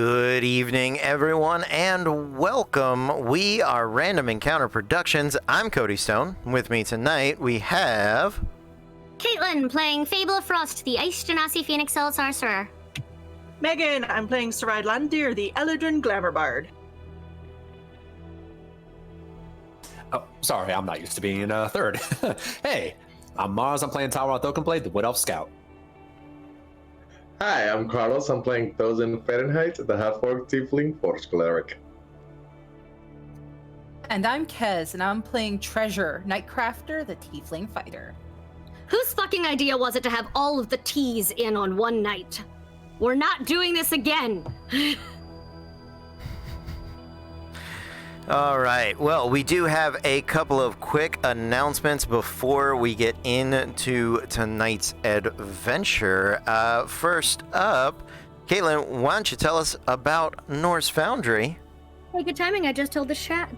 Good evening, everyone, and welcome. We are Random Encounter Productions. I'm Cody Stone. With me tonight, we have... Caitlin playing Fable of Frost, the Ice Genasi Phoenix Cell Sorcerer. Megan, I'm playing Sarai Landir, the Eladrin Glamour Bard. Oh, sorry, I'm not used to being third. Hey, I'm Mars. I'm playing Tower on Thokenblade, the Wood Elf Scout. Hi, I'm Carlos. I'm playing Thousand Fahrenheit, the Half-Orc Tiefling Force Cleric. And I'm Kez, and I'm playing Treasure, Nightcrafter, the Tiefling Fighter. Whose fucking idea was it to have all of the T's in on one night? We're not doing this again. All right, well, we do have a couple of quick announcements before we get into tonight's adventure. First up, Caitlin, why don't you tell us about Norse Foundry? Hey, good timing. I just told the chat.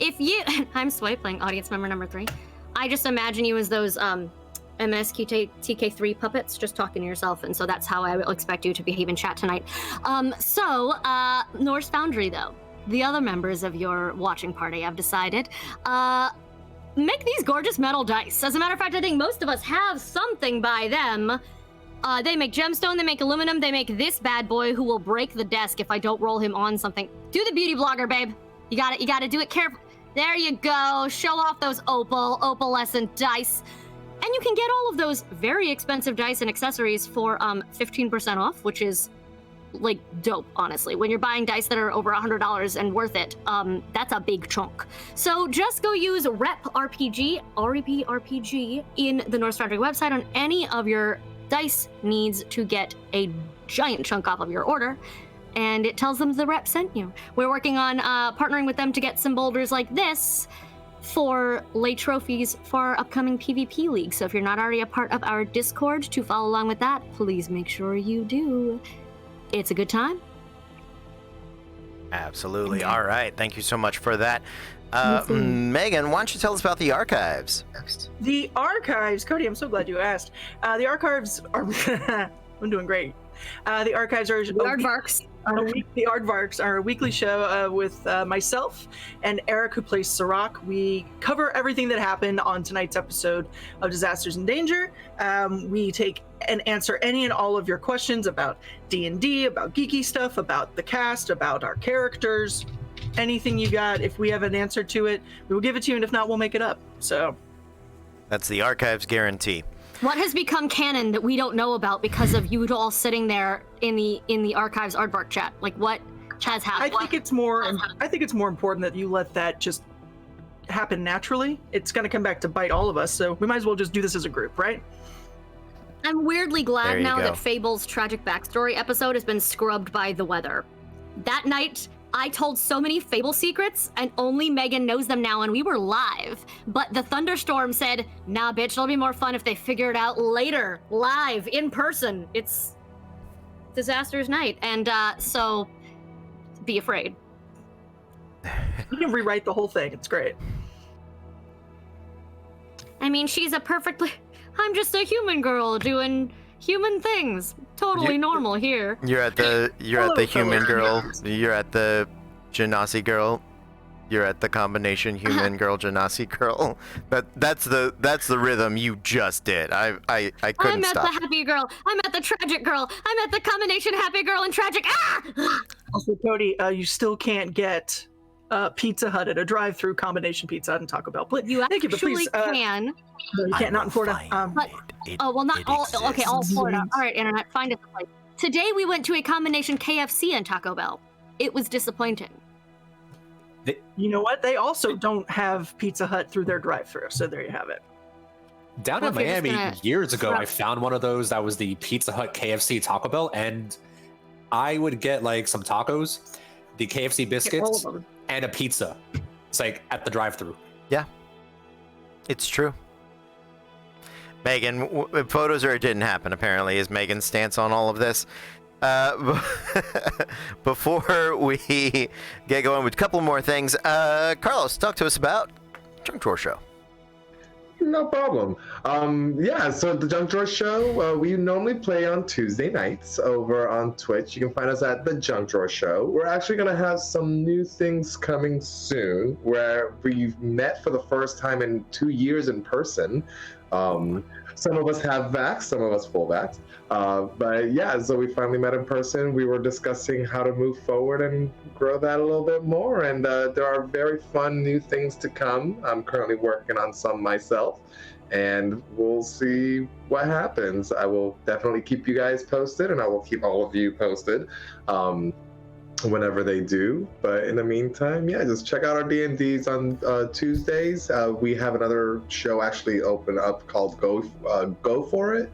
If you... I'm swiping audience member number 3. I just imagine you as those TK3 puppets just talking to yourself, and so that's how I will expect you to behave in chat tonight. Norse Foundry, though. The other members of your watching party have decided, make these gorgeous metal dice. As a matter of fact, I think most of us have something by them. They make gemstone, they make aluminum, they make this bad boy who will break the desk if I don't roll him on something. Do the beauty blogger, babe. You gotta do it careful. There you go, show off those opalescent dice. And you can get all of those very expensive dice and accessories for 15% off, which is like dope, honestly. When you're buying dice that are over $100 and worth it, that's a big chunk. So just go use Rep RPG in the Norse Foundry website on any of your dice needs to get a giant chunk off of your order, and it tells them the rep sent you. We're working on partnering with them to get some boulders like this for late trophies for our upcoming PvP league. So if you're not already a part of our Discord to follow along with that, please make sure you do. It's a good time. Absolutely. All right. Thank you so much for that. Megan, why don't you tell us about the archives? The archives, Cody, I'm so glad you asked. The archives are... I'm doing great. The archives are... The Aardvarks are a weekly show with myself and Eric, who plays Sirach. We cover everything that happened on tonight's episode of Disasters in Danger. We take and answer any and all of your questions about D&D, about geeky stuff, about the cast, about our characters, anything you got. If we have an answer to it, we will give it to you, and if not, we'll make it up. So that's the archives guarantee. What has become canon that we don't know about because of you all sitting there in the archives aardvark chat? Like, what has happened? I think it's more important that you let that just happen naturally. It's going to come back to bite all of us, so we might as well just do this as a group, right? I'm weirdly glad now that Fable's tragic backstory episode has been scrubbed by the weather. That night, I told so many Fable secrets, and only Megan knows them now, and we were live. But the thunderstorm said, nah, bitch, it'll be more fun if they figure it out later, live, in person. It's Disaster's night, and so be afraid. You can rewrite the whole thing. It's great. I mean, I'm just a human girl doing human things. Totally normal here. You're at the human girl. You're at the Genasi girl. You're at the combination human girl Genasi girl. That's the rhythm you just did. I couldn't stop. I'm at the happy girl. I'm at the tragic girl. I'm at the combination happy girl and tragic. Ah! Also, Cody, you still can't get Pizza Hut at a drive-through combination Pizza Hut and Taco Bell. You actually can. No, you can't. Not in Florida. Not all. Okay, all Florida. All right, internet, find us a place. Today we went to a combination KFC and Taco Bell. It was disappointing. You know what? They also don't have Pizza Hut through their drive-through, so there you have it. Down in Miami years ago, I found one of those that was the Pizza Hut KFC Taco Bell, and I would get like some tacos, the KFC biscuits, and a pizza. It's like at the drive-through. Yeah, it's true. Megan, photos or it didn't happen, apparently, is Megan's stance on all of this. Before we get going with a couple more things, Carlos, talk to us about Junk Drawer Show. No problem. Yeah, so the Junk Drawer Show, we normally play on Tuesday nights over on Twitch. You can find us at the Junk Drawer Show. We're actually going to have some new things coming soon where we've met for the first time in 2 years in person. Some of us have vax, some of us full vax. But yeah, so we finally met in person. We were discussing how to move forward and grow that a little bit more. And there are very fun new things to come. I'm currently working on some myself, and we'll see what happens. I will definitely keep you guys posted, and I will keep all of you posted whenever they do. But in the meantime, yeah, just check out our D&Ds on Tuesdays. We have another show actually open up called Going For It.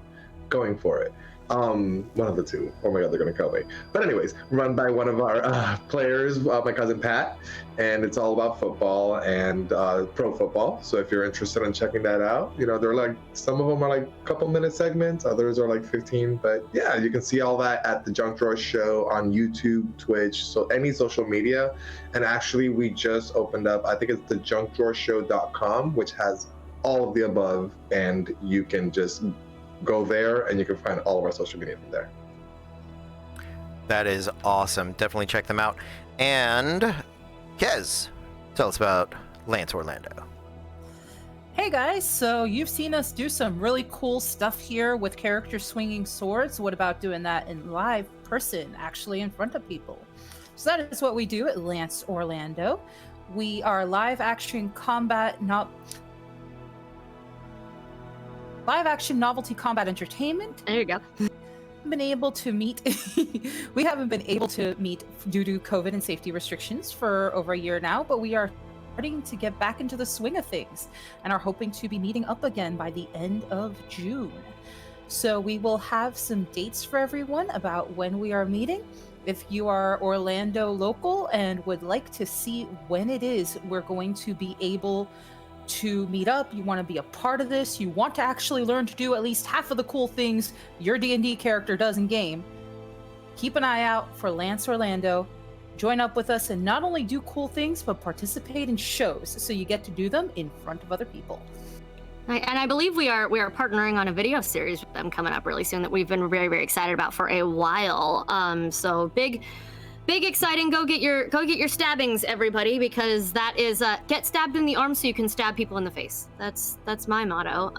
One of the two. Oh my god, they're gonna kill me. But anyways, run by one of our players, my cousin Pat, and it's all about football and pro football. So if you're interested in checking that out, you know, they're like, some of them are like a couple minute segments, others are like 15. But yeah, you can see all that at the Junk Drawer Show on YouTube, Twitch, so any social media. And actually, we just opened up, I think it's the junkdrawershow.com, which has all of the above, and you can just go there and you can find all of our social media from there. That is awesome. Definitely check them out. And Kez, tell us about Lance Orlando. Hey guys, so you've seen us do some really cool stuff here with characters swinging swords. What about doing that in live person, actually in front of people? So that is what we do at Lance Orlando. We are live action novelty combat entertainment. There you go. Been able to meet we haven't been able to meet due to COVID and safety restrictions for over a year now, but we are starting to get back into the swing of things and are hoping to be meeting up again by the end of June. So we will have some dates for everyone about when we are meeting. If you are Orlando local and would like to see when it is we're going to be able to meet up, you want to be a part of this, you want to actually learn to do at least half of the cool things your D&D character does in game, keep an eye out for Lance Orlando. Join up with us and not only do cool things, but participate in shows so you get to do them in front of other people. And I believe we are partnering on a video series with them coming up really soon that we've been very, very excited about for a while. So big exciting. Go get your stabbings, everybody, because that is get stabbed in the arm so you can stab people in the face. That's my motto.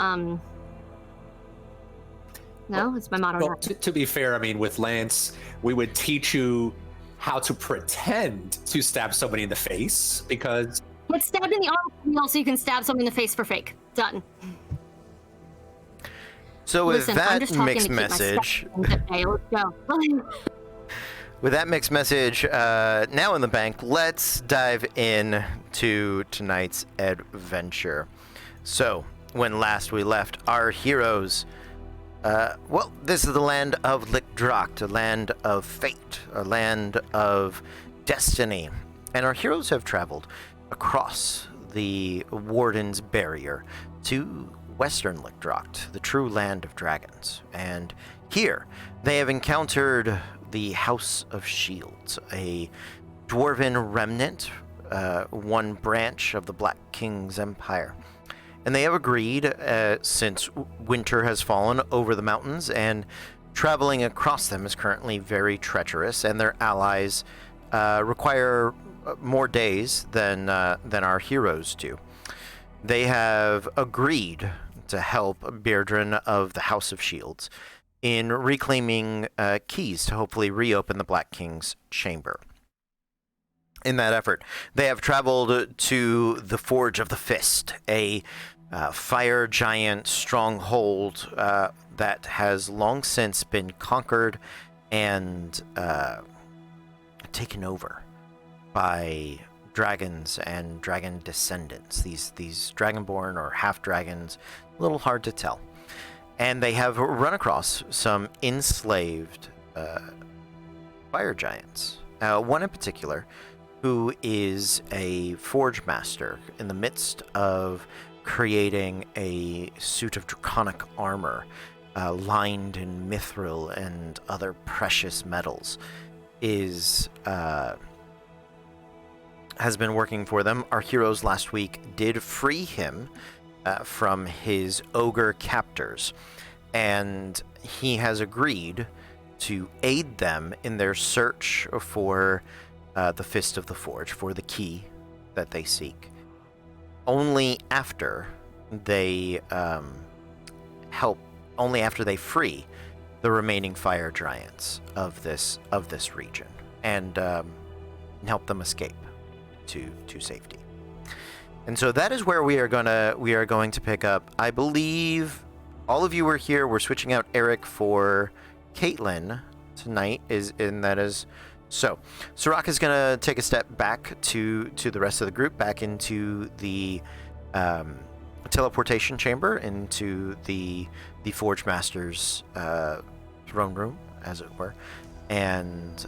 No, it's my motto. Well, to be fair, I mean, with Lance, we would teach you how to pretend to stab somebody in the face, because get stabbed in the arm so you can stab someone in the face for fake. Done. So with that mixed message, let's go. With that mixed message now in the bank, let's dive in to tonight's adventure. So, when last we left our heroes, well, this is the land of Lickdracht, a land of fate, a land of destiny. And our heroes have traveled across the Warden's Barrier to Western Lickdracht, the true land of dragons. And here, they have encountered the House of Shields, a dwarven remnant, one branch of the Black King's empire. And they have agreed, since winter has fallen over the mountains and traveling across them is currently very treacherous, and their allies require more days than our heroes do. They have agreed to help Beardrin of the House of Shields in reclaiming keys to hopefully reopen the Black King's chamber. In that effort, they have traveled to the Forge of the Fist, a fire giant stronghold that has long since been conquered and taken over by dragons and dragon descendants. These dragonborn or half dragons, a little hard to tell. And they have run across some enslaved fire giants. One in particular, who is a forge master in the midst of creating a suit of draconic armor lined in mithril and other precious metals, has been working for them. Our heroes last week did free him from his ogre captors, and he has agreed to aid them in their search for the Fist of the Forge, for the key that they seek. Only after they only after they free the remaining fire giants of this region and help them escape to safety. And so that is where we are going to pick up. I believe all of you were here. We're switching out Eric for Caitlin tonight. So Sirach is going to take a step back to the rest of the group, back into the teleportation chamber, into the Forge Master's throne room, as it were. And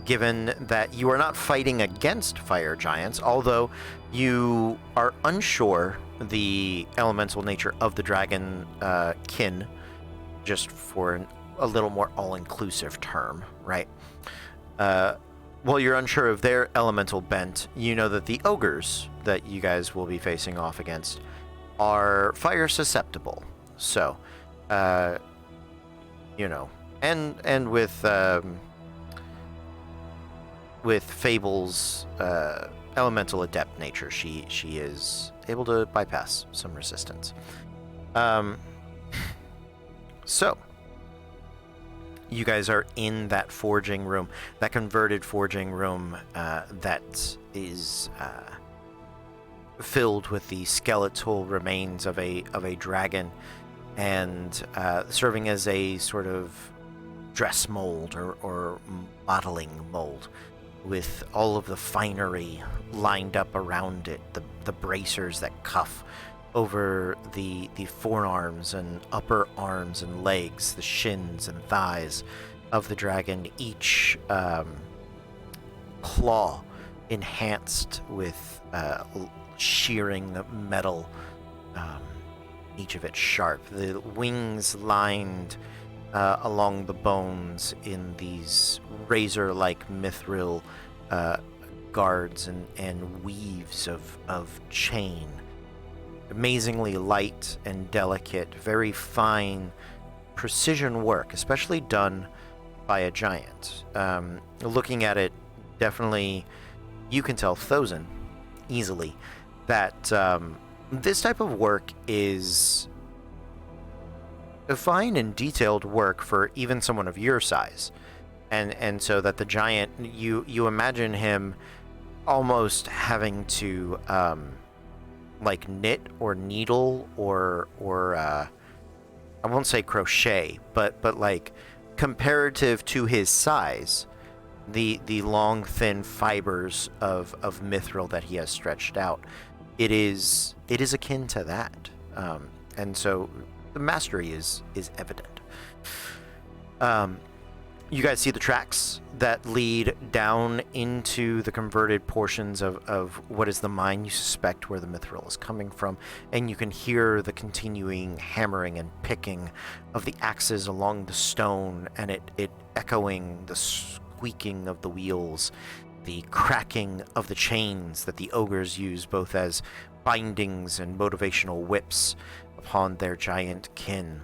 given that you are not fighting against fire giants, although you are unsure the elemental nature of the dragon kin, just for a little more all-inclusive term, right? While you're unsure of their elemental bent, you know that the ogres that you guys will be facing off against are fire susceptible. So, and with Fable's elemental adept nature, she is able to bypass some resistance. So you guys are in that forging room, that converted forging room that is filled with the skeletal remains of a dragon, and serving as a sort of dress mold or modeling mold, with all of the finery lined up around it, the bracers that cuff over the forearms and upper arms and legs, the shins and thighs of the dragon, each claw enhanced with shearing metal, each of it sharp, the wings lined along the bones in these razor-like mithril guards and weaves of chain. Amazingly light and delicate, very fine precision work, especially done by a giant. Looking at it, definitely you can tell Thozen easily that this type of work is a fine and detailed work for even someone of your size. And so that the giant, you imagine him almost having to like knit or needle or I won't say crochet, but like comparative to his size, the long thin fibers of mithril that he has stretched out, it is akin to that, and so the mastery is evident. You guys see the tracks that lead down into the converted portions of what is the mine you suspect where the mithril is coming from, and you can hear the continuing hammering and picking of the axes along the stone, and it echoing the squeaking of the wheels, the cracking of the chains that the ogres use both as bindings and motivational whips upon their giant kin.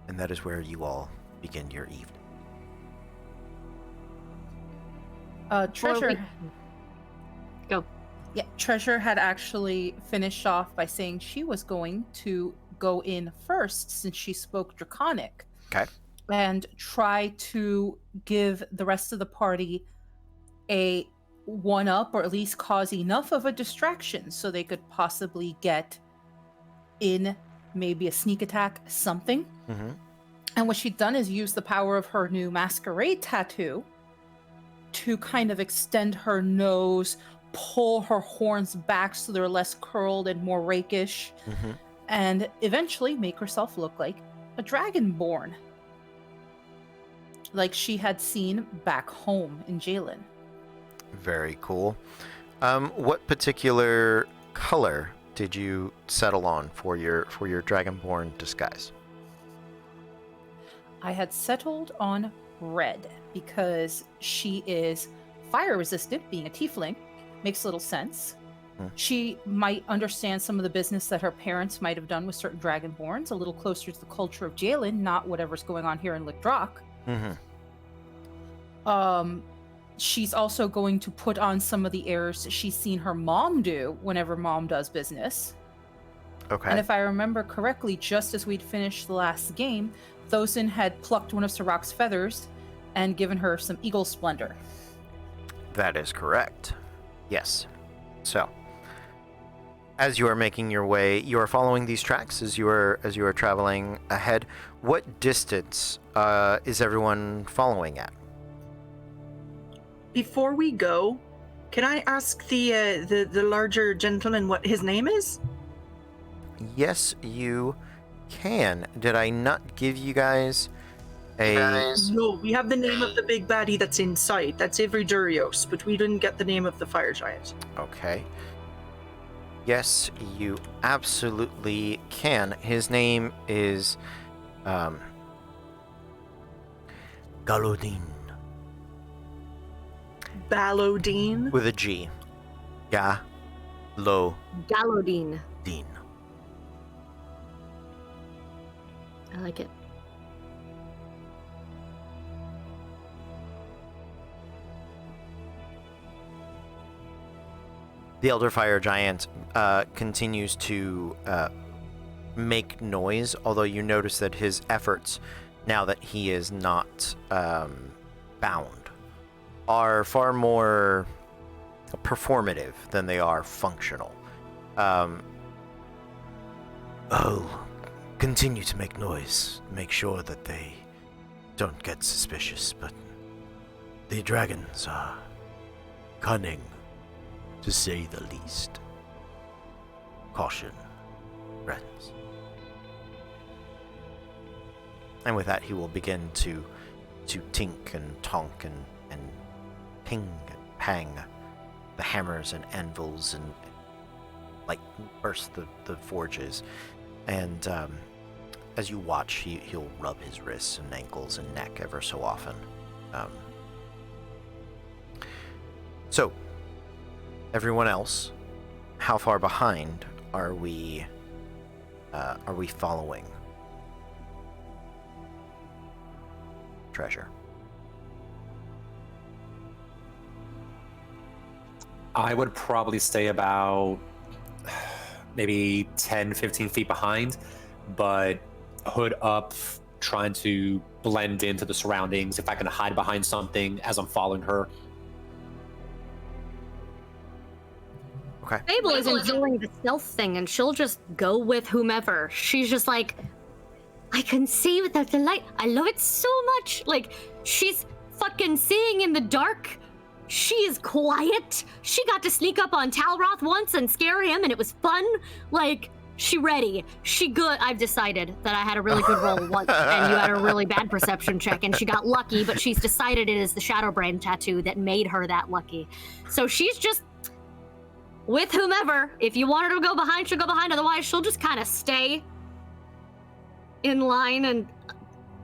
And that is where you all begin your evening. Treasure. Go. Yeah, Treasure had actually finished off by saying she was going to go in first since she spoke Draconic. Okay. And try to give the rest of the party a one-up, or at least cause enough of a distraction so they could possibly get in, maybe a sneak attack, something. Mm-hmm. And what she'd done is use the power of her new masquerade tattoo to kind of extend her nose, pull her horns back so they're less curled and more rakish, Mm-hmm. and eventually make herself look like a dragonborn, like she had seen back home in Jalen. Very cool. What particular color did you settle on for your dragonborn disguise? I had settled on red because she is fire resistant, being a tiefling. Makes little sense. She might understand some of the business that her parents might have done with certain Dragonborns, a little closer to the culture of Jalen, not whatever's going on here in Lickdrock. She's also going to put on some of the airs she's seen her mom do whenever mom does business. Okay. And if I remember correctly, just as we'd finished the last game, Thosin had plucked one of Sirach's feathers and given her some eagle splendor. That is correct. Yes. So, as you are making your way, you are following these tracks as you are traveling ahead. What distance is everyone following at? Before we go, can I ask the larger gentleman what his name is? Yes, you can. Did I not give you guys a... No, we have the name of the big baddie that's in sight. That's Ivry Durios, but we didn't get the name of the fire giant. Okay. Yes, you absolutely can. His name is Galodine. Balodine? With a G. Galodine. Dean. I like it. The Elderfire Giant continues to make noise, although you notice that his efforts, now that he is not bound, are far more performative than they are functional. Continue to make noise. Make sure that they don't get suspicious, but the dragons are cunning, to say the least. Caution, friends. And with that, he will begin to tink and tonk and ping and pang the hammers and anvils and like burst the forges. And as you watch, he'll rub his wrists and ankles and neck ever so often. So, everyone else, how far behind are we following? Treasure. I would probably stay about maybe 10, 15 feet behind, but hood up, trying to blend into the surroundings. If I can hide behind something as I'm following her. Okay. Fable is enjoying the stealth thing, and she'll just go with whomever. She's just like, I can see without the light. I love it so much. Like, she's fucking seeing in the dark. She is quiet. She got to sneak up on Talroth once and scare him, and it was fun. Like, she ready. She good. I've decided that I had a really good roll once, and you had a really bad perception check, and she got lucky, but she's decided it is the Shadowbrain tattoo that made her that lucky. So she's just with whomever. If you want her to go behind, she'll go behind. Otherwise, she'll just kind of stay in line, and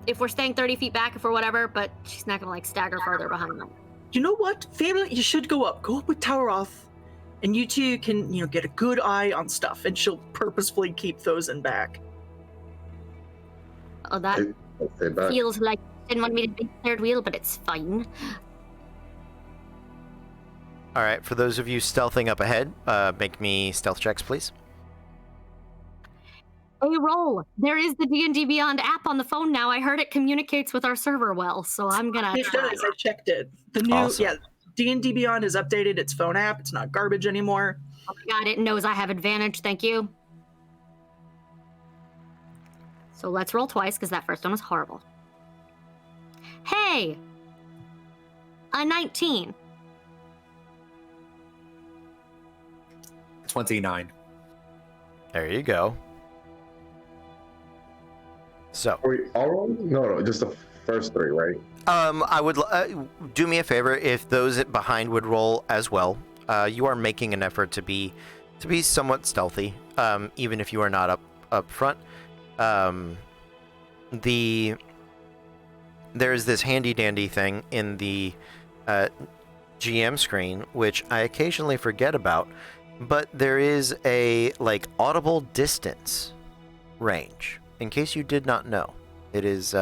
if we're staying 30 feet back, if we're whatever, but she's not gonna like stagger farther behind them. You know what, Fable? You should go up. Go up with Talroth, and you two can, get a good eye on stuff, and she'll purposefully keep those in back. Oh, that feels like you didn't want me to be third wheel, but it's fine. All right, for those of you stealthing up ahead, make me stealth checks, please. Hey, roll. There is the D&D Beyond app on the phone now. I heard it communicates with our server well, so I'm gonna It does. I checked it. The new, Awesome. D&D Beyond has updated its phone app. It's not garbage anymore. Oh my god, it knows I have advantage. Thank you. So let's roll twice, because that first one was horrible. Hey! A 19. 29. There you go. So, Are we all rolling? No, just the first three, right? I would do me a favor if those behind would roll as well. You are making an effort to be somewhat stealthy, even if you are not up front. There's this handy dandy thing in the GM screen, which I occasionally forget about, but there is a audible distance range. In case you did not know, it is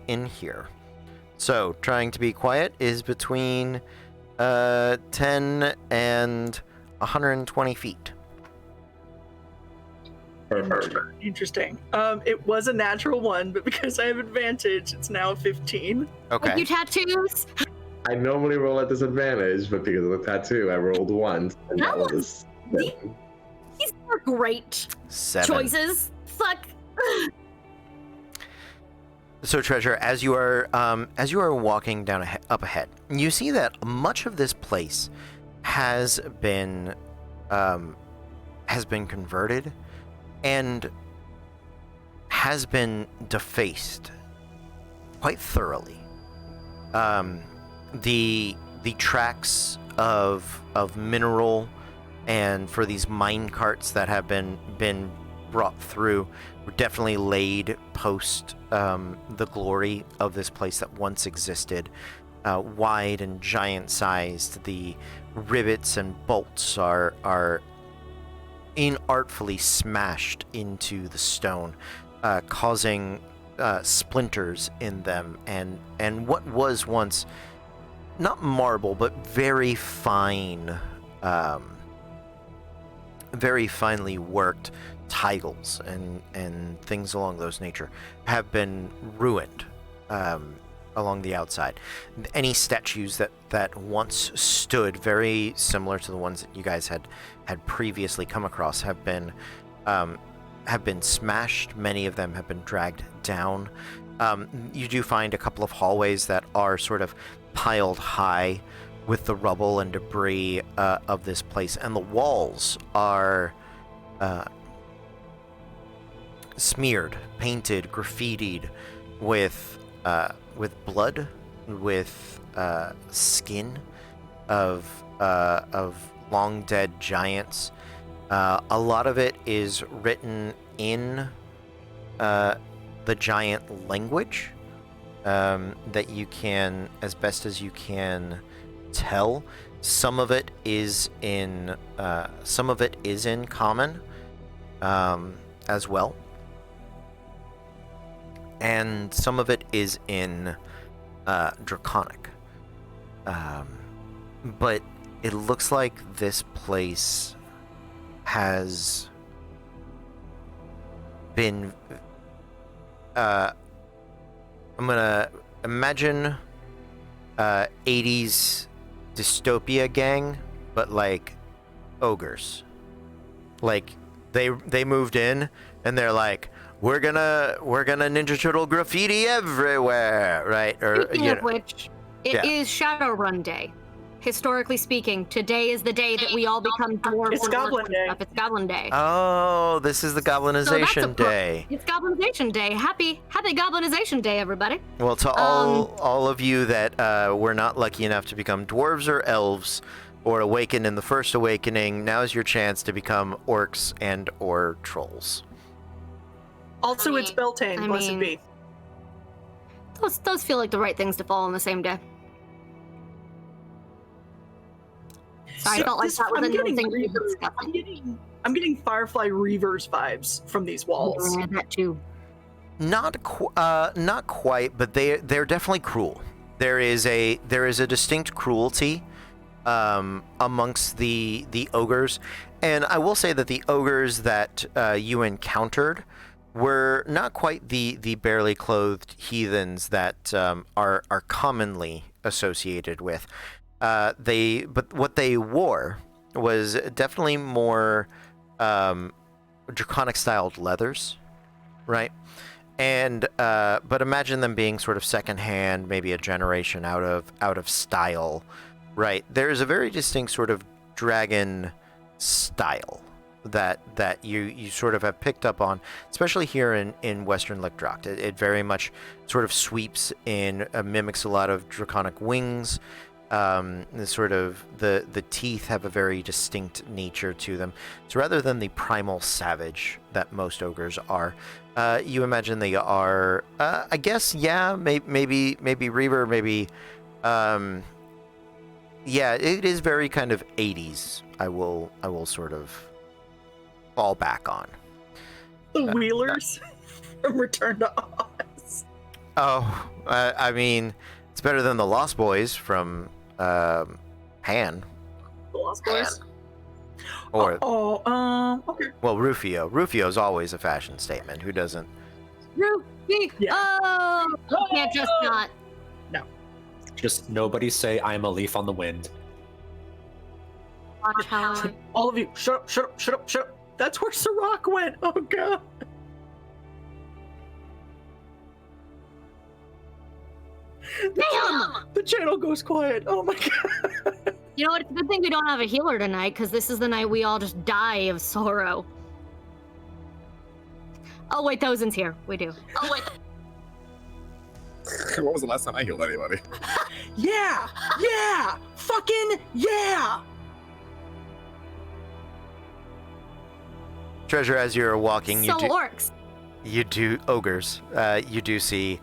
in here. So trying to be quiet is between 10 and 120 feet. Interesting. It was a natural 1, but because I have advantage, it's now a 15. Okay. Like you tattoos? I normally roll at disadvantage, but because of the tattoo, I rolled once. And that was These are great 7 choices. Fuck. So, Treasure, as you are walking down up ahead, you see that much of this place has been converted and has been defaced quite thoroughly. The tracks of mineral and for these mine carts that have been brought through were definitely laid post the glory of this place that once existed. Wide and giant-sized, the rivets and bolts are inartfully smashed into the stone, causing splinters in them, and what was once not marble but very fine, very finely worked tiles and things along those nature have been ruined along the outside. Any statues that once stood very similar to the ones that you guys had previously come across have been smashed. Many of them have been dragged down. You do find a couple of hallways that are sort of piled high with the rubble and debris of this place, and the walls are smeared, painted, graffitied with blood, with skin of long dead giants. A lot of it is written in the giant language that you can, as best as you can tell. Some of it is in common as well, and some of it is in Draconic. But it looks like this place has been I'm gonna imagine 80s dystopia gang, but like ogres. Like they moved in and they're like, we're gonna Ninja Turtle graffiti everywhere, right? Or Speaking of which, it is Shadowrun Day. Historically speaking, today is the day that we all become dwarves. It's Goblin Day. It's Goblin Day. Oh, this is the Goblinization Day. It's Goblinization Day. Happy Goblinization Day, everybody. Well, to all of you that were not lucky enough to become dwarves or elves or awaken in the first awakening, now's your chance to become orcs and or trolls. Also, it's Beltane, blessed be. Those feel like the right things to fall on the same day. Sorry, I felt like that was another thing we were discussing. I'm getting Firefly Reavers vibes from these walls. Yeah, that too. Not quite, but they're definitely cruel. There is a distinct cruelty amongst the ogres, and I will say that the ogres that you encountered were not quite the barely clothed heathens that are commonly associated with. But what they wore was definitely more draconic styled leathers, right? And but imagine them being sort of secondhand, maybe a generation out of style, right? There's a very distinct sort of dragon style that you sort of have picked up on, especially here in Western Lickdrocht. It very much sort of sweeps in, mimics a lot of draconic wings. The teeth have a very distinct nature to them. So rather than the primal savage that most ogres are, you imagine they are, I guess, yeah, maybe Reaver, maybe Yeah, it is very kind of 80s. I will sort of fall back on. The Wheelers from Return to Oz. Oh, I mean, it's better than the Lost Boys from Pan. The Lost Boys. Or okay. well, Rufio. Rufio's always a fashion statement. Who doesn't? Rufio. Yeah. Oh, you can't just not. Just nobody say I'm a leaf on the wind. Watch how. All of you, shut up, shut up, shut up, shut up. That's where Sirach went. Oh god. Damn! The channel goes quiet. Oh my god. You know what? It's a good thing we don't have a healer tonight, because this is the night we all just die of sorrow. Oh wait, Thozen's here. We do. Oh wait. When was the last time I healed anybody? Yeah! Yeah! Fucking yeah! Treasure, as you're walking, So orcs. you do ogres. You do see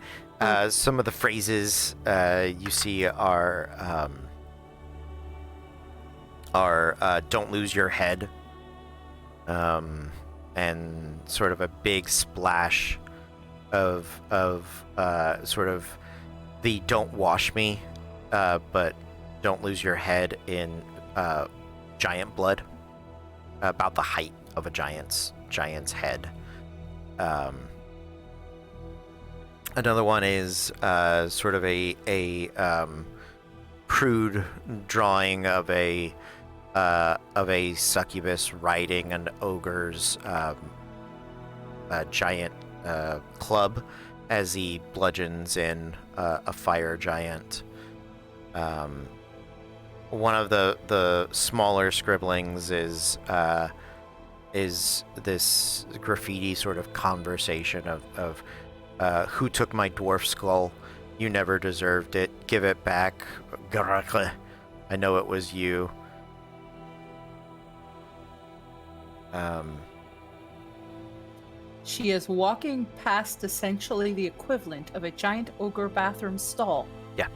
some of the phrases you see are "Don't lose your head," and sort of a big splash of sort of the "Don't wash me," but don't lose your head in giant blood, about the height of a giant's head. Another one is sort of a crude drawing of a succubus riding an ogre's giant club as he bludgeons in a fire giant. One of the smaller scribblings is this graffiti sort of conversation of who took my dwarf skull? You never deserved it. Give it back. I know it was you. She is walking past essentially the equivalent of a giant ogre bathroom stall. Yeah.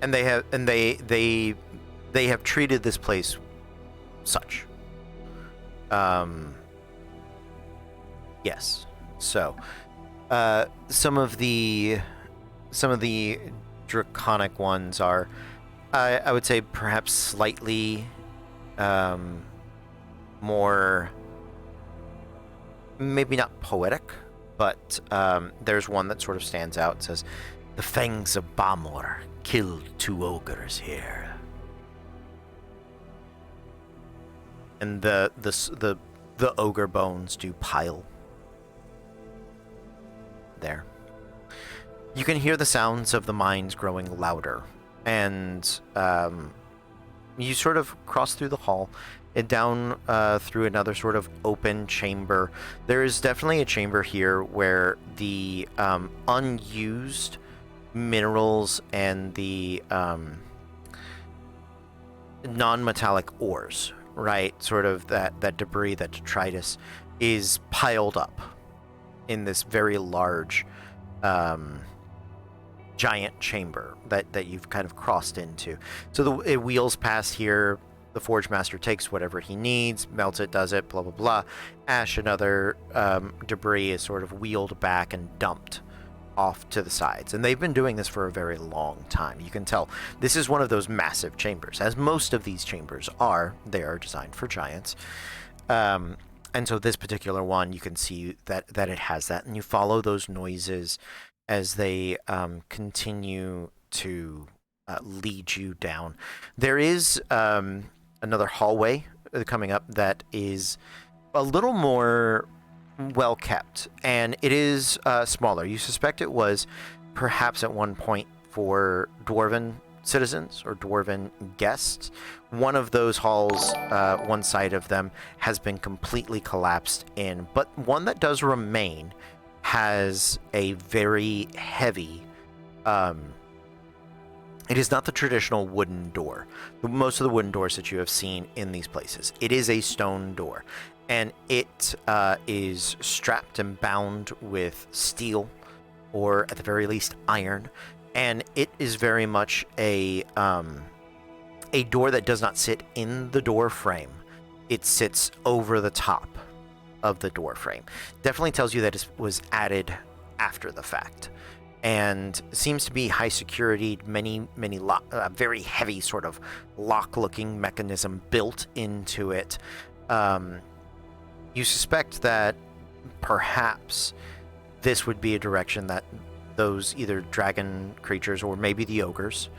And they have treated this place such. Yes. So, some of the draconic ones are, I would say, perhaps slightly more, maybe not poetic, but there's one that sort of stands out. It says, "The fangs of Bamor killed 2 ogres here." And the ogre bones do pile there. You can hear the sounds of the mines growing louder, and you sort of cross through the hall and down through another sort of open chamber. There is definitely a chamber here where the unused minerals and the non-metallic ores, right, sort of that debris, that detritus, is piled up in this very large giant chamber that you've kind of crossed into. So it wheels past here. The Forge Master takes whatever he needs, melts it, does it, blah, blah, blah. Ash and other debris is sort of wheeled back and dumped off to the sides. And they've been doing this for a very long time. You can tell this is one of those massive chambers. As most of these chambers are, they are designed for giants. And so this particular one, you can see that it has that. And you follow those noises as they continue to lead you down. There is another hallway coming up that is a little more well kept, and it is smaller. You suspect it was perhaps at one point for dwarven citizens or dwarven guests. One of those halls, one side of them, has been completely collapsed in, but one that does remain has a very heavy it is not the traditional wooden door. Most of the wooden doors that you have seen in these places, it is a stone door, and it is strapped and bound with steel, or at the very least iron, and it is very much a door that does not sit in the door frame. It sits over the top of the door frame. Definitely tells you that it was added after the fact, and seems to be high security, many very heavy sort of lock-looking mechanism built into it. You suspect that perhaps this would be a direction that those either dragon creatures or maybe the ogres,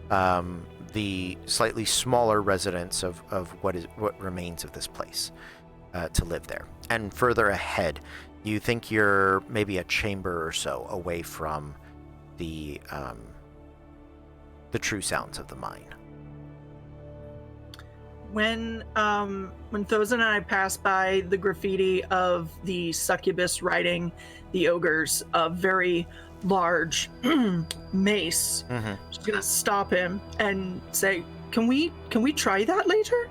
the slightly smaller residents of what remains of this place, to live there. And further ahead, you think you're maybe a chamber or so away from the true sounds of the mine. When Thozen and I passed by the graffiti of the succubus riding the ogres, a very large mace, she's gonna stop him and say, "Can we try that later?"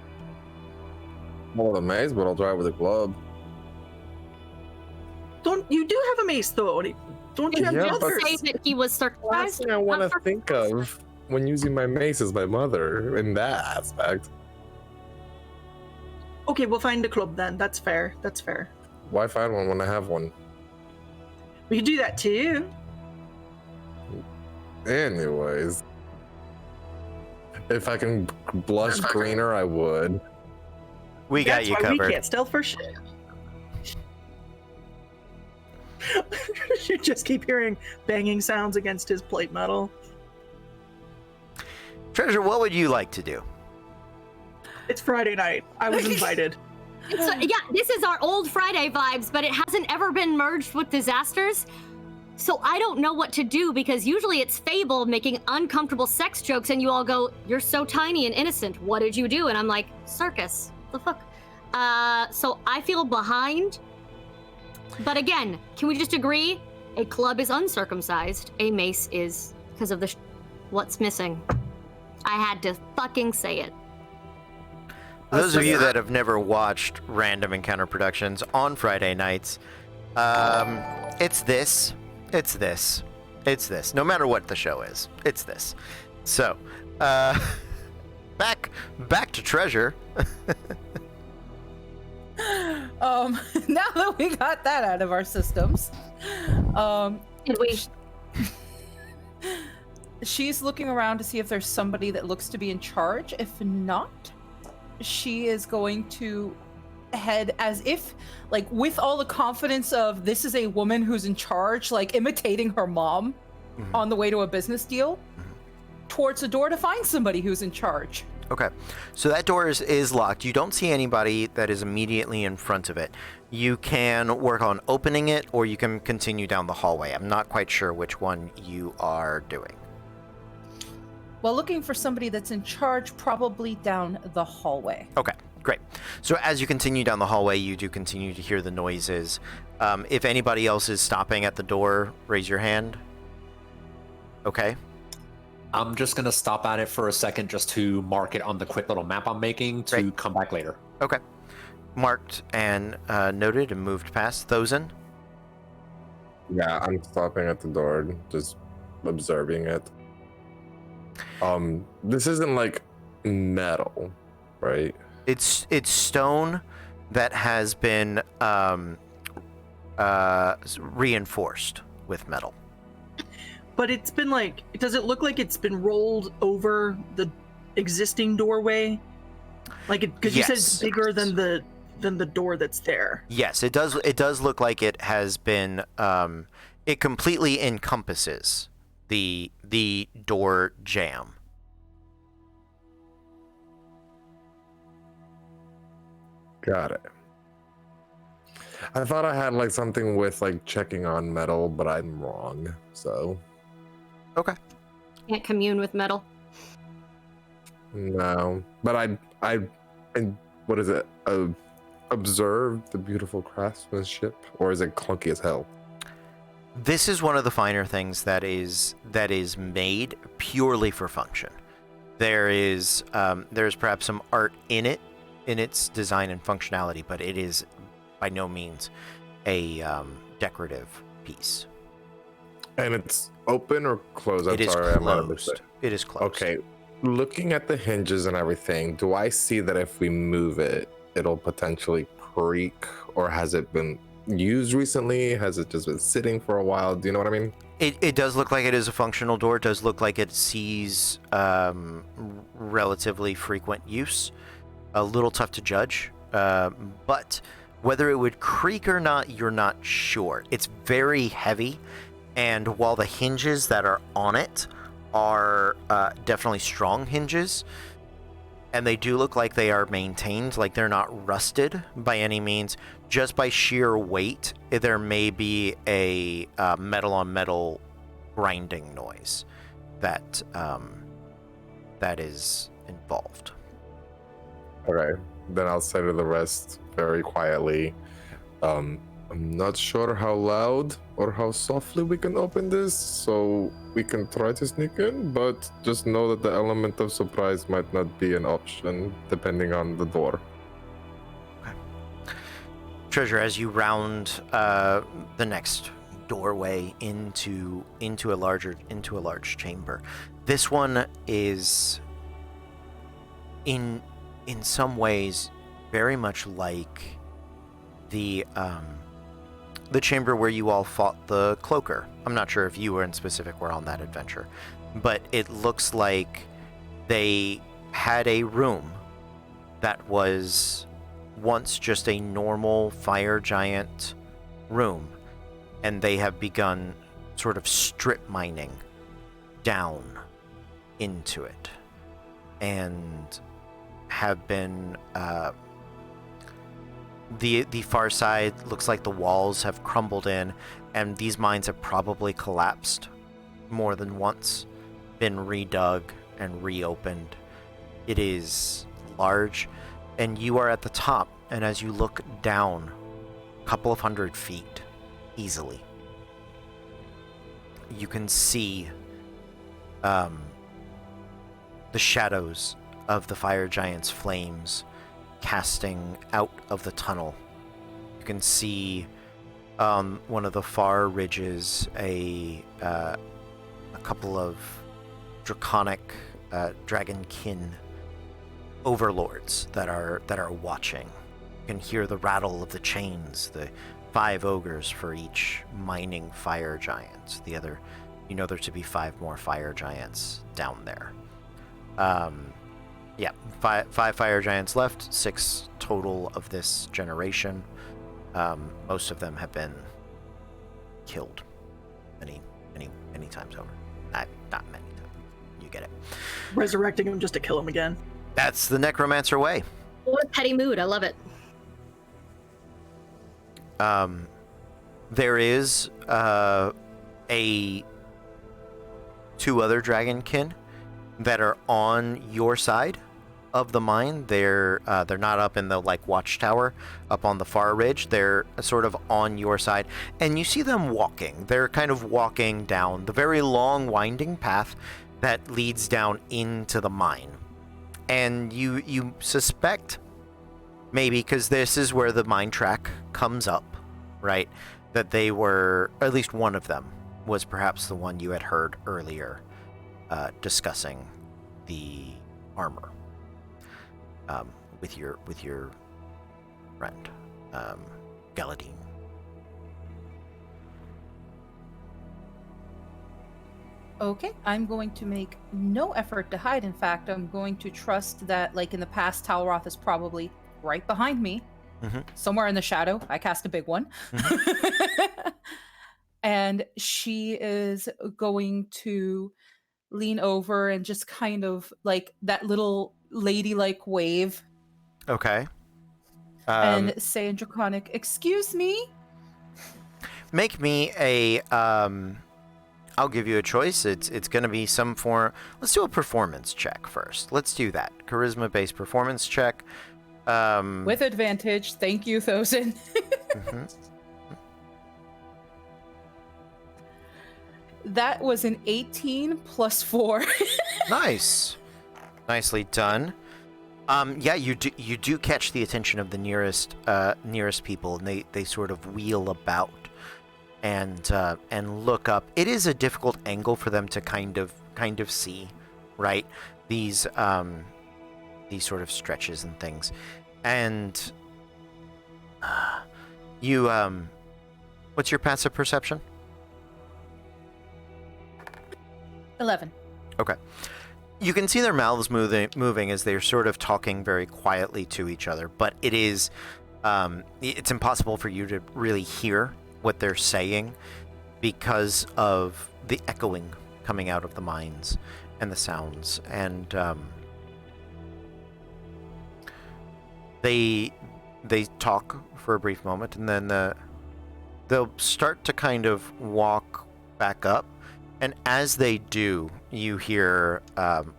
Well, the mace, but I'll try it with a club. You do have a mace though? Don't you have the others? Say that he was Last circumcised. thing I want to think of when using my mace is my mother in that aspect. Okay, we'll find a club then. That's fair. Why find one when I have one? We could do that too. Anyways, if I can blush greener, I would. We got you covered. We can't stealth for shit. You just keep hearing banging sounds against his plate metal. Treasure, what would you like to do? It's Friday night. I was invited. Yeah, this is our old Friday vibes, but it hasn't ever been merged with disasters. So I don't know what to do, because usually it's Fable making uncomfortable sex jokes and you all go, "You're so tiny and innocent. What did you do?" And I'm like, "Circus. The fuck?" So I feel behind. But again, can we just agree? A club is uncircumcised. A mace is, because of the what's missing. I had to fucking say it. For those of you that have never watched Random Encounter Productions on Friday nights, it's this. No matter what the show is, it's this. So, back to Treasure. Now that we got that out of our systems, Did we? she's looking around to see if there's somebody that looks to be in charge. If not, she is going to head as if, like, with all the confidence of this is a woman who's in charge, like imitating her mom on the way to a business deal, towards the door to find somebody who's in charge. Okay, so that door is locked. You don't see anybody that is immediately in front of it. You can work on opening it, or you can continue down the hallway. I'm not quite sure which one you are doing. Well, looking for somebody that's in charge, probably down the hallway. Okay, great. So as you continue down the hallway, you do continue to hear the noises. If anybody else is stopping at the door, raise your hand. Okay. I'm just going to stop at it for a second just to mark it on the quick little map I'm making to come back later. Okay. Marked and noted and moved past. Thozen? Yeah, I'm stopping at the door, just observing it. This isn't like metal, right? It's stone that has been reinforced with metal. But it's been like, does it look like it's been rolled over the existing doorway? Like it, because you said it's bigger than the door that's there. Yes, it does. It does look like it has been. It completely encompasses the door jamb. Got it. I thought I had like something with like checking on metal, but I'm wrong. So. Okay. Can't commune with metal. No, but I what is it? Observe the beautiful craftsmanship, or is it clunky as hell? This is one of the finer things that is made purely for function. There's perhaps some art in it, in its design and functionality, but it is by no means a decorative piece. And it's open or closed? It is closed. It is closed. Okay. Looking at the hinges and everything, do I see that if we move it, it'll potentially creak, or has it been used recently? Has it just been sitting for a while? Do you know what I mean? It does look like it is a functional door. It does look like it sees relatively frequent use. A little tough to judge, but whether it would creak or not, you're not sure. It's very heavy, and while the hinges that are on it are definitely strong hinges, and they do look like they are maintained, like they're not rusted by any means. Just by sheer weight, there may be a metal on metal grinding noise that that is involved. Okay, then I'll say to the rest very quietly, I'm not sure how loud or how softly we can open this, so we can try to sneak in, but just know that the element of surprise might not be an option depending on the door. Okay. Treasure, as you round the next doorway into a large chamber, this one is in some ways very much like the chamber where you all fought the cloaker. I'm not sure if you were in specific were on that adventure, but it looks like they had a room that was once just a normal fire giant room, and they have begun sort of strip mining down into it, and have been the far side looks like the walls have crumbled in, and these mines have probably collapsed more than once, been redug and reopened. It is large, and you are at the top, and as you look down a couple of 100 feet easily, you can see the shadows of the fire giant's flames casting out of the tunnel. You can see one of the far ridges a couple of draconic dragonkin overlords that are watching. You can hear the rattle of the chains, the 5 ogres for each mining fire giant. The other, you know there to be 5 more fire giants down there. Yeah, five fire giants left, 6 total of this generation. Most of them have been killed many times over. Not many times. You get it. Resurrecting him just to kill him again. That's the necromancer way. What a petty mood. I love it. There is 2 other dragonkin that are on your side of the mine. They're not up in the watchtower up on the far ridge. They're sort of on your side, and you see them walking. They're kind of walking down the very long winding path that leads down into the mine. And you suspect, maybe because this is where the mine track comes up, right, that they were, at least one of them was perhaps the one you had heard earlier discussing the armor with your friend Galadine. Okay, I'm going to make no effort to hide. In fact, I'm going to trust that, like in the past, Talroth is probably right behind me, somewhere in the shadow. I cast a big one. And she is going to lean over and just kind of like that little ladylike wave. Okay. And say in Draconic, "Excuse me?" Make me a I'll give you a choice. It's going to be some form. Let's do a performance check first. Let's do that. Charisma-based performance check. With advantage. Thank you, Thosin. That was an 18 plus 4. Nice. Nicely done. Yeah, you do catch the attention of the nearest people, and they sort of wheel about and look up. It is a difficult angle for them to kind of see, right? These sort of stretches and things, and you what's your passive perception? 11. Okay. You can see their mouths moving as they're sort of talking very quietly to each other, but it is it's impossible for you to really hear what they're saying because of the echoing coming out of the mines and the sounds. And they talk for a brief moment, and then they'll start to kind of walk back up. And as they do, you hear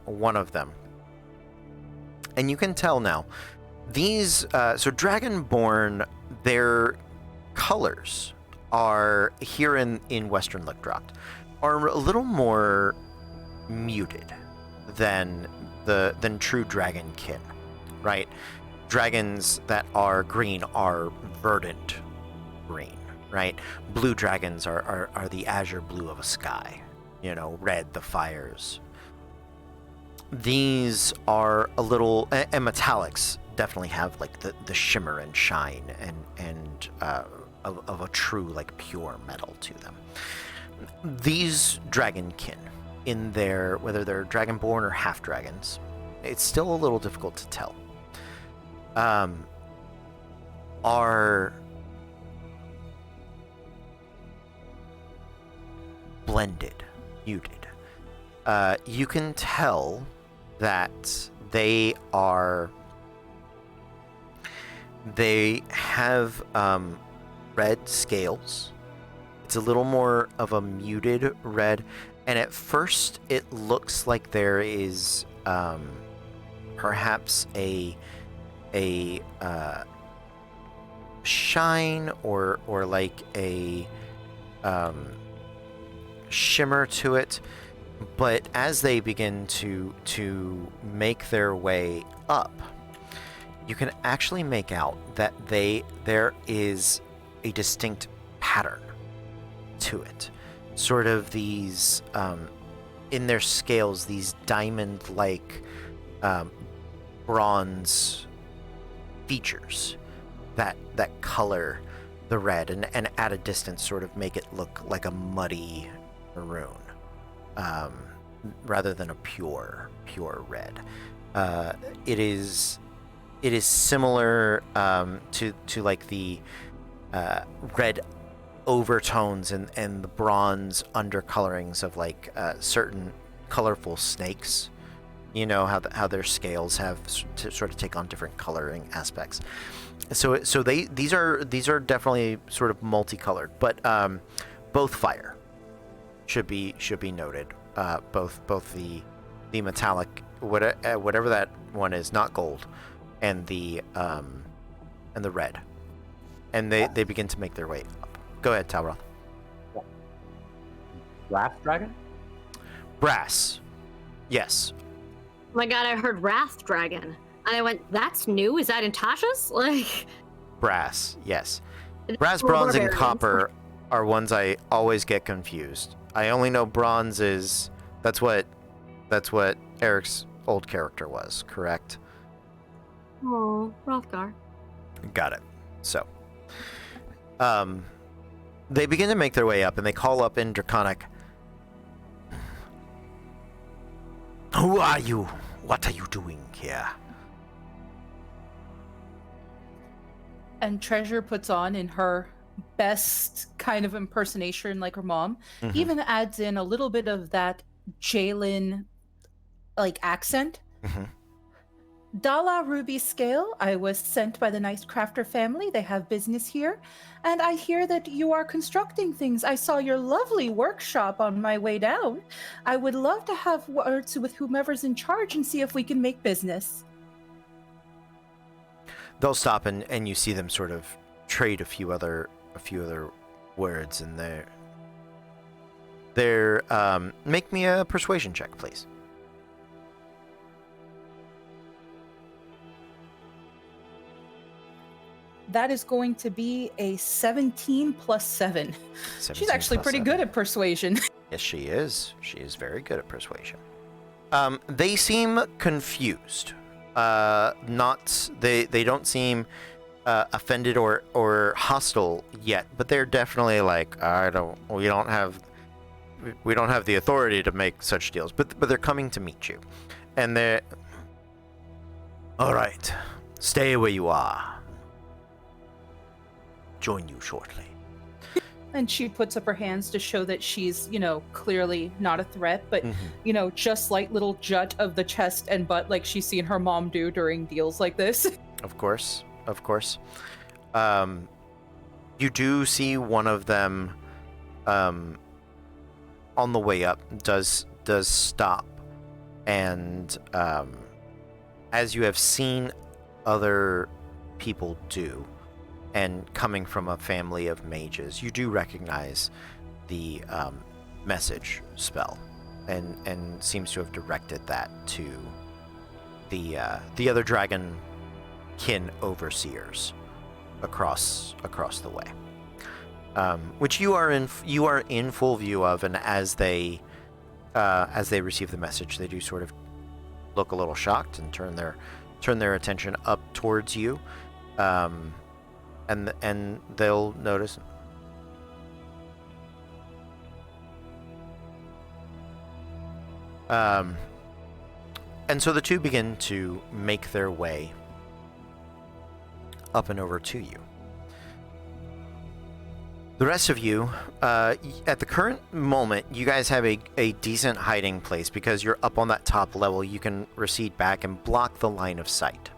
one of them. And you can tell now, these, so Dragonborn, their colors are, here in Western Lickdropt, are a little more muted than true dragonkin, right? Dragons that are green are verdant green, right? Blue dragons are the azure blue of a sky. You know, red, the fires. These are a little, and metallics definitely have like the shimmer and shine and of a true like pure metal to them. These dragonkin, in their, whether they're dragonborn or half dragons, it's still a little difficult to tell. Are blended. Muted. You can tell that they have red scales. It's a little more of a muted red, and at first it looks like there is perhaps a shine or like a shimmer to it, but as they begin to make their way up, you can actually make out that there is a distinct pattern to it, sort of these in their scales, these diamond-like bronze features that color the red, and at a distance sort of make it look like a muddy maroon, rather than a pure red. It is similar to like the red overtones and the bronze undercolorings of like certain colorful snakes. You know how their scales have to sort of take on different coloring aspects. So these are definitely sort of multicolored, but both fire. Should be noted. Both the metallic, whatever that one is, not gold, and the red, and they begin to make their way up. Go ahead, Talroth. Brass dragon? Brass. Yes. Oh my god, I heard Wrath Dragon. And I went, that's new? Is that in Tasha's? Like, brass, yes. Brass, bronze, and copper are ones I always get confused. I only know bronze is that's what Eric's old character was, correct? Oh, Hrothgar. Got it. So, they begin to make their way up, and they call up in Draconic. Who are you? What are you doing here? And Treasure puts on, in her best kind of impersonation like her mom, even adds in a little bit of that Jalen like accent. Dala Ruby Scale, I was sent by the Nice Crafter family. They have business here. And I hear that you are constructing things. I saw your lovely workshop on my way down. I would love to have words with whomever's in charge and see if we can make business. They'll stop, and you see them sort of trade a few other words, and they're make me a persuasion check, please. That is going to be a 17 plus 7. She's actually pretty good at persuasion. Yes, she is. She is very good at persuasion. They seem confused. They don't seem offended or hostile yet, but they're definitely like, we don't have the authority to make such deals, but they're coming to meet you, and they're all right. Stay where you are. Join you shortly. And she puts up her hands to show that she's, clearly not a threat, but, just like little jut of the chest and butt like she's seen her mom do during deals like this. Of course. You do see one of them on the way up does stop, and as you have seen other people do, and coming from a family of mages, you do recognize the message spell, and seems to have directed that to the other dragon kin overseers across the way, which you are in full view of, and as they receive the message, they do sort of look a little shocked and turn their attention up towards you, and they'll notice. And so the two begin to make their way up and over to you. The rest of you, at the current moment, you guys have a decent hiding place because you're up on that top level. You can recede back and block the line of sight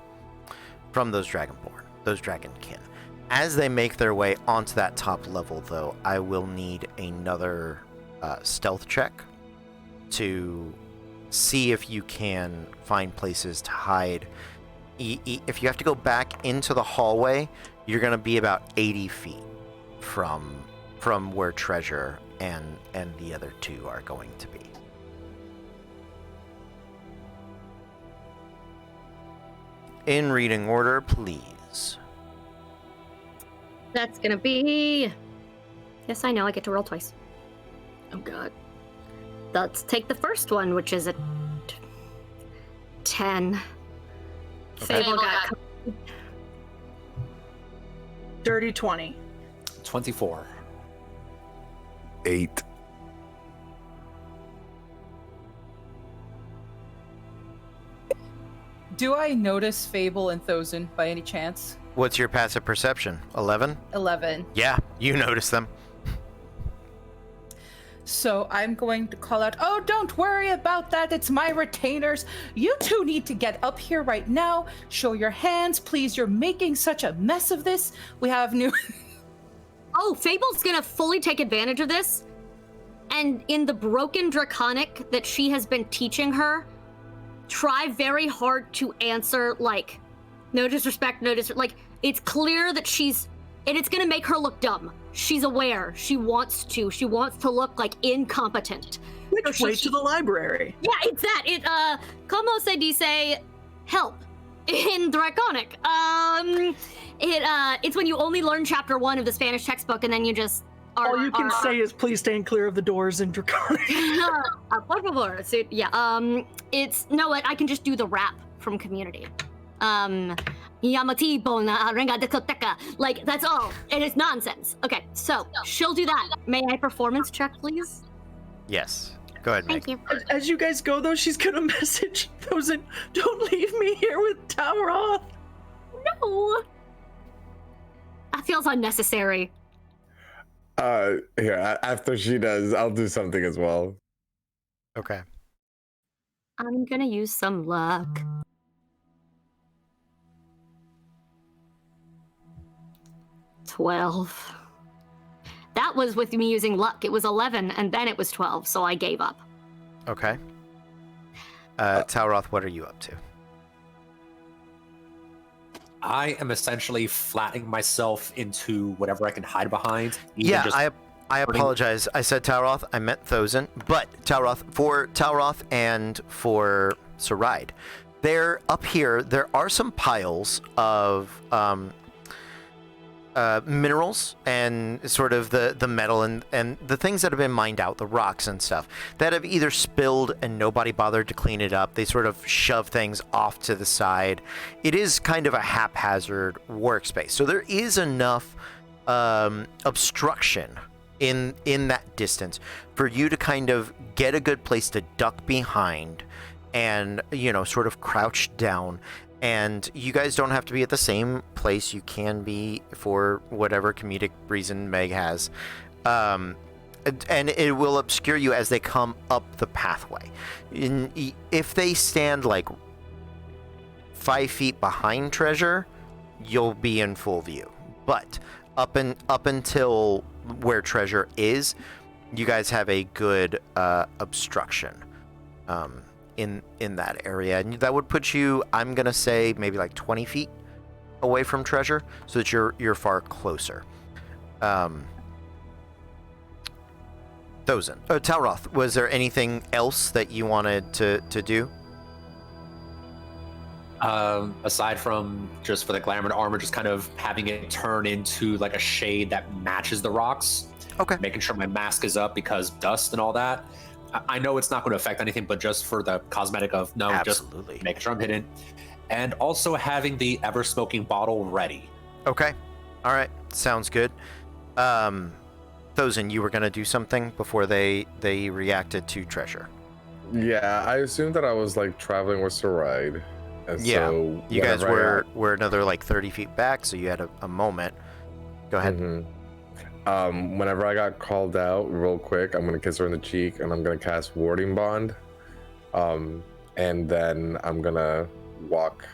from those dragonborn, those dragonkin. As they make their way onto that top level, though, I will need another stealth check to see if you can find places to hide. If you have to go back into the hallway, you're going to be about 80 feet from where Treasure and the other two are going to be. In reading order, please. That's gonna be... Yes, I know, I get to roll twice. Oh god. Let's take the first one, which is a 10. Okay. Fable got... Dirty 20. 24. 8. Do I notice Fable and Thozen by any chance? What's your passive perception? 11? 11. Yeah, you notice them. So I'm going to call out, oh, don't worry about that. It's my retainers. You two need to get up here right now. Show your hands, please. You're making such a mess of this. We have new... Oh, Fable's gonna fully take advantage of this. And in the broken Draconic that she has been teaching her, try very hard to answer, like, no disrespect, like, it's clear that and it's gonna make her look dumb. She's aware. She wants to look, like, incompetent. Which way to the library? Yeah, it's that. Como se dice help in Draconic. It's when you only learn chapter 1 of the Spanish textbook and then you just All you can say is please stand clear of the doors in Draconic. Por favor. So, yeah, it's, no, what, I can just do the rap from Community. Yamati bona renga discoteca. Like, that's all. It is nonsense. Okay, so she'll do that. May I performance check, please? Yes. Go ahead, Meg. Thank you. As you guys go, though, she's gonna message Thozen, don't leave me here with Tauroth. No. That feels unnecessary. Here, after she does, I'll do something as well. Okay. I'm gonna use some luck. $12. That was with me using luck. It was 11, and then it was 12, so I gave up. Okay. Tauroth, what are you up to? I am essentially flattening myself into whatever I can hide behind. Yeah, I apologize. I said Tauroth. I meant Thozen. But for Tauroth and for Saride, they're up here. There are some piles of minerals and sort of the metal and the things that have been mined out, the rocks and stuff that have either spilled and nobody bothered to clean it up. They sort of shove things off to the side. It is kind of a haphazard workspace. So there is enough obstruction in that distance for you to kind of get a good place to duck behind and, sort of crouch down. And you guys don't have to be at the same place. You can be for whatever comedic reason Meg has. And it will obscure you as they come up the pathway. If they stand like 5 feet behind Treasure, you'll be in full view. But up until where Treasure is, you guys have a good obstruction. In that area, and that would put you, I'm gonna say, maybe like 20 feet away from Treasure, so that you're far closer. Talroth, was there anything else that you wanted to do? Aside from just for the glamour armor, just kind of having it turn into like a shade that matches the rocks. Okay. Making sure my mask is up because dust and all that. I know it's not going to affect anything, but just for the cosmetic of Absolutely. Just making sure I'm hidden. And also having the ever-smoking bottle ready. Okay. All right. Sounds good. Thozen, you were going to do something before they reacted to Treasure. Yeah, I assumed that I was like traveling with Saride. And yeah. So you guys were another like 30 feet back, so you had a moment. Go ahead. Mm-hmm. Whenever I got called out, real quick, I'm gonna kiss her in the cheek, and I'm gonna cast Warding Bond, and then I'm gonna walk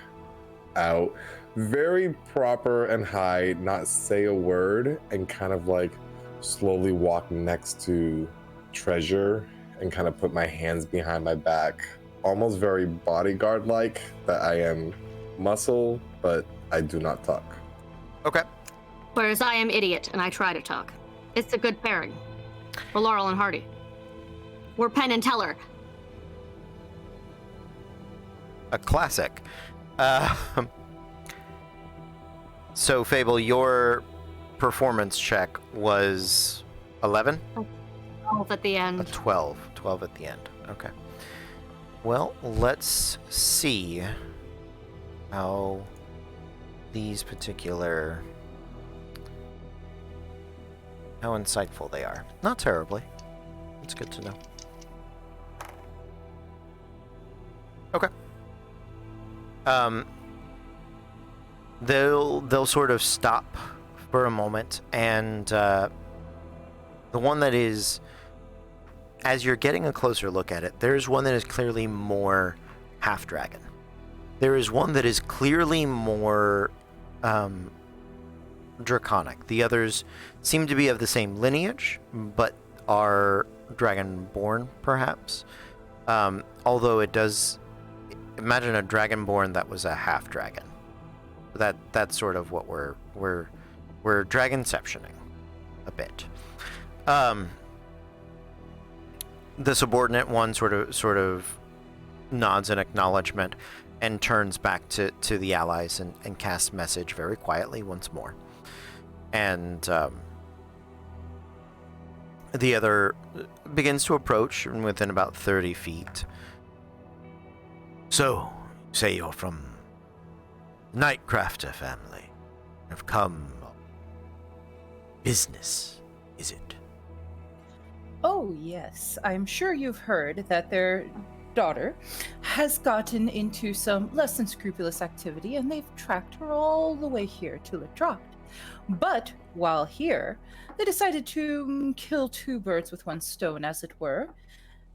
out, very proper and high, not say a word, and kind of like slowly walk next to Treasure, and kind of put my hands behind my back, almost very bodyguard-like. That I am muscle, but I do not talk. Okay. Whereas I am idiot and I try to talk. It's a good pairing. We're Laurel and Hardy. We're Penn and Teller. A classic. So, Fable, your performance check was 11? 12 at the end. 12 at the end. Okay. Well, let's see how these particular... how insightful they are. Not terribly. It's good to know. Okay. They'll sort of stop for a moment, and the one that is, as you're getting a closer look at it, there's one that is clearly more half-dragon. There is one that is clearly more draconic. The others seem to be of the same lineage, but are dragonborn, perhaps. Although it does... imagine a dragonborn that was a half-dragon. That's sort of what we're dragonceptioning a bit. The subordinate one sort of nods in acknowledgement and turns back to the allies and casts message very quietly once more. And the other begins to approach within about 30 feet. So, say you're from the Nightcrafter family. Have come business, is it? Oh, yes. I'm sure you've heard that their daughter has gotten into some less than scrupulous activity, and they've tracked her all the way here to Letroct. But while here, they decided to kill two birds with one stone, as it were.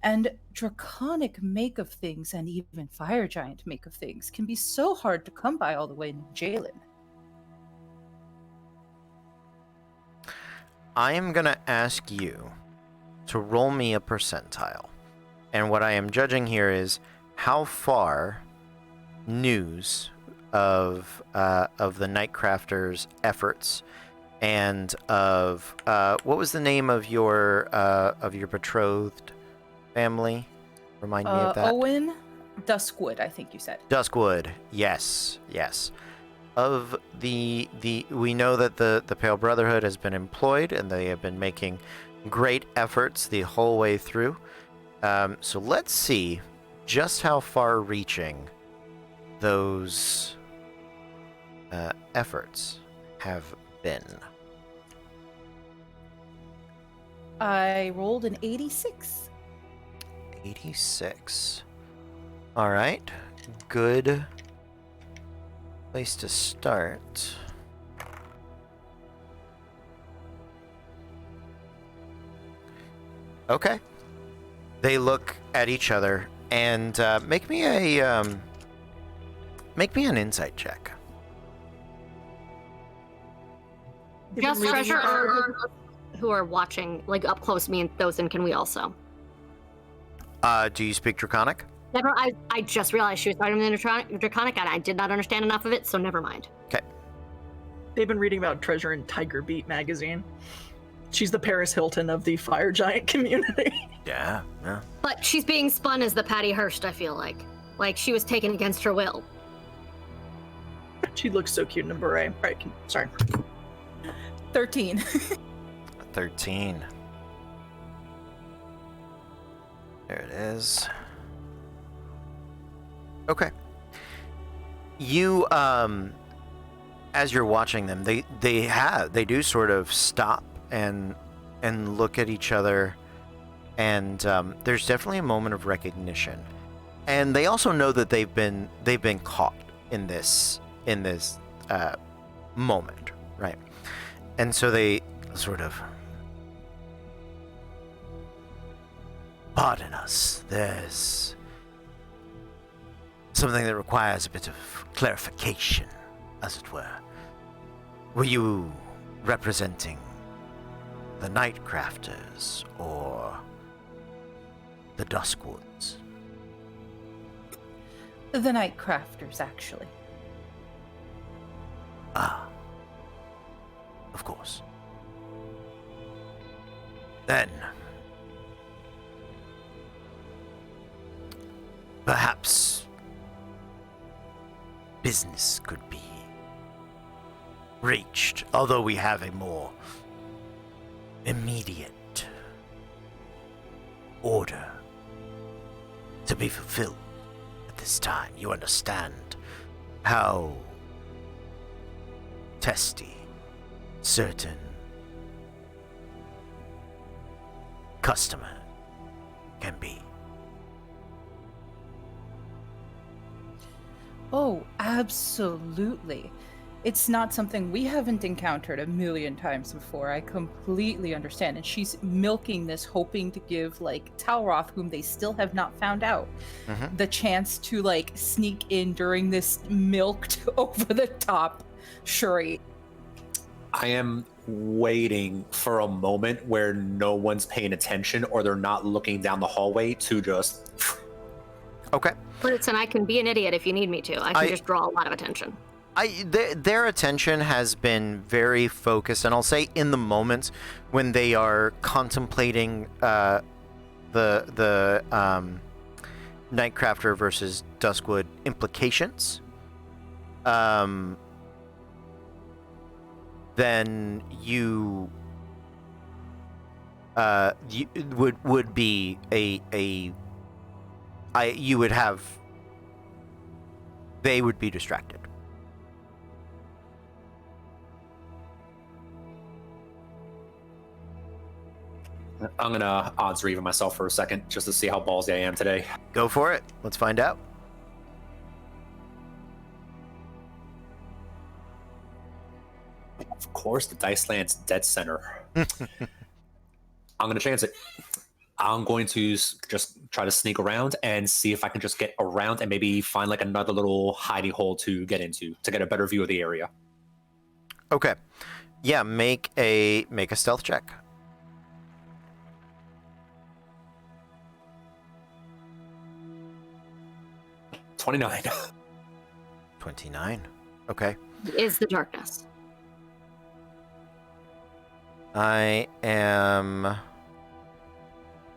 And draconic make of things and even fire giant make of things can be so hard to come by all the way in Jalen. I am going to ask you to roll me a percentile. And what I am judging here is how far news of the Nightcrafters' efforts and of what was the name of your betrothed family? Remind me of that. Owen Duskwood, I think you said. Duskwood, yes. of the we know that the Pale Brotherhood has been employed, and they have been making great efforts the whole way through. So let's see just how far-reaching those efforts have been. I rolled an 86. 86. All right. Good place to start. Okay. They look at each other and make me an insight check. Just Treasure or who are watching, like up close, me and Thosin, can we also? Do you speak Draconic? Never. I just realized she was writing in Draconic, and I did not understand enough of it, so never mind. Okay. They've been reading about Treasure in Tiger Beat magazine. She's the Paris Hilton of the Fire Giant community. Yeah. But she's being spun as the Patty Hearst, I feel like. Like she was taken against her will. She looks so cute in a beret. Right, sorry. 13. 13. There it is. Okay. You, as you're watching them, they do sort of stop and look at each other, and there's definitely a moment of recognition, and they also know that they've been caught in this moment, right? And so they sort of, pardon us, there's something that requires a bit of clarification, as it were. Were you representing the Nightcrafters or the Duskwoods? The Nightcrafters, actually. Ah. Of course. Then, perhaps business could be reached, although we have a more immediate order to be fulfilled at this time. You understand how testy certain customer can be. Oh, absolutely. It's not something we haven't encountered a million times before. I completely understand. And she's milking this, hoping to give, like, Talroth, whom they still have not found out, the chance to, like, sneak in during this milked over-the-top charade. I am waiting for a moment where no one's paying attention or they're not looking down the hallway to just... Okay. Listen, I can be an idiot if you need me to. I can just draw a lot of attention. Their attention has been very focused, and I'll say in the moments when they are contemplating the Nightcrafter versus Duskwood implications. Then you would be you would have, they would be distracted. I'm gonna odds read myself for a second just to see how ballsy I am today. Go for it. Let's find out. Of course, the dice lands dead center. I'm gonna chance it. I'm going to just try to sneak around and see if I can just get around and maybe find like another little hidey hole to get into to get a better view of the area. Okay. Yeah, make a stealth check. 29. 29. Okay. Is the darkness. I am...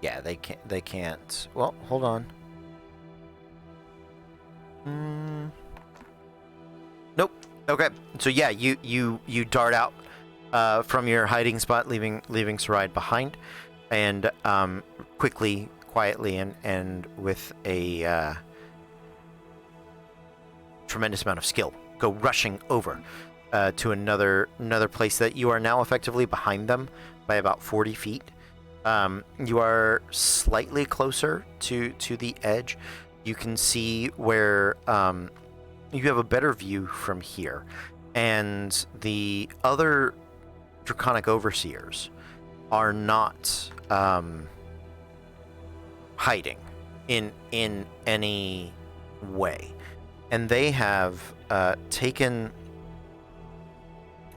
Yeah, they can't. Well, hold on. Nope. Okay, so yeah, you dart out from your hiding spot, leaving Saride behind, and quickly, quietly, and with a tremendous amount of skill, go rushing over to another place that you are now effectively behind them by about 40 feet. You are slightly closer to the edge. You can see where you have a better view from here, and the other Draconic Overseers are not hiding in any way, and they have taken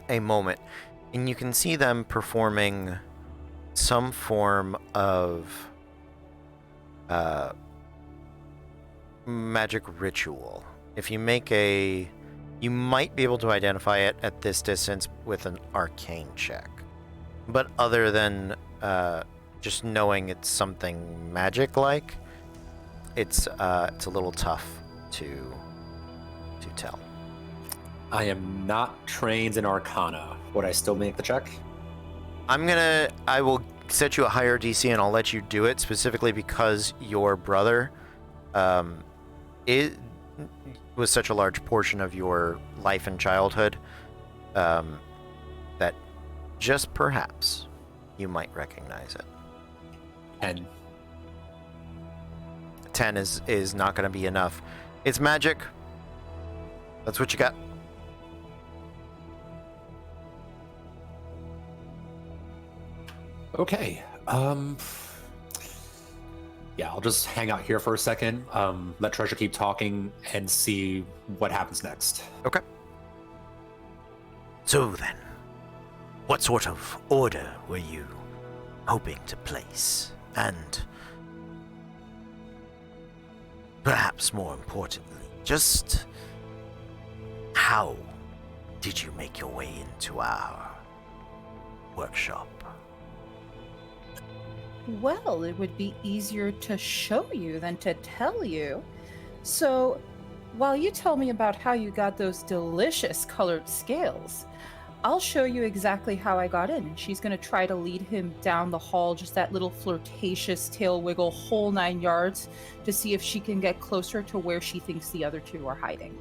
a moment, and you can see them performing some form of magic ritual. If you make you might be able to identify it at this distance with an arcane check. But other than just knowing it's something magic-like, it's a little tough to tell. I am not trained in Arcana. Would I still make the check? I will set you a higher DC and I'll let you do it specifically because your brother it was such a large portion of your life and childhood that just perhaps you might recognize it. 10. 10 is not going to be enough. It's magic. That's what you got. Okay. Yeah, I'll just hang out here for a second, let Treasure keep talking, and see what happens next. Okay. So then, what sort of order were you hoping to place? And perhaps more importantly, just how did you make your way into our workshop? Well, it would be easier to show you than to tell you. So, while you tell me about how you got those delicious colored scales, I'll show you exactly how I got in. And she's going to try to lead him down the hall, just that little flirtatious tail wiggle, whole 9 yards, to see if she can get closer to where she thinks the other two are hiding.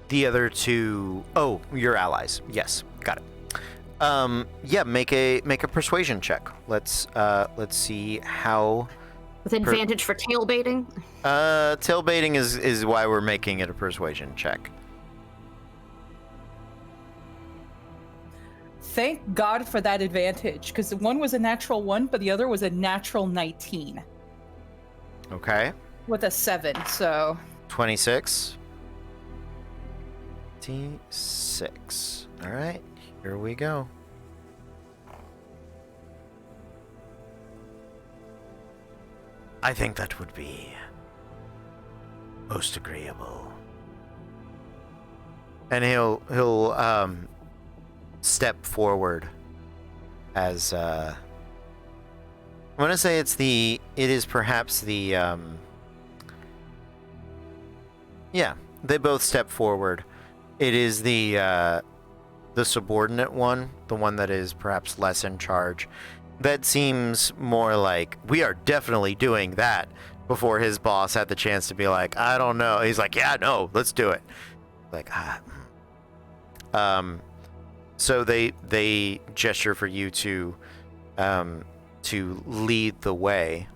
The other two... Oh, your allies. Yes, got it. Yeah, make a persuasion check. Let's see how. With advantage for tail baiting. Tail baiting is why we're making it a persuasion check. Thank God for that advantage, because one was a natural 1, but the other was a natural 19. Okay. With a 7, so 26. 26. All right. Here we go. I think that would be most agreeable. And he'll step forward as I'm gonna say it is perhaps the yeah, they both step forward. It is the subordinate one, the one that is perhaps less in charge. That seems more like, we are definitely doing that, before his boss had the chance to be like, I don't know. He's like, yeah, no, let's do it. Like, so they gesture for you to lead the way.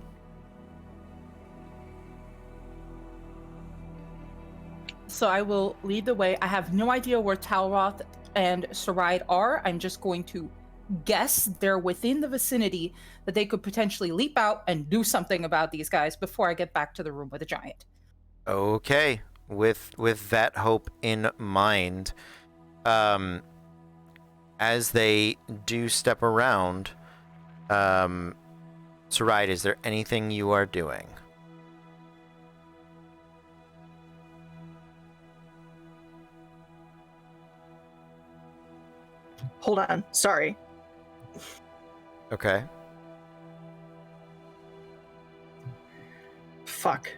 So I will lead the way. I have no idea where Talroth and Saride are. I'm just going to guess they're within the vicinity that they could potentially leap out and do something about these guys before I get back to the room with the giant. Okay. With that hope in mind, as they do step around, Saride, is there anything you are doing? Hold on. Sorry. Okay. Fuck.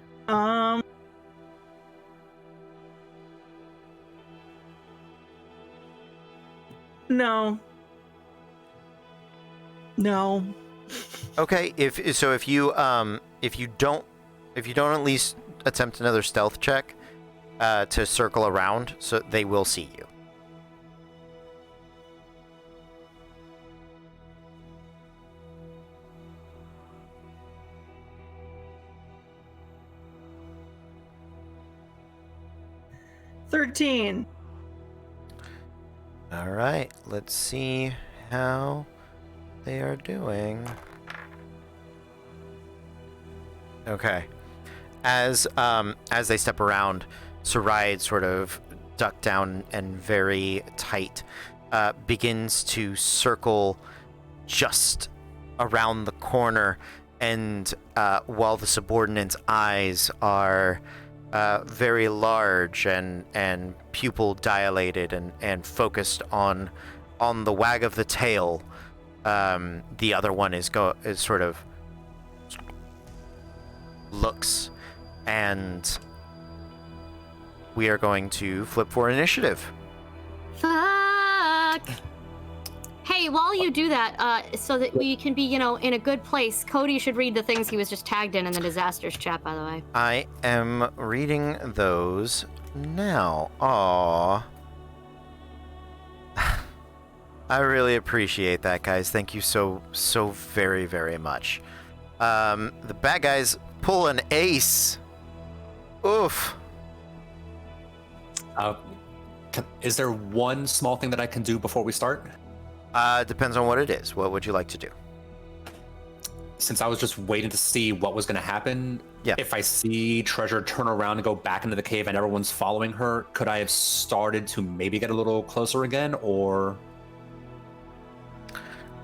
No. Okay, if you don't at least attempt another stealth check to circle around, so they will see you. $13. All right, let's see how they are doing. Okay. As they step around, Sarai sort of ducked down and very tight begins to circle just around the corner, and while the subordinate's eyes are very large and pupil dilated and focused on the wag of the tail, the other one is sort of looks, and we are going to flip for initiative. Fuck. Hey, while you do that, so that we can be, in a good place, Cody should read the things he was just tagged in the disasters chat, by the way. I am reading those now. Aww. I really appreciate that, guys. Thank you so very, very much. The bad guys pull an ace. Oof. Is there one small thing that I can do before we start? Depends on what it is. What would you like to do? Since I was just waiting to see what was going to happen, yeah. If I see Treasure turn around and go back into the cave and everyone's following her, could I have started to maybe get a little closer again, or?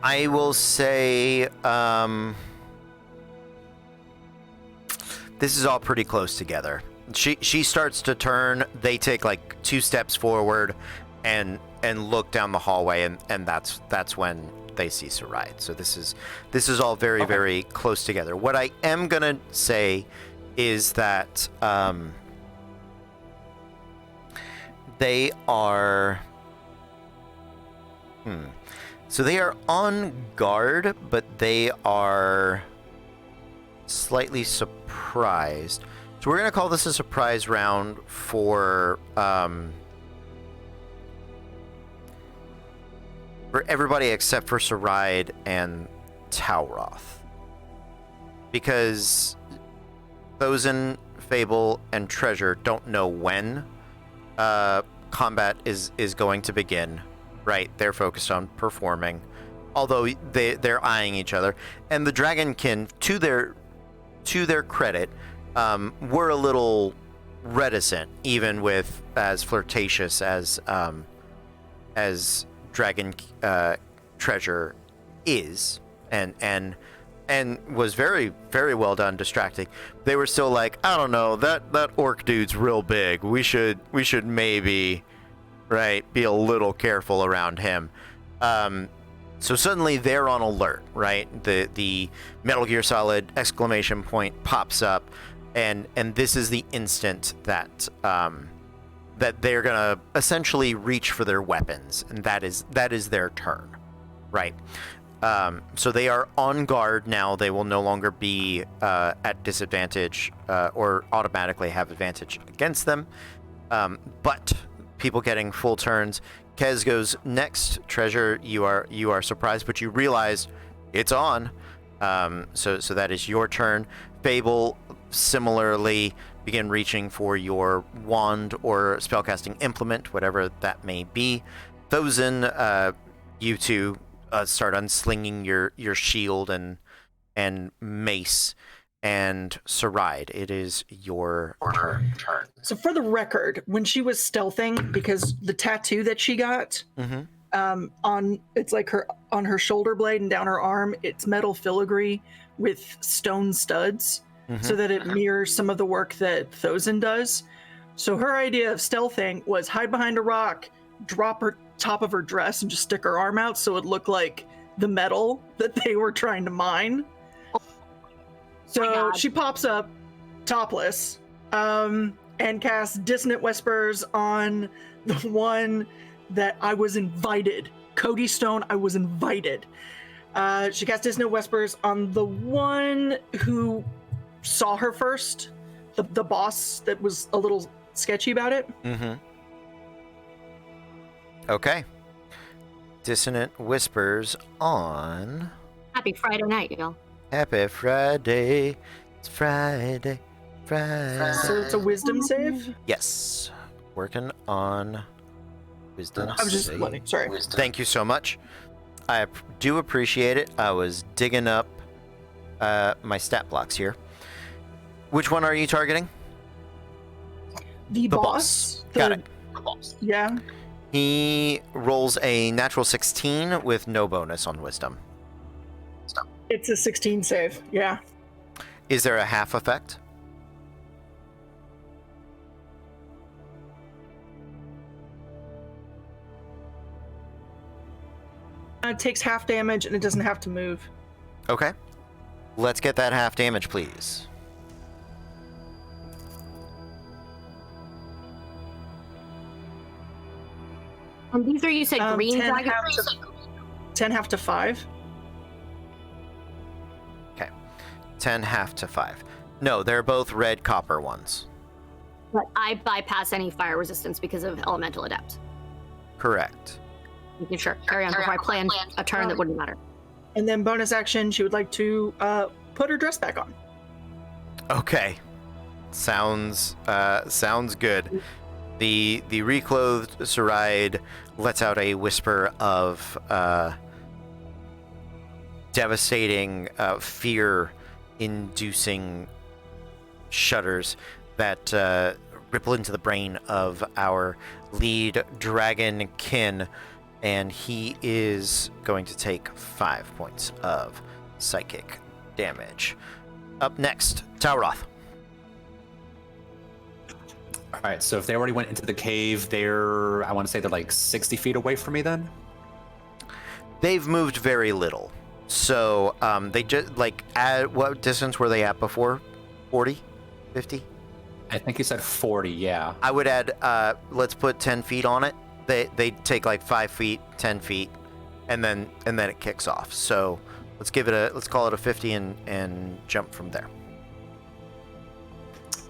I will say, this is all pretty close together. She starts to turn. They take like 2 steps forward, and look down the hallway, and that's when they see Sarai. So this is all very, okay. Very close together. What I am gonna say is that they are. So they are on guard, but they are slightly surprised. So we're gonna call this a surprise round for everybody except for Sarai and Tauroth. Because Thozen, Fable, and Treasure don't know when combat is going to begin. Right, they're focused on performing, although they're eyeing each other. And the Dragonkin, to their credit, were a little reticent, even with as flirtatious as Dragon Treasure is, and was very, very well done distracting. They were still like, I don't know, that orc dude's real big. We should maybe, right, be a little careful around him. So suddenly they're on alert, right? The Metal Gear Solid exclamation point pops up, and this is the instant that they're gonna essentially reach for their weapons, and that is their turn, right? So they are on guard now. They will no longer be at disadvantage or automatically have advantage against them. But people getting full turns. Kez goes next. Treasure, you are surprised, but you realize it's on. So that is your turn. Fable, similarly, begin reaching for your wand or spellcasting implement, whatever that may be. Thozen, you two start unslinging your shield and mace. And Sarai, it is your turn. So for the record, when she was stealthing, because the tattoo that she got it's like on her shoulder blade and down her arm, it's metal filigree with stone studs, so that it mirrors some of the work that Thozen does. So her idea of stealthing was hide behind a rock, drop her top of her dress, and just stick her arm out so it looked like the metal that they were trying to mine. So she pops up topless and casts Dissonant Whispers on the one that I was invited Cody Stone, I was invited. She cast Dissonant Whispers on the one who saw her first, the boss that was a little sketchy about it. Mm-hmm. Okay. Dissonant Whispers on... Happy Friday night, y'all. Happy Friday. It's Friday. Friday. So it's a wisdom save? Yes. Working on wisdom I was just save. wondering. Sorry. Thank you so much. I do appreciate it. I was digging up my stat blocks here. Which one are you targeting? The boss. Got it. Yeah. He rolls a natural 16 with no bonus on wisdom. It's a 16 save. Yeah. Is there a half effect? It takes half damage and it doesn't have to move. Okay. Let's get that half damage, please. And these are, you said, green 10 dragons? half to, 10 half to 5. Okay. 10 half to 5. No, they're both red copper ones. But I bypass any fire resistance because of Elemental Adept. Correct. You can carry on before I plan a turn that wouldn't matter. And then bonus action, she would like to put her dress back on. Okay. Sounds good. The reclothed Saride lets out a whisper of devastating, fear-inducing shudders that ripple into the brain of our lead dragon kin, and he is going to take 5 points of psychic damage. Up next, Tauroth. All right, so if they already went into the cave, I want to say they're like 60 feet away from me then? They've moved very little. So they just, at what distance were they at before? 40? 50? I think you said 40, yeah. I would add, let's put 10 feet on it. They take like 5 feet, 10 feet, and then it kicks off. So let's call it a 50 and jump from there.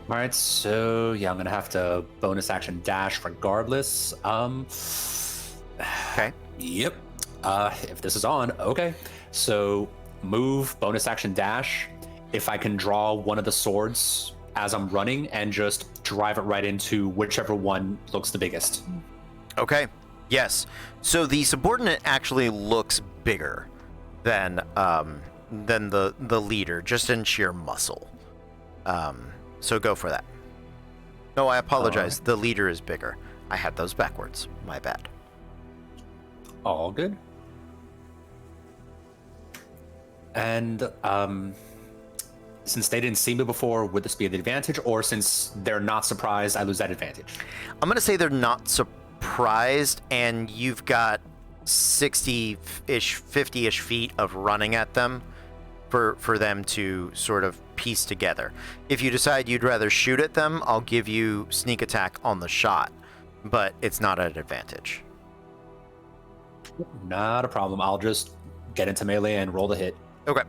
All right, so yeah, I'm gonna have to bonus action dash regardless. Okay. Yep. If this is on, okay. So move, bonus action dash. If I can draw one of the swords as I'm running and just drive it right into whichever one looks the biggest. Okay. Yes. So the subordinate actually looks bigger than the leader, just in sheer muscle. So go for that. No, I apologize. The leader is bigger. I had those backwards. My bad. All good. And since they didn't see me before, would this be an advantage? Or since they're not surprised, I lose that advantage? I'm going to say they're not surprised, and you've got 60-ish, 50-ish feet of running at them for them to sort of piece together. If you decide you'd rather shoot at them, I'll give you sneak attack on the shot, but it's not an advantage. Not a problem. I'll just get into melee and roll the hit. Okay.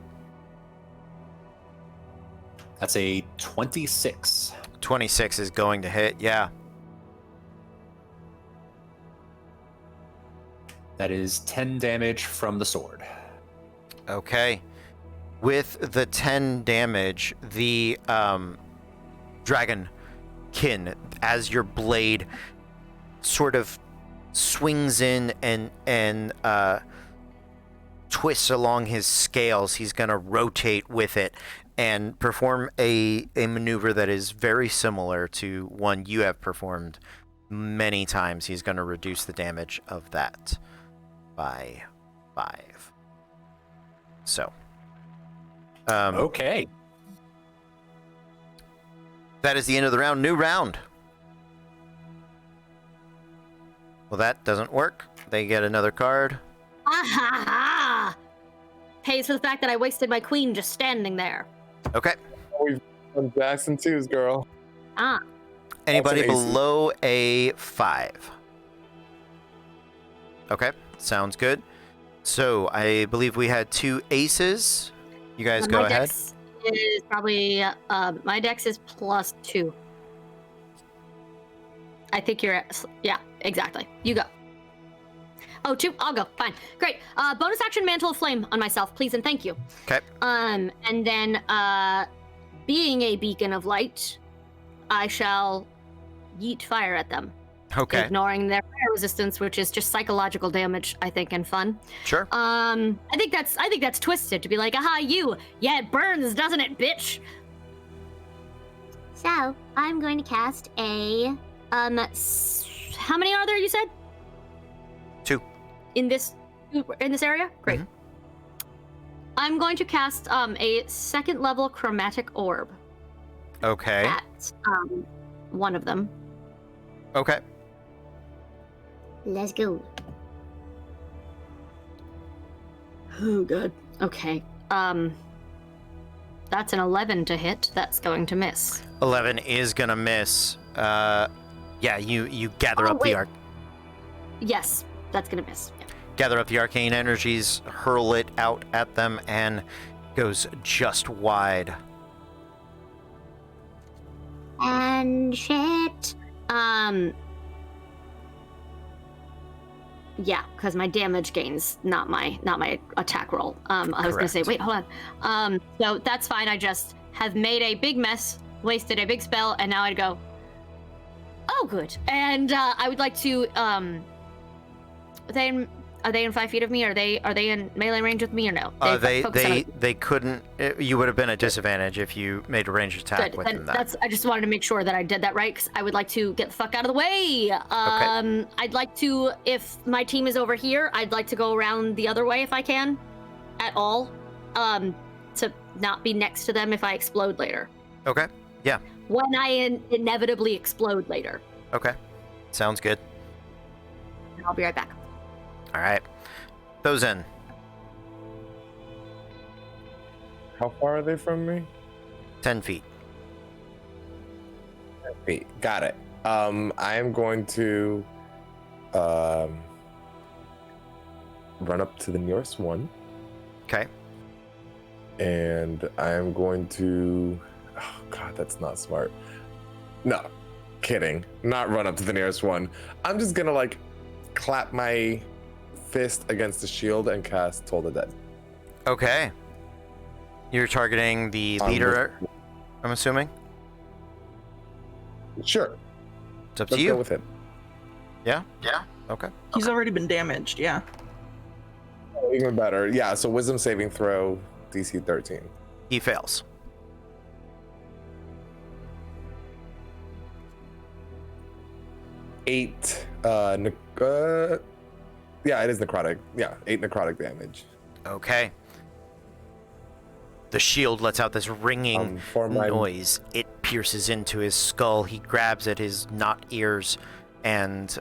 That's a 26. 26 is going to hit, yeah. That is 10 damage from the sword. Okay. With the 10 damage, the dragon kin, as your blade sort of swings in and twists along his scales, he's going to rotate with it and perform a maneuver that is very similar to one you have performed many times. He's going to reduce the damage of that by 5. So. Okay. That is the end of the round. New round. Well, that doesn't work. They get another card. Ah-ha-ha! Pays for the fact that I wasted my queen just standing there. Okay. We've done Jackson 2's, girl. Ah. Anybody That's an AC. below a 5? Okay. Sounds good. So I believe we had 2 aces. You guys go ahead. Dex is probably my dex is +2. I think you're at, yeah, exactly. You go. Oh, 2. I'll go. Fine. Great. Bonus action Mantle of Flame on myself, please and thank you. Okay. And then being a beacon of light, I shall yeet fire at them. Okay. Ignoring their fire resistance, which is just psychological damage, I think, and fun. Sure. I think that's twisted to be like, aha, you. Yeah, it burns, doesn't it, bitch? So I'm going to cast a how many are there? You said 2 in this area. Great. Mm-hmm. I'm going to cast a 2nd level chromatic orb. Okay. At one of them. Okay. Let's go. Oh, good. Okay. That's an 11 to hit. That's going to miss. 11 is gonna miss. Yeah, you gather up the arc. Yes, that's gonna miss. Yeah. Gather up the arcane energies, hurl it out at them, and goes just wide. And shit. Yeah, because my damage gains, not my attack roll. I was gonna say, wait, hold on. So that's fine. I just have made a big mess, wasted a big spell, and now I'd go, oh, good. And I would like to, are they in 5 feet of me? Are they in melee range with me or no? They couldn't. You would have been at disadvantage if you made a ranged attack with them. I just wanted to make sure that I did that right, because I would like to get the fuck out of the way. Okay. I'd like to, if my team is over here, I'd like to go around the other way if I can, at all, to not be next to them if I explode later. Okay. Yeah. When I inevitably explode later. Okay. Sounds good. And I'll be right back. All right. Those in. How far are they from me? 10 feet. 10 feet. Got it. I am going to run up to the nearest one. Okay. And I am going to... Oh, God, that's not smart. No, kidding. Not run up to the nearest one. I'm just going to, like, clap my fist against the shield and cast Toll the Dead. Okay. You're targeting the leader, I'm assuming? Sure. It's up to Let's you. go with him. Yeah? Yeah. Okay. He's already been damaged, yeah. Oh, even better. Yeah, so wisdom saving throw, DC 13. He fails. Eight, yeah, it is necrotic. Yeah, 8 necrotic damage. Okay. The shield lets out this ringing noise. It pierces into his skull. He grabs at his not ears and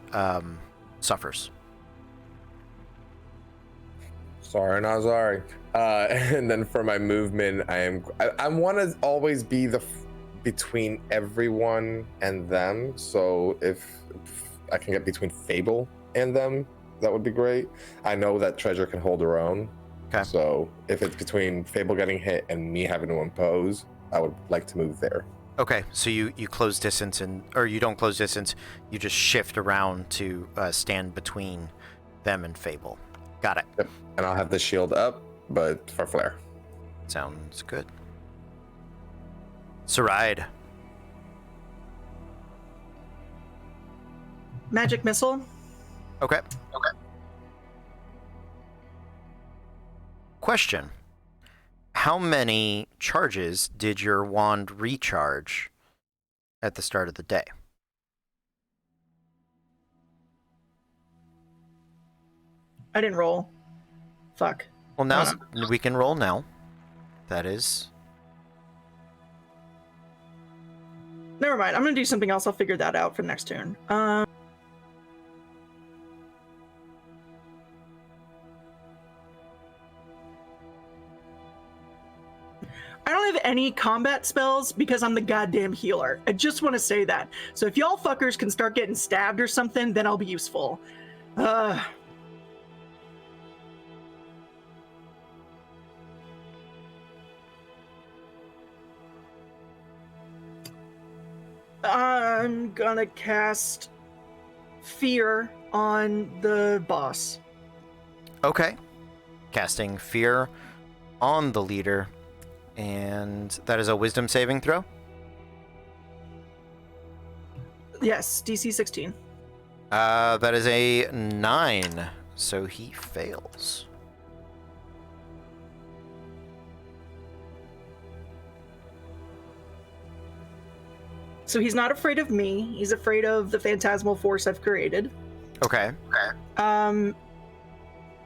suffers. Sorry, not sorry. And then for my movement, I want to always be between everyone and them. So if I can get between Fable and them, that would be great. I know that Treasure can hold her own. Okay. So if it's between Fable getting hit and me having to impose, I would like to move there. Okay, so you close distance, or you don't close distance, you just shift around to stand between them and Fable. Got it. Yep. And I'll have the shield up, but for flare. Sounds good. Saride. Magic missile. Okay. Question. How many charges did your wand recharge at the start of the day? I didn't roll. Fuck. Well, now we can roll now. That is... Never mind. I'm gonna do something else. I'll figure that out for next turn. I don't have any combat spells because I'm the goddamn healer. I just want to say that. So if y'all fuckers can start getting stabbed or something, then I'll be useful. I'm gonna cast Fear on the boss. Okay. Casting Fear on the leader. And that is a wisdom saving throw? Yes, DC 16. That is a 9. So he fails. So he's not afraid of me. He's afraid of the phantasmal force I've created. Okay.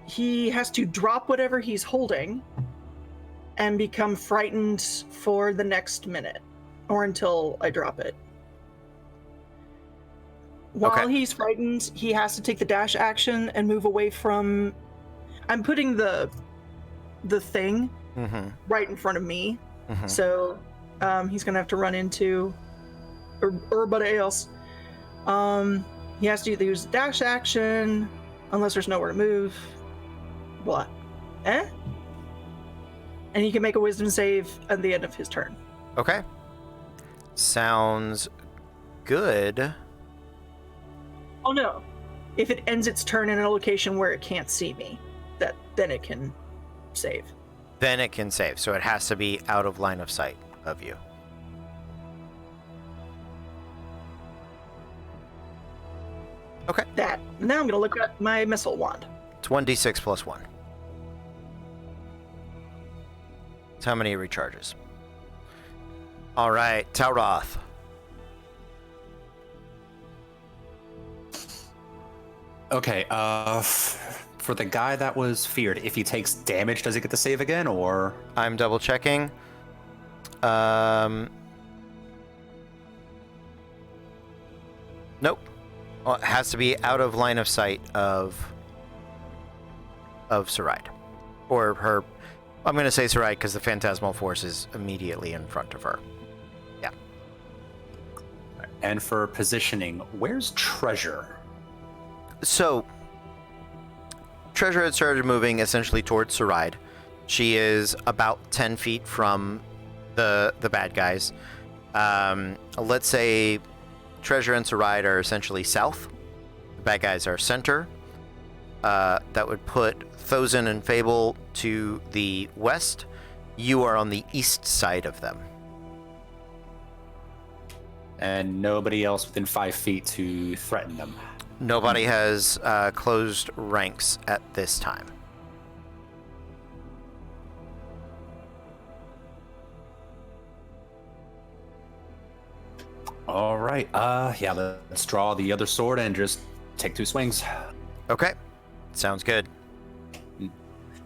He has to drop whatever he's holding and become frightened for the next minute or until I drop it. While he's frightened, he has to take the dash action and move away from... I'm putting the thing right in front of me. So he's going to have to run into everybody else. He has to either use the dash action, unless there's nowhere to move. What? And he can make a wisdom save at the end of his turn. Okay. Sounds good. Oh no. If it ends its turn in a location where it can't see me, then it can save. Then it can save, so it has to be out of line of sight of you. Okay. That. Now I'm going to look at my missile wand. It's 1d6 plus 1. That's how many recharges. All right, Tauroth. Okay, for the guy that was feared, if he takes damage, does he get to save again, or? I'm double checking. Nope. Well, it has to be out of line of sight of Saride. Or her... I'm going to say Saride because the Phantasmal Force is immediately in front of her. Yeah. And for positioning, where's Treasure? So, Treasure had started moving essentially towards Saride. She is about 10 feet from the bad guys. Let's say Treasure and Saride are essentially south. The bad guys are center. That would put Thozen and Fable to the west. You are on the east side of them. And nobody else within 5 feet to threaten them. Nobody has closed ranks at this time. All right. Yeah, let's draw the other sword and just take 2 swings. Okay. Sounds good.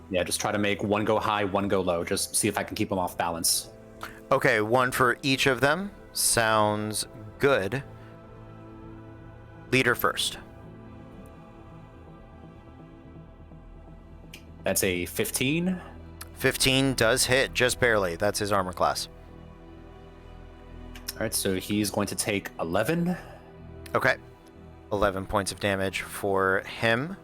Yeah, just try to make one go high, one go low. Just see if I can keep them off balance. Okay, one for each of them. Sounds good. Leader first. That's a 15. 15 does hit, just barely. That's his armor class. All right, so he's going to take 11. Okay. 11 points of damage for him.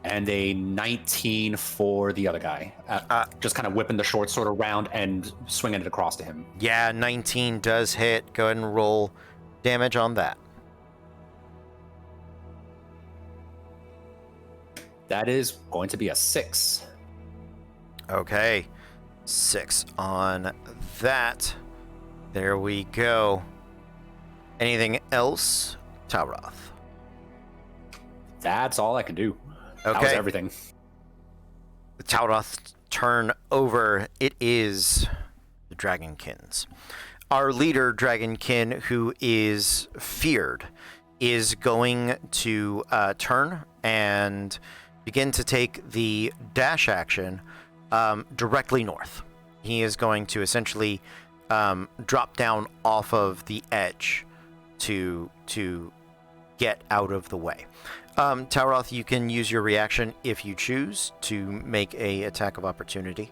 And a 19 for the other guy. Just kind of whipping the short sword around and swinging it across to him. Yeah, 19 does hit. Go ahead and roll damage on that. That is going to be a 6. Okay. 6 on that. There we go. Anything else, Tauroth? That's all I can do. Okay. That was everything. The Tauroth turn over. It is the Dragonkins. Our leader, Dragonkin, who is feared, is going to turn and begin to take the dash action directly north. He is going to essentially drop down off of the edge to get out of the way. Tauroth, you can use your reaction if you choose to make a attack of opportunity.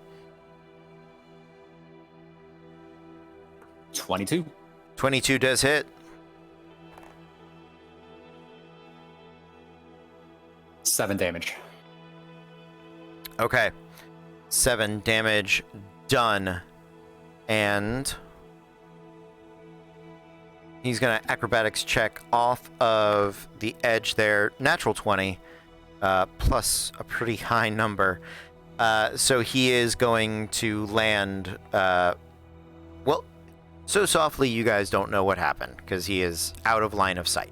22. 22 does hit. 7 damage. Okay. 7 damage done. And he's going to acrobatics check off of the edge there. Natural 20, plus a pretty high number. So he is going to land, well, so softly you guys don't know what happened because he is out of line of sight.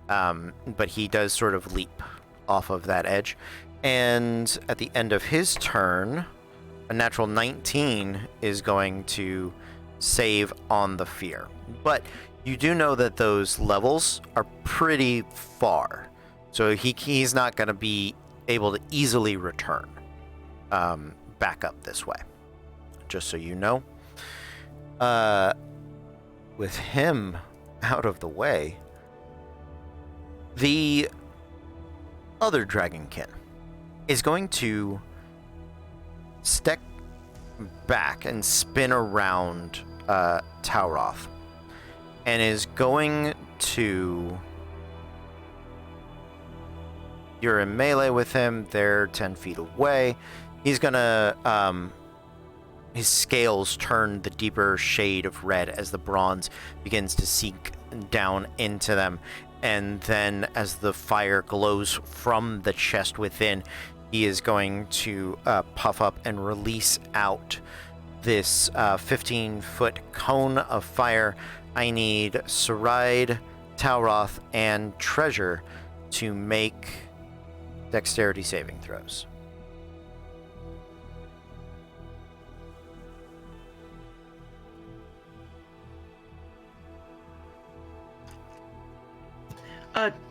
But he does sort of leap off of that edge. And at the end of his turn, a natural 19 is going to save on the fear. But you do know that those levels are pretty far. So he's not going to be able to easily return back up this way. Just so you know. With him out of the way, the other dragonkin is going to step back and spin around Tauroth and is going to... You're in melee with him. They're 10 feet away. He's gonna... his scales turn the deeper shade of red as the bronze begins to sink down into them. And then as the fire glows from the chest within, he is going to puff up and release out this 15-foot cone of fire. I need Saride, Tauroth, and Treasure to make dexterity saving throws.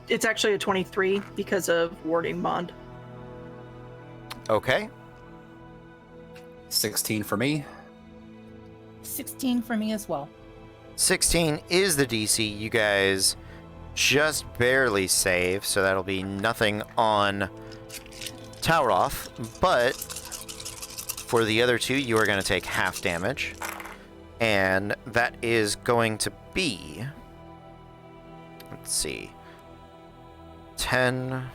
It's actually a 23 because of warding bond. Okay. 16 for me. 16 for me as well. 16 is the DC. You guys just barely save, so that'll be nothing on Tauroth. But for the other two, you are going to take half damage. And that is going to be... Let's see. 10,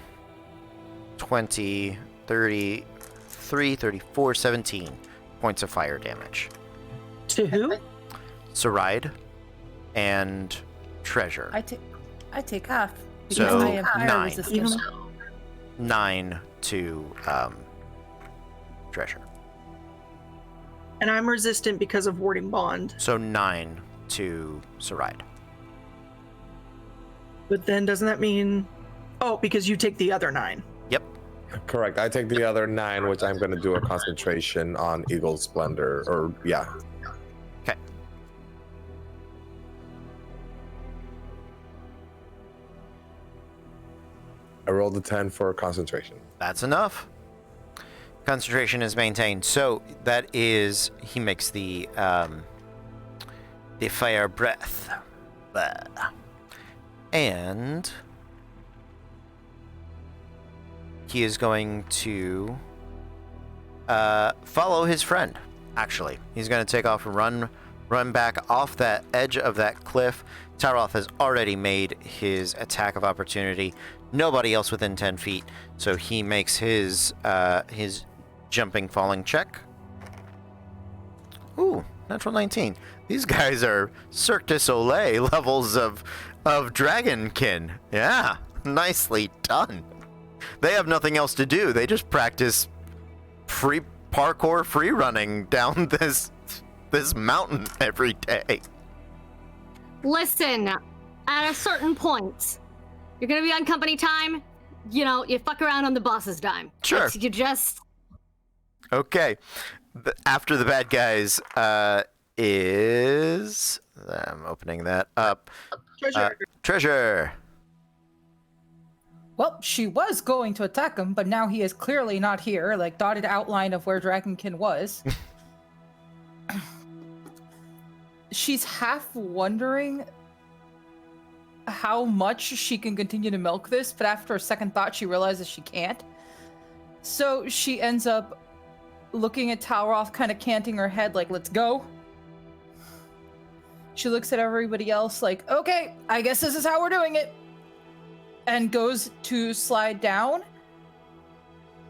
20, 33, 34, 17 points of fire damage. To who? Saride and Treasure. I take half. So, I am fire 9. resistant. 9 to Treasure. And I'm resistant because of warding bond. So 9 to Saride. But then doesn't that mean... Oh, because you take the other 9. Yep. Correct. I take the other 9, which I'm going to do a concentration on Eagle Splendor. Or, yeah. Okay. I rolled a 10 for concentration. That's enough. Concentration is maintained. So that is... He makes the fire breath. Blah. And... he is going to follow his friend, actually. He's going to take off and run back off that edge of that cliff. Tauroth has already made his attack of opportunity. Nobody else within 10 feet, so he makes his jumping falling check. Ooh, natural 19. These guys are Cirque du Soleil levels of dragonkin. Yeah, nicely done. They have nothing else to do. They just practice free parkour, free running down this mountain every day. Listen, at a certain point, you're gonna be on company time. You know, you fuck around on the boss's dime. Sure. You just... Okay. After the bad guys is... I'm opening that up. Treasure. Treasure. Well, she was going to attack him, but now he is clearly not here, like dotted outline of where Dragonkin was. She's half wondering how much she can continue to milk this, but after a second thought, she realizes she can't. So she ends up looking at Tauroth, kind of canting her head like, let's go. She looks at everybody else like, okay, I guess this is how we're doing it. And goes to slide down.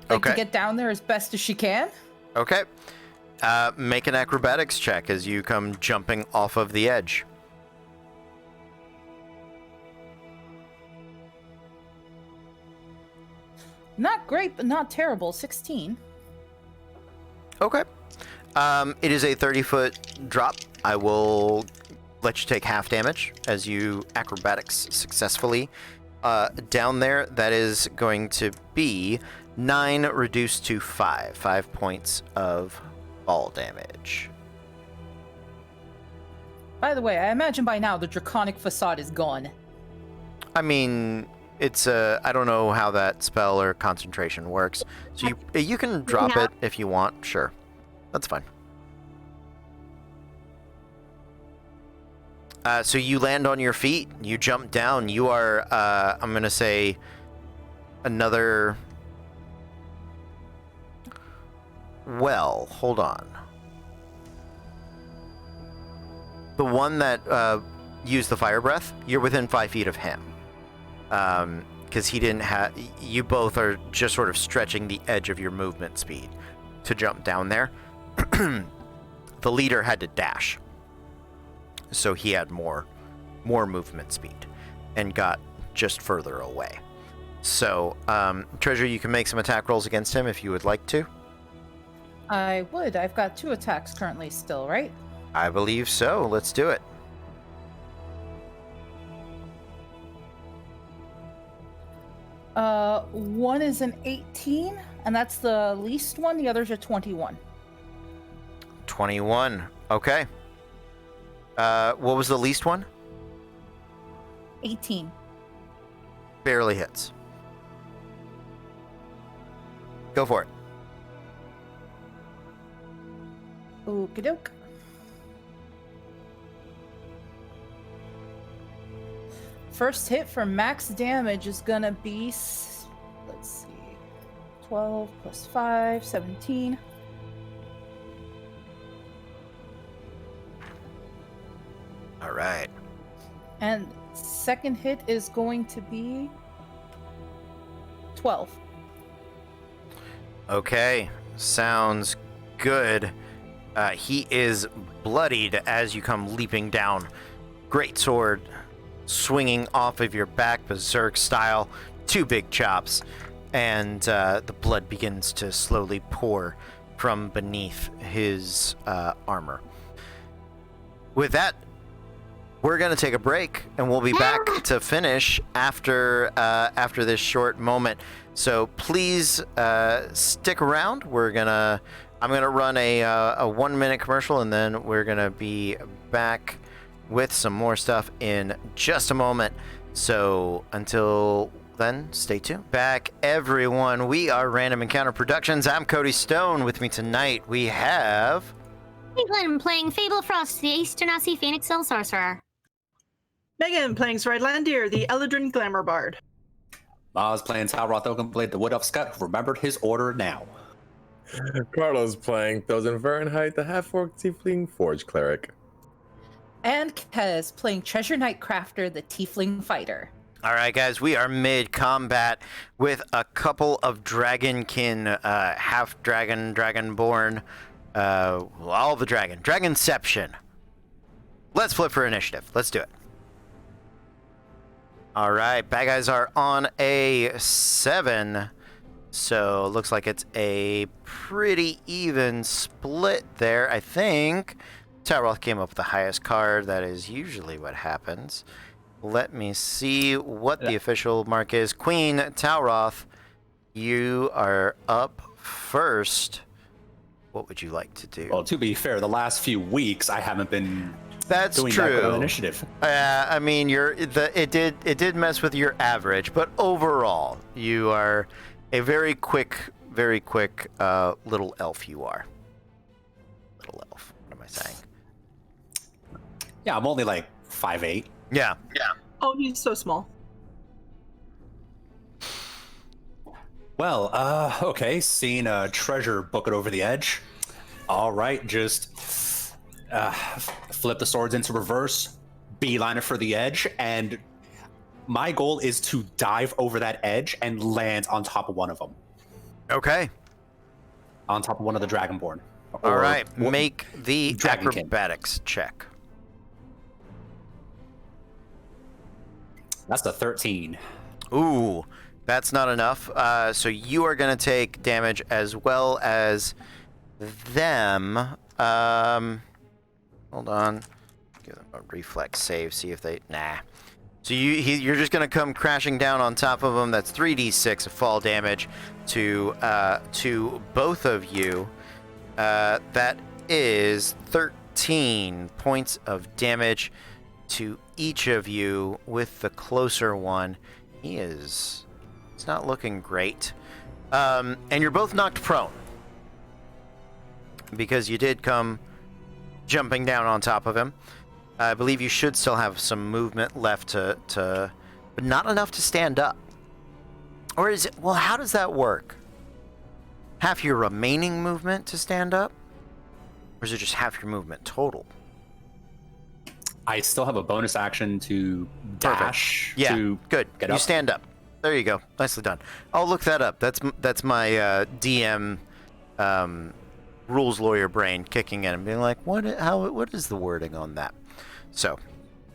To get down there as best as she can. Okay. Make an acrobatics check as you come jumping off of the edge. Not great, but not terrible. 16. Okay. It is a 30-foot drop. I will let you take half damage as you acrobatics successfully. Down there, that is going to be 9 reduced to 5. 5 points of fall damage. By the way, I imagine by now the draconic facade is gone. I mean, it's I don't know how that spell or concentration works. So you can drop it if you want. Sure. That's fine. So you land on your feet. You jump down. You are, I'm going to say, another... Well, hold on. The one that used the fire breath, you're within 5 feet of him. Because he didn't have... You both are just sort of stretching the edge of your movement speed to jump down there. The leader had to dash. So he had more movement speed and got just further away. So, Treasure, you can make some attack rolls against him if you would like to. I would. I've got 2 attacks currently still, right? I believe so. Let's do it. One is an 18, and that's the least one. The other's a 21. 21. Okay. What was the least one? 18. Barely hits. Go for it. Okie doke. First hit for max damage is gonna be, let's see, 12 plus 5, 17. All right. And second hit is going to be 12. Okay. Sounds good. He is bloodied as you come leaping down. Great sword swinging off of your back, berserk style. 2 big chops. And the blood begins to slowly pour from beneath his armor. With that, we're going to take a break, and we'll be back to finish after this short moment. So please stick around. I'm gonna run a 1-minute commercial, and then we're gonna be back with some more stuff in just a moment. So until then, stay tuned. Back, everyone. We are Random Encounter Productions. I'm Cody Stone. With me tonight, we have Caitlin playing Fable Frost, the Ace Genasi Phoenix Cell Sorcerer. Megan playing Sridlandir, the Eladrin Glamour Bard. Maz playing Talroth Oakenblade, the Wood Elf Scout, who remembered his order now. Carlos playing Thousand Fahrenheit, the half-orc tiefling forge cleric. And Kez playing Treasure Knight Crafter, the tiefling fighter. All right, guys, we are mid-combat with a couple of dragonkin, half-dragon, dragonborn, all the Dragonception. Let's flip for initiative. Let's do it. All right, bad guys are on a 7. So looks like it's a pretty even split there. I think Talroth came up with the highest card. That is usually what happens. Let me see what the official mark is. Queen Talroth, you are up first. What would you like to do? Well, to be fair, the last few weeks I haven't been doing true. that good on initiative. I mean, it did mess with your average, but overall, you are a very quick little elf. You are little elf. What am I saying? Yeah, I'm only like 5'8". Yeah. Oh, he's so small. Well, okay, seeing a treasure book it over the edge. All right, just flip the swords into reverse, beeline it for the edge, and my goal is to dive over that edge and land on top of one of them. Okay. On top of one of the Dragonborn. All right, make the Dragonkin. acrobatics check. That's a 13. Ooh, that's not enough. So you are going to take damage as well as them. Hold on. Give them a reflex save, see if they... Nah. So you're just going to come crashing down on top of them. That's 3d6 of fall damage to both of you. That is 13 points of damage to each of you, with the closer one. It's not looking great. And you're both knocked prone, because you did come jumping down on top of him. I believe you should still have some movement left but not enough to stand up. Or is it, well, how does that work? Half your remaining movement to stand up? Or is it just half your movement total? I still have a bonus action to dash. Yeah, to good. Get you up. stand up. There you go. Nicely done. I'll look that up. That's my DM rules lawyer brain kicking in and being like, what is the wording on that? So,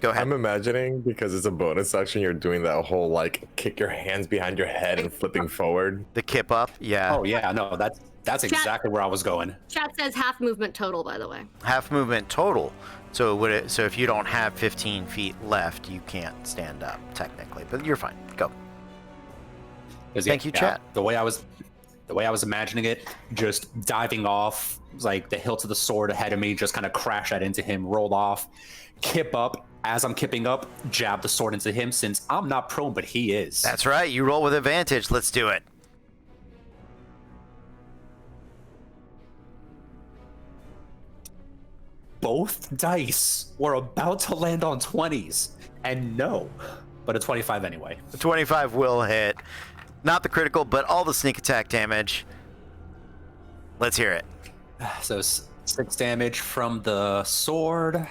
go ahead. I'm imagining, because it's a bonus action, you're doing that whole like kick your hands behind your head and flipping forward. The kip up, yeah. Oh yeah, no, that's exactly where I was going. Chat says half movement total, by the way. Half movement total. So if you don't have 15 feet left, you can't stand up technically, but you're fine. Go. Thank you, chat. The way I was imagining it, just diving off, like the hilt of the sword ahead of me, just kind of crash that into him, roll off, kip up. As I'm kipping up, jab the sword into him, since I'm not prone, but he is. That's right. You roll with advantage. Let's do it. Both dice were about to land on 20s, and no, but a 25 anyway. The 25 will hit. Not the critical, but all the sneak attack damage. Let's hear it. So 6 damage from the sword,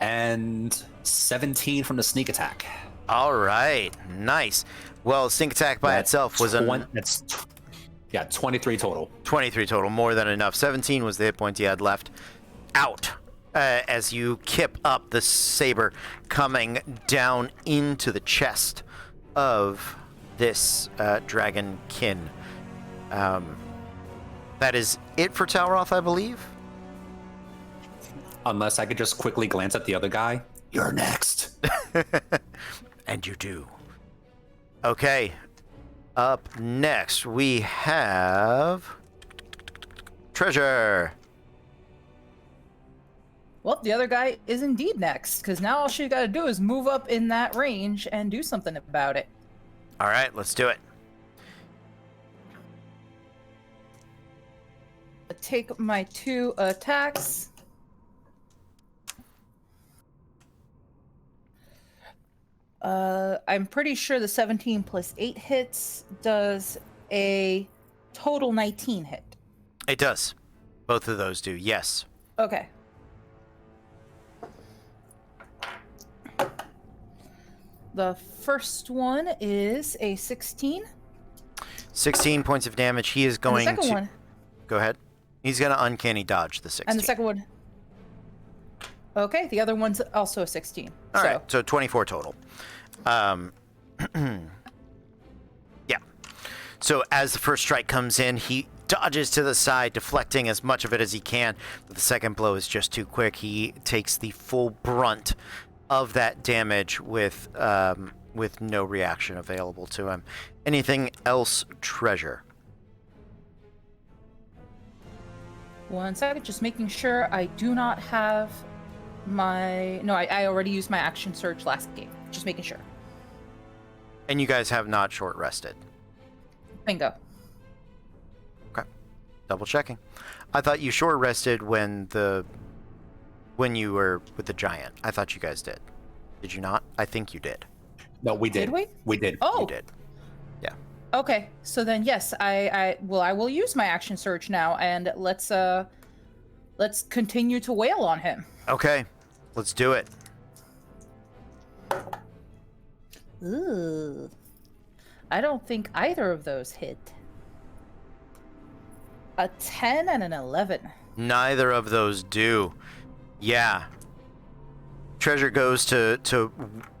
and 17 from the sneak attack. All right, nice. Well, sneak attack by itself was That's 23 total. 23 total, more than enough. 17 was the hit points he had left. Out as you kip up the saber, coming down into the chest of this dragon kin. That is it for Talroth, I believe. Unless I could just quickly glance at the other guy. You're next. And you do. Okay. Up next, we have Treasure. Well, the other guy is indeed next, because now all she got to do is move up in that range and do something about it. All right, let's do it. I take my 2 attacks. I'm pretty sure the 17 plus 8 hits does a total 19 hit. It does. Both of those do, yes. Okay. The first one is a 16. 16 points of damage. He is going and the second one. Go ahead. He's going to uncanny dodge the 16. And the second one. Okay, the other one's also a 16. All right, so 24 total. Yeah. So as the first strike comes in, he dodges to the side, deflecting as much of it as he can. But the second blow is just too quick. He takes the full brunt of that damage with no reaction available to him. Anything else, Treasure? 1 second, just making sure I do not have my... No, I already used my action surge last game. Just making sure. And you guys have not short rested. Bingo. Okay. Double checking. I thought you short rested when you were with the giant. I thought you guys did. Did you not? I think you did. No, we did. Did we? We did. Oh. You did. Yeah. Okay, so then yes, I will use my action surge now, and let's continue to wail on him. Okay. Let's do it. Ooh. I don't think either of those hit. A 10 and an 11. Neither of those do. Yeah. Treasure goes to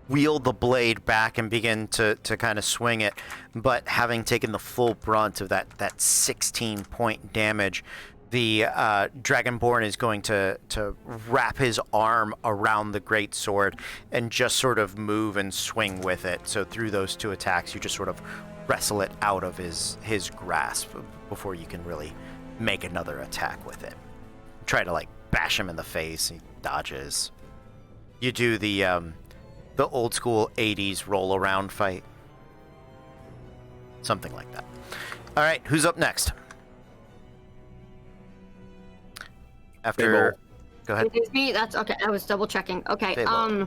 wheel the blade back and begin to kind of swing it, but having taken the full brunt of that 16-point damage, the Dragonborn is going to wrap his arm around the great sword and just sort of move and swing with it. So through those 2 attacks, you just sort of wrestle it out of his grasp before you can really make another attack with it. Try to bash him in the face. He dodges. You do the old school 80s roll around fight. Something like that. All right, who's up next? After, go ahead. It is me. That's okay. I was double checking. Okay. Fable.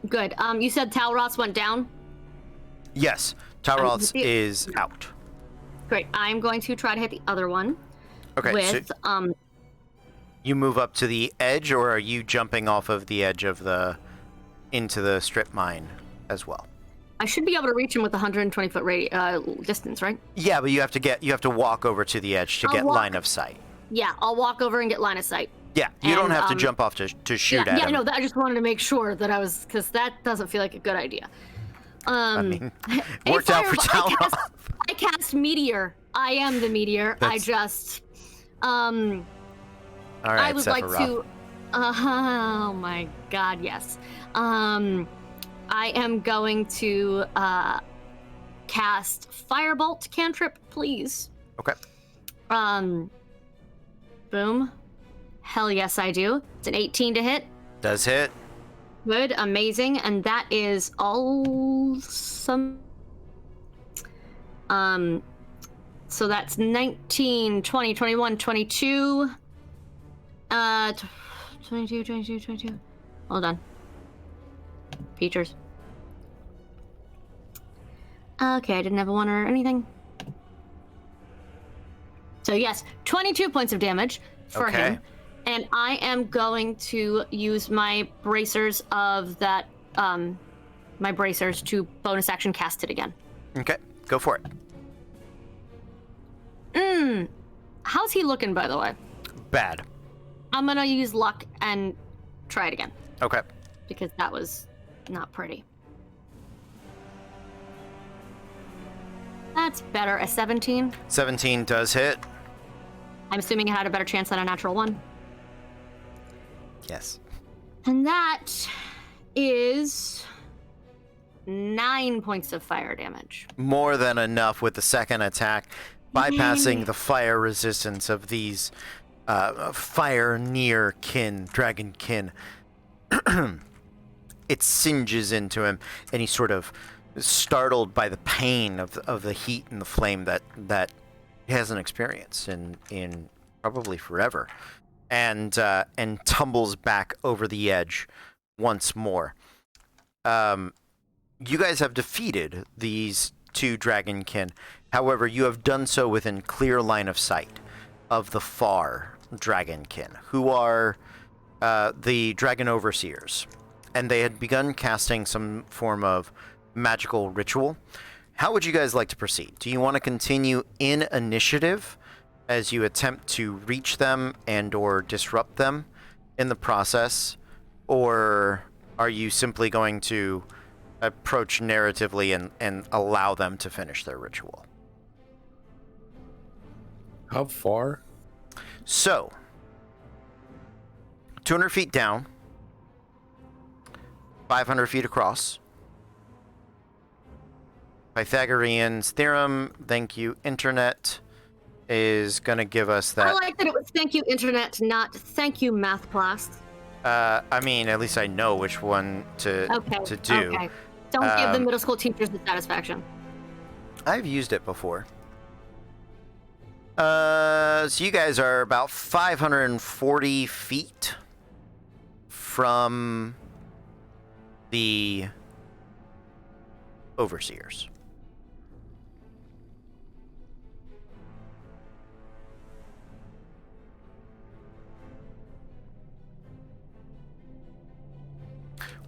Good. You said Talroth went down. Yes, Talroth is out. Great. I'm going to try to hit the other one. Okay. With so you move up to the edge, or are you jumping off of the edge of into the strip mine as well? I should be able to reach him with 120 foot distance, right? Yeah, but you have to walk over to the edge to get line of sight. Yeah, I'll walk over and get line of sight. Yeah, you don't have to jump off to shoot at him. Yeah, no, I just wanted to make sure that I was, because that doesn't feel like a good idea. I mean, worked out for Talroth. I cast Meteor. I am the Meteor. I just, all right, I would like Sephiroth. to, oh my god, yes. I am going to cast Firebolt cantrip, please. Okay. Boom. Hell yes, I do. It's an 18 to hit. Does hit. Good, amazing, and that is awesome. So that's 19, 20, 21, 22. 22. Hold on. Features. Okay, I didn't have a 1 or anything. So yes, 22 points of damage for him. And I am going to use my bracers of that, my bracers to bonus action cast it again. Okay, go for it. How's he looking, by the way? Bad. I'm gonna use luck and try it again. Okay. Because that was not pretty. That's better. A 17. 17 does hit. I'm assuming it had a better chance than a natural 1. Yes. And that is 9 points of fire damage. More than enough with the second attack, bypassing the fire resistance of these fire near kin, dragon kin. It singes into him, and he's sort of startled by the pain of the heat and the flame that he hasn't experienced in probably forever, and tumbles back over the edge once more. You guys have defeated these 2 dragonkin. However, you have done so within clear line of sight of the far dragonkin, who are the dragon overseers, and they had begun casting some form of magical ritual. How would you guys like to proceed? Do you want to continue in initiative as you attempt to reach them and or disrupt them in the process, or are you simply going to approach narratively and allow them to finish their ritual? How far? So, 200 feet down, 500 feet across. Pythagorean's theorem, thank you, internet, is going to give us that. I like that it was thank you, internet, not thank you, math class. I mean, at least I know which one to do. Okay. Don't give the middle school teachers the satisfaction. I've used it before. So you guys are about 540 feet from the overseers.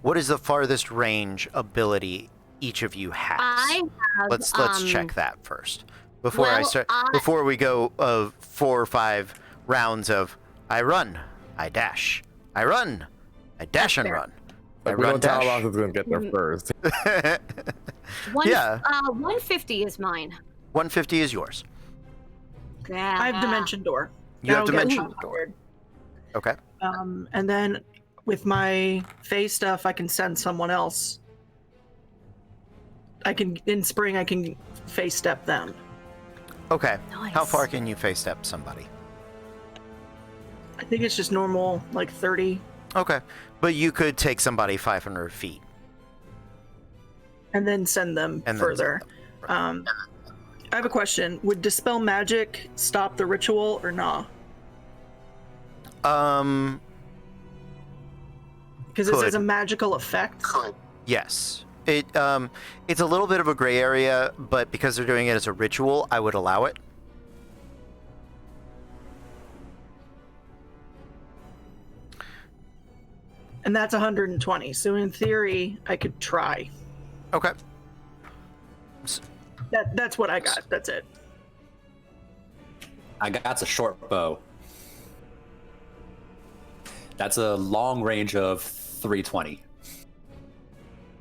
What is the farthest range ability each of you has? I have, Let's check that first. before we go 4 or 5 rounds of I run, I dash, I run, I dash and run. Like, we don't tell Roth is going to get there first. 150 is mine. 150 is yours. Yeah. I have Dimension Door. You have Dimension Door. Okay. And then with my phase stuff, I can send someone else. In spring, I can phase step them. Okay. Nice. How far can you phase step somebody? I think it's just normal, like 30. Okay. But you could take somebody 500 feet. And then send them further. I have a question. Would Dispel Magic stop the ritual or nah? Because it says a magical effect. Yes. It's a little bit of a gray area, but because they're doing it as a ritual, I would allow it. And that's 120. So in theory, I could try. Okay. That's what I got. That's it. I got a short bow. That's a long range of 320.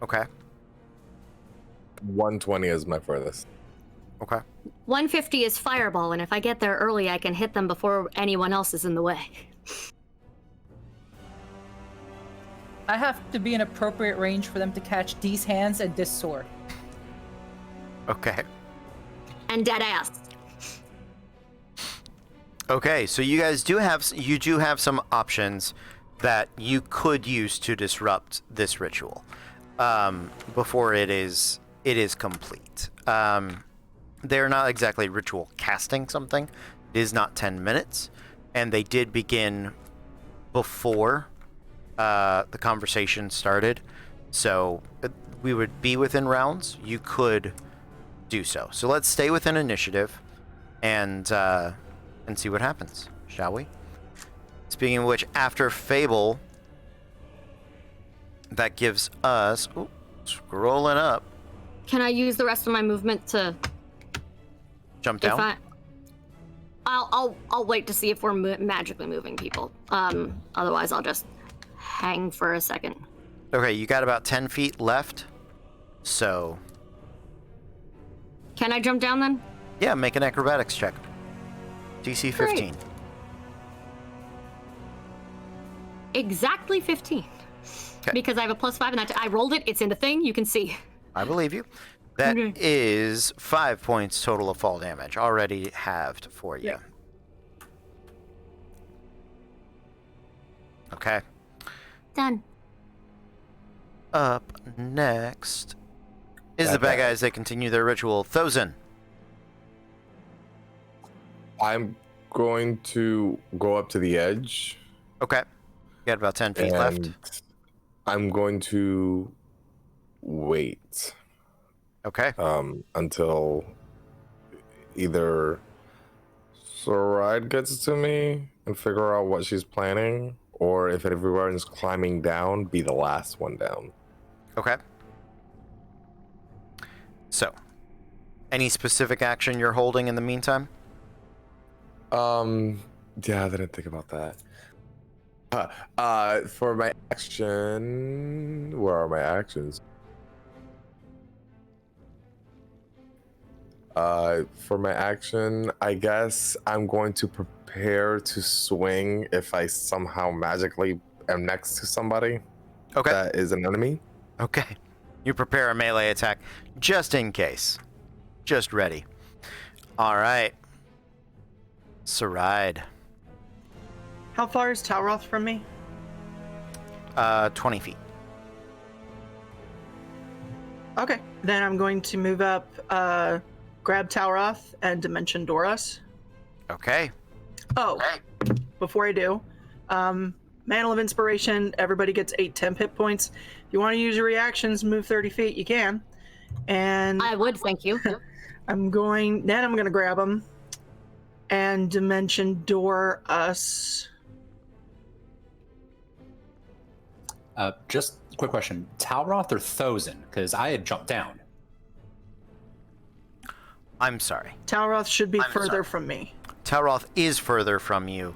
Okay. 120 is my furthest. Okay. 150 is fireball, and if I get there early, I can hit them before anyone else is in the way. I have to be in appropriate range for them to catch these hands and this sword. Okay. And dead ass. Okay, so you guys do have some options that you could use to disrupt this ritual before it is complete. They're not exactly ritual casting something. It is not 10 minutes, and they did begin before the conversation started, so we would be within rounds. You could do so. So let's stay within initiative and see what happens, shall we? Speaking of which, after Fable, that gives us scrolling up. Can I use the rest of my movement to Jump down? I'll wait to see if we're magically moving people. Otherwise, I'll just hang for a second. Okay, you got about 10 feet left. So. Can I jump down then? Yeah, make an acrobatics check. DC 15. Great. Exactly 15. Okay. Because I have a +5 and I rolled it. It's in the thing. You can see. I believe you. That is 5 points total of fall damage, already halved for you. Yeah. Okay. Done. Up next is the bad guys that continue their ritual. Thozen. I'm going to go up to the edge. Okay. You got about 10 feet left. I'm going to wait. Okay. Until either Soride gets to me and figure out what she's planning, or if everyone's climbing down, be the last one down. Okay. So, any specific action you're holding in the meantime? Yeah, I didn't think about that. For my action, where are my actions? For my action, I guess I'm going to prepare to swing if I somehow magically am next to somebody that is an enemy. Okay. You prepare a melee attack just in case. Just ready. All right. Saride. How far is Talroth from me? 20 feet. Okay. Then I'm going to move up, grab Talroth and Dimension Door us. Okay. Oh, before I do, Mantle of Inspiration, everybody gets 8 temp hit points. If you want to use your reactions, move 30 feet, you can. And I would, thank you. I'm going to grab him and Dimension Door us. Just a quick question. Talroth or Thozen? Because I had jumped down. I'm sorry. Talroth should be further from me. Talroth is further from you.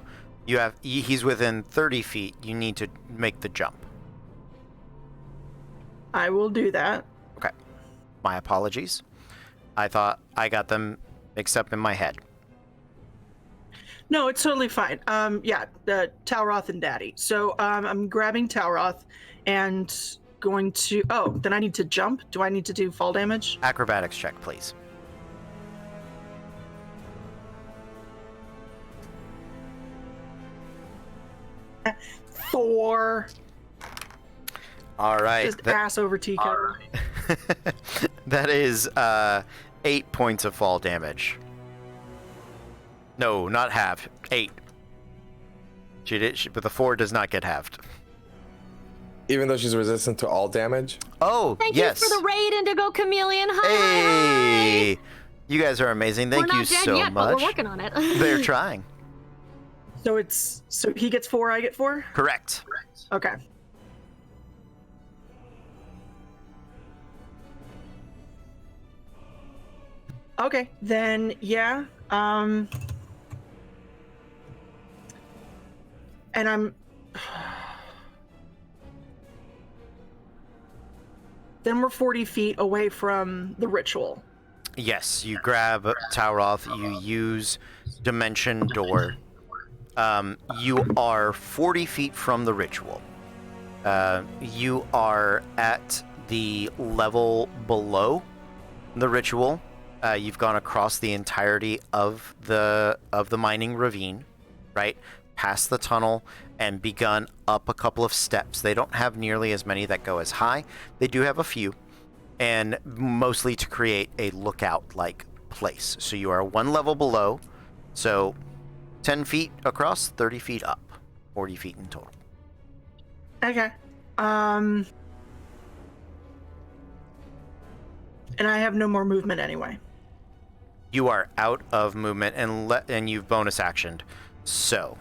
He's within 30 feet. You need to make the jump. I will do that. Okay. My apologies. I thought I got them mixed up in my head. No, it's totally fine. Talroth and Daddy. So I'm grabbing Talroth and going to... Oh, then I need to jump? Do I need to do fall damage? Acrobatics check, please. Four. All right. Just ass over teacup. That is 8 points of fall damage. No, not half. 8. But the 4 does not get halved. Even though she's resistant to all damage? Oh, Thank yes. you for the raid, Indigo Chameleon. Hi. Hey! You guys are amazing. Thank you so yet, much. But we're working on it. They're trying. So he gets 4, I get 4? Correct. Okay. Okay, then yeah. And I'm then we're 40 feet away from the ritual. Yes, you grab Talroth, you use Dimension Door. You are 40 feet from the ritual. You are at the level below the ritual. You've gone across the entirety of the mining ravine, right? Past the tunnel and begun up a couple of steps. They don't have nearly as many that go as high. They do have a few, and mostly to create a lookout-like place. So you are one level below, so 10 feet across, 30 feet up, 40 feet in total. Okay. And I have no more movement anyway. You are out of movement and you've bonus actioned. So.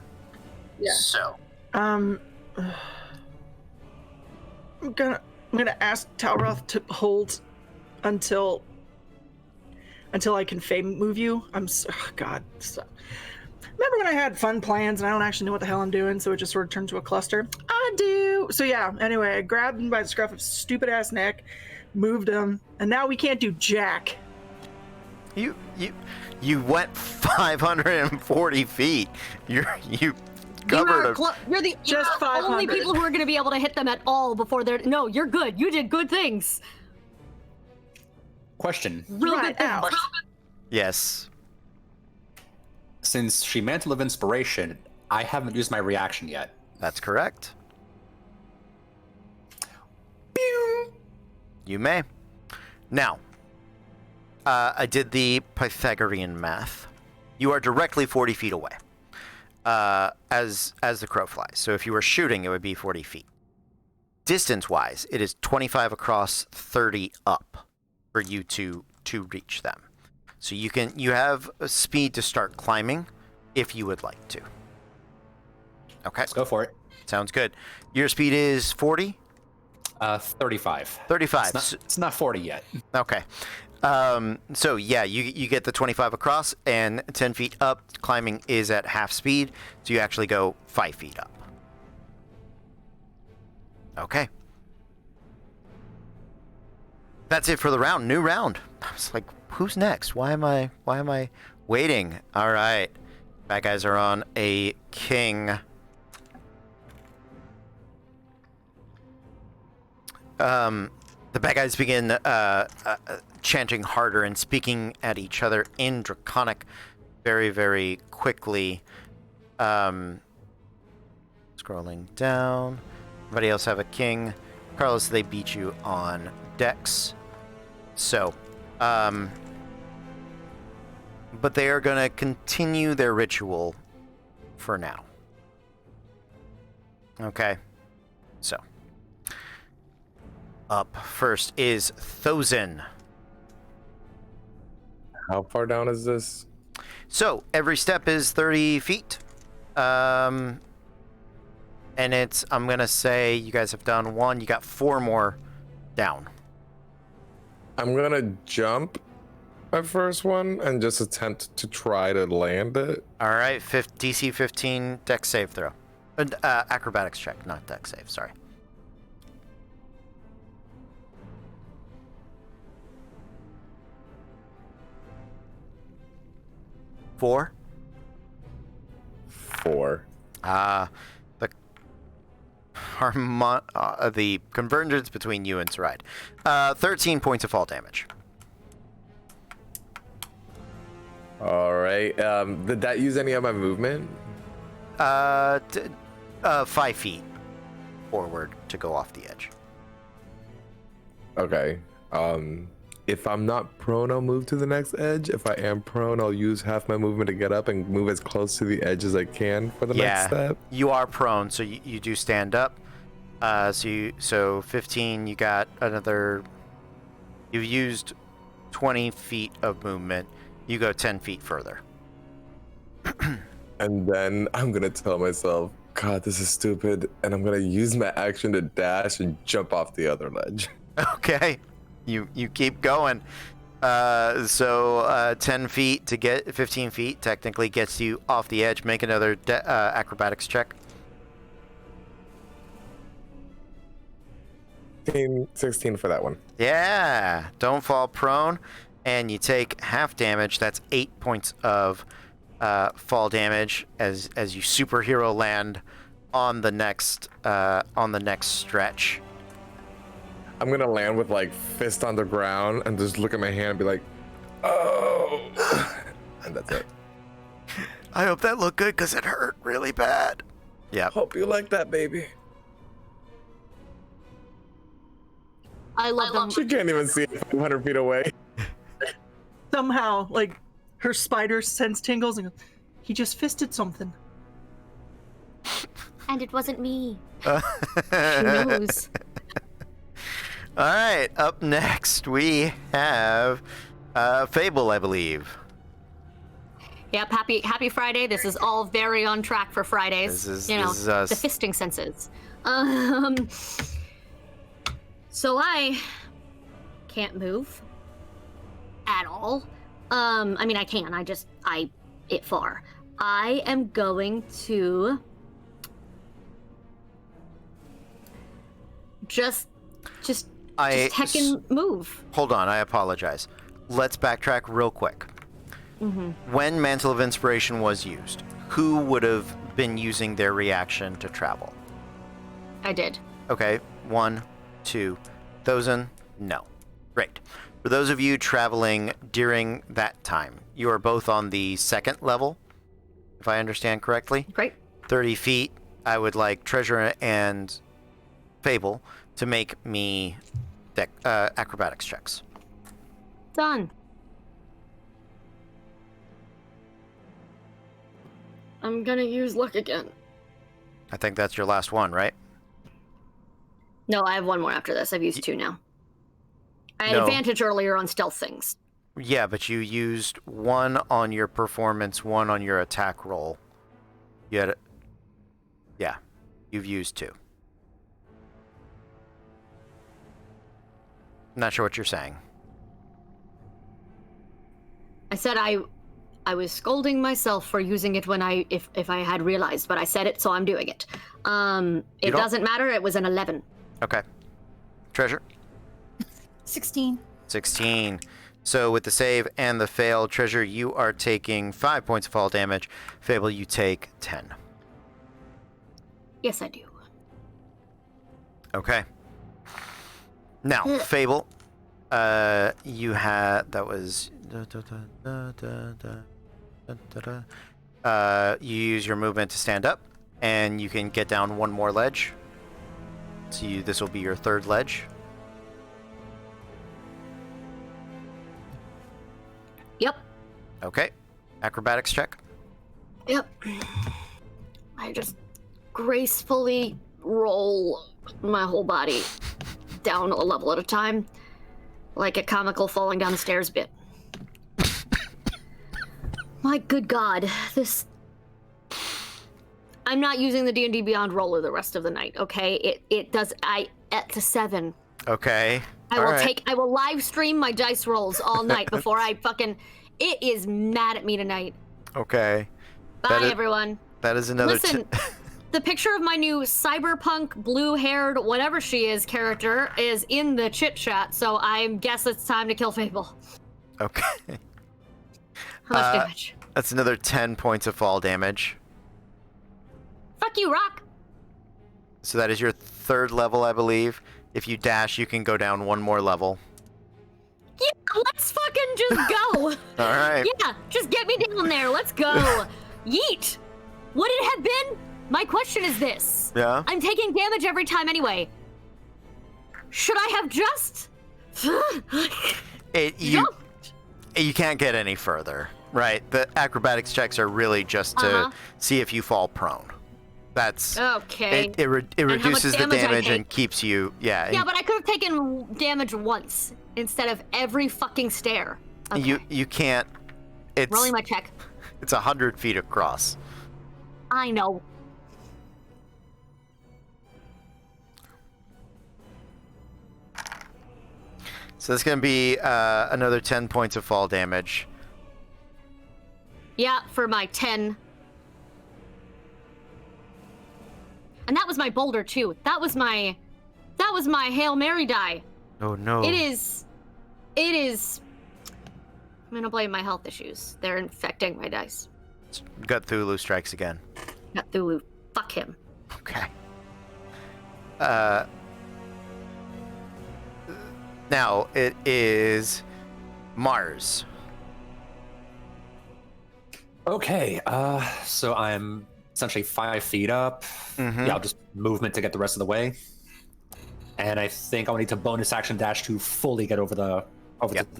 Yeah. I'm gonna ask Talroth to hold until I can fame move you. God. Remember when I had fun plans and I don't actually know what the hell I'm doing, so it just sort of turned to a cluster? I do. So yeah, anyway, I grabbed him by the scruff of his stupid ass neck, moved him, and now we can't do jack. You went 540 feet. You covered you're the just 500. only people who are going to be able to hit them at all before they're... No, you're good. You did good things. Question. Real Right, good things. Yes. Since she Mantle of Inspiration, I haven't used my reaction yet. That's correct. Pew! You may. Now, I did the Pythagorean math. You are directly 40 feet away as the crow flies. So if you were shooting, it would be 40 feet. Distance-wise, it is 25 across, 30 up for you to reach them. So you have a speed to start climbing if you would like to. Okay. Let's go for it. Sounds good. Your speed is 40? 35. 35. It's not 40 yet. Okay. So yeah, you get the 25 across and 10 feet up. Climbing is at half speed, so you actually go 5 feet up. Okay. That's it for the round. New round. I was like, who's next? Why am I waiting? All right. Bad guys are on a king. The bad guys begin chanting harder and speaking at each other in Draconic very, very quickly. Scrolling down. Everybody else have a king. Carlos, they beat you on Dex. So, but they are going to continue their ritual for now. Okay. So, up first is Thozen. How far down is this? So, every step is 30 feet. And it's, I'm going to say, you guys have done 1. You got 4 more down. I'm going to jump my first one and just attempt to try to land it. All right, DC 15 dex save throw. Acrobatics check, not dex save, sorry. Four. The convergence between you and Saride. 13 points of fall damage. All right. Did that use any of my movement? 5 feet forward to go off the edge. Okay. If I'm not prone, I'll move to the next edge. If I am prone, I'll use half my movement to get up and move as close to the edge as I can for the next step. You are prone, so you do stand up. So 15, you got another... You've used 20 feet of movement. You go 10 feet further. And then I'm going to tell myself, God, this is stupid. And I'm going to use my action to dash and jump off the other ledge. Okay. You keep going. So 10 feet to get 15 feet technically gets you off the edge. Make another acrobatics check. 16 for that one. Yeah. Don't fall prone. And you take half damage. That's 8 points of fall damage as you superhero land on the next stretch. I'm gonna land with like fist on the ground and just look at my hand and be like, oh, and that's it. I hope that looked good because it hurt really bad. Yeah. Hope you like that, baby. I love them. She can't even see it 500 feet away. Somehow, like, her spider sense tingles and goes, he just fisted something. And it wasn't me. She knows. All right, up next we have Fable, I believe. Yep, happy Friday. This is all very on track for Fridays. This is us. The fisting senses. So I can't move at all. I mean, I can. It far. I am going to just heckin' move. Hold on, I apologize. Let's backtrack real quick. Mm-hmm. When Mantle of Inspiration was used, who would have been using their reaction to travel? I did. Okay, 1, 2. Thosen? No. Great. For those of you traveling during that time, you are both on the second level, if I understand correctly. Great. 30 feet. I would like Treasure and Fable to make me acrobatics checks. Done. I'm gonna use luck again. I think that's your last one, right? No, I have one more after this. I've used 2 now. I had advantage earlier on stealth things. Yeah, but you used 1 on your performance, 1 on your attack roll. Yeah, you've used 2. Not sure what you're saying. I said I was scolding myself for using it when if I had realized, but I said it, so I'm doing it. It doesn't matter. It was an 11. Okay. Treasure? 16. 16. So with the save and the fail, Treasure, you are taking 5 points of fall damage. Fable, you take 10. Yes, I do. Okay. Now, Fable, you had... That was... you use your movement to stand up, and you can get down 1 more ledge. So this will be your 3rd ledge. Yep. Okay. Acrobatics check. Yep. I just gracefully roll my whole body down a level at a time, like a comical falling down the stairs bit. My good God, this... I'm not using the D&D Beyond roller the rest of the night, okay? It does... It's a 7. Okay. I will live stream my dice rolls all night before I fucking. It is mad at me tonight. Okay. Bye, everyone. That is another. Listen, the picture of my new cyberpunk blue-haired whatever she is character is in the chit chat, so I guess it's time to kill Fable. Okay. How much damage? That's another 10 points of fall damage. Fuck you, Rock. So that is your 3rd level, I believe. If you dash, you can go down 1 more level. Yeah, let's fucking just go. All right. Yeah, just get me down there. Let's go. Yeet. Would it have been? My question is this. Yeah? I'm taking damage every time anyway. Should I have just... You can't get any further, right? The acrobatics checks are really just to see if you fall prone. That's okay. It reduces the damage and keeps you. Yeah. Yeah, but I could have taken damage once instead of every fucking stair. Okay. You can't. It's rolling my check. It's 100 feet across. I know. So it's going to be another 10 points of fall damage. Yeah, for my 10. And that was my boulder too. That was my Hail Mary die. Oh no. It is I'm gonna blame my health issues. They're infecting my dice. Cthulhu strikes again. Cthulhu. Fuck him. Okay. Now it is Mars. Okay, so I'm essentially 5 feet up. Mm-hmm. Yeah, I'll just movement to get the rest of the way. And I think I'll need to bonus action dash to fully get over the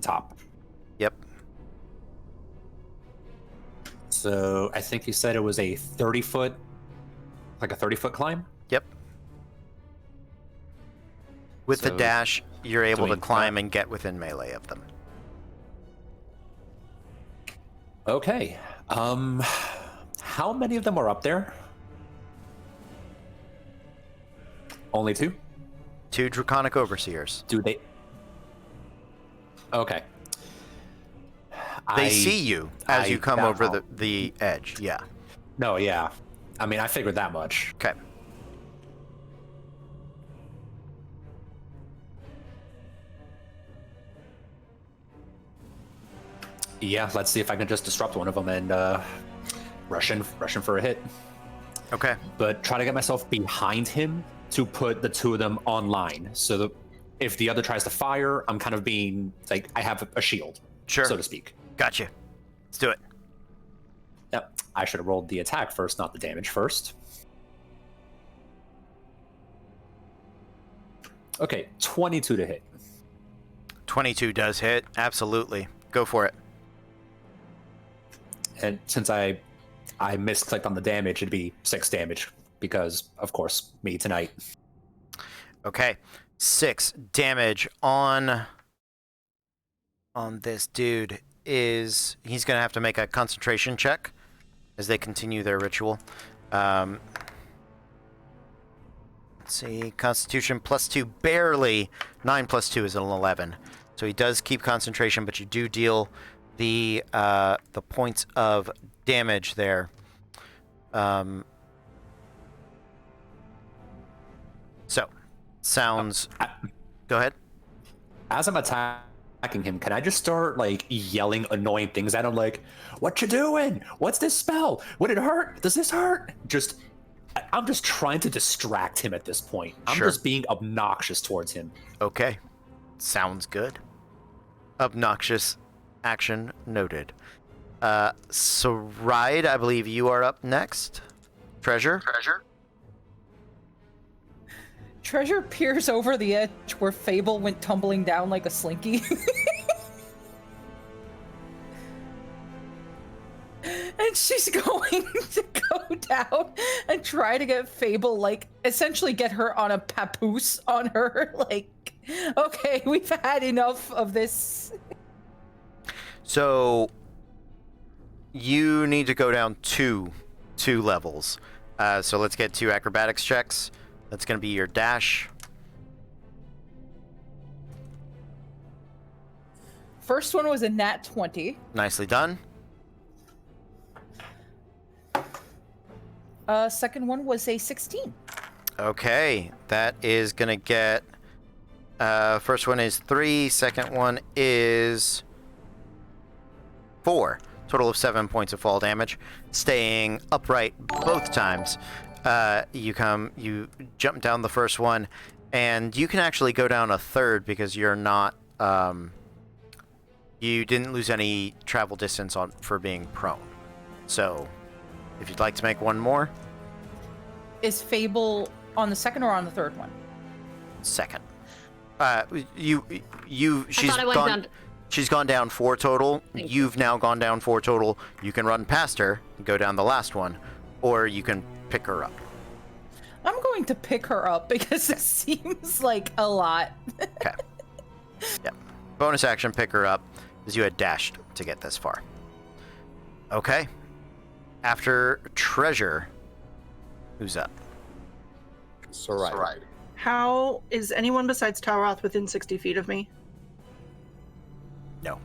top. Yep. So I think you said it was a 30-foot climb? Yep. With the dash, you're able to climb and get within melee of them. Okay. How many of them are up there? Only 2? 2 Draconic Overseers. Do they? Okay. They see you as you come over the edge, yeah. No, yeah. I mean, I figured that much. Okay. Yeah, let's see if I can just disrupt one of them and rush in for a hit. Okay. But try to get myself behind him to put the 2 of them online, so that if the other tries to fire, I'm kind of being like I have a shield, sure, so to speak. Gotcha. Let's do it. Yep. I should have rolled the attack first, not the damage first. Okay, 22 to hit. 22 does hit. Absolutely. Go for it. And since I misclicked on the damage, it'd be 6 damage because, of course, me tonight. Okay. 6 damage on this dude is... He's going to have to make a concentration check as they continue their ritual. Let's see. Constitution +2, barely. 9 + 2 is an 11. So he does keep concentration, but you do deal the points of damage there. So, sounds... Go ahead. As I'm attacking him, can I just start, like, yelling annoying things at him, like, what you doing? What's this spell? Would it hurt? Does this hurt? I'm just trying to distract him at this point. I'm just being obnoxious towards him. Okay. Sounds good. Obnoxious action noted. So, Ride, I believe you are up next. Treasure? Treasure peers over the edge where Fable went tumbling down like a slinky. And she's going to go down and try to get Fable, like, essentially get her on a papoose on her. Like, okay, we've had enough of this. So, you need to go down two levels. So let's get 2 acrobatics checks. That's going to be your dash. First one was a nat 20. Nicely done. Second one was a 16. Okay, that is gonna get. First one is 3. Second one is 4. Total of 7 points of fall damage. Staying upright both times. You jump down the first one, and you can actually go down a third because you're not. You didn't lose any travel distance for being prone. So, if you'd like to make one more. Is Fable on the second or on the third one? Second. She's gone down 4 total. You've now gone down 4 total. You can run past her and go down the last one, or you can pick her up. I'm going to pick her up because it seems like a lot. Okay. Yeah. Bonus action, pick her up, as you had dashed to get this far. Okay. After Treasure, who's up? Sarai. How is anyone besides Talroth within 60 feet of me? No.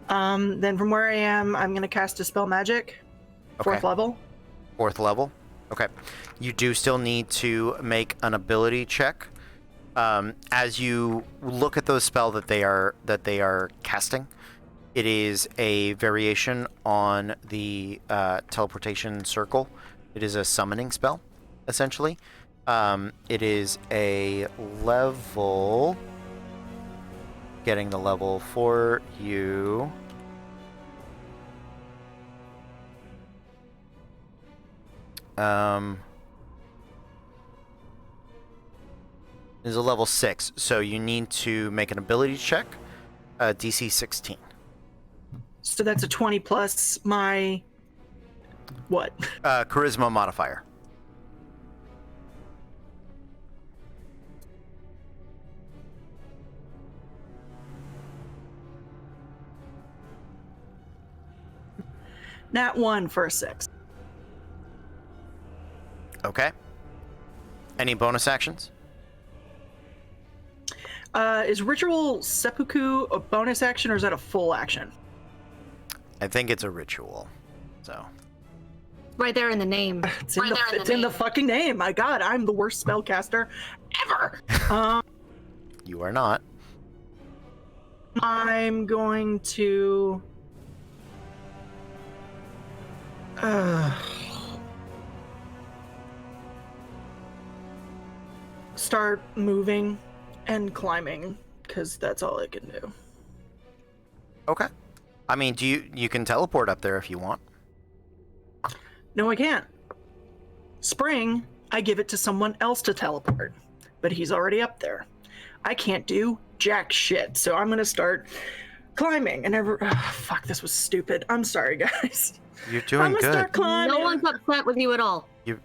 Then from where I am, I'm going to cast Dispel Magic. 4th level. 4th level. Okay. You do still need to make an ability check. As you look at those spell that they are casting, it is a variation on the teleportation circle. It is a summoning spell, essentially. It is a level. Getting the level for you. Is a level 6, so you need to make an ability check, DC 16. So that's a 20 plus my what? Charisma modifier. Nat 1 for a 6. Okay. Any bonus actions? Is Ritual Seppuku a bonus action, or is that a full action? I think it's a ritual. So. Right there in the name. It's in the fucking name. My God, I'm the worst spellcaster ever. You are not. I'm going to. Start moving and climbing, because that's all I can do. Okay. I mean, you can teleport up there if you want. No, I can't. Spring, I give it to someone else to teleport, but he's already up there. I can't do jack shit, so I'm gonna start climbing. And fuck, this was stupid. I'm sorry, guys. You're doing good. Start climbing. No one's upset with you at all. You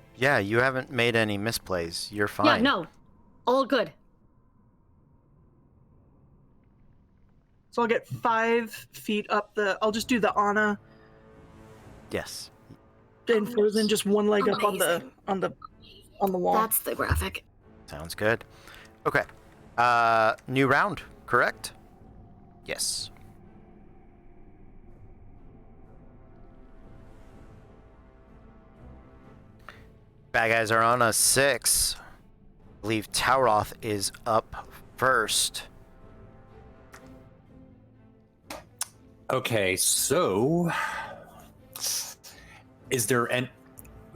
haven't made any misplays. You're fine. Yeah, no. All good. So I'll get 5 feet up I'll just do the Anna. Yes. And Frozen, just one leg up on the wall. That's the graphic. Sounds good. Okay. New round, correct? Yes. Bad guys are on a 6. I believe Tauroth is up first. Okay, so is there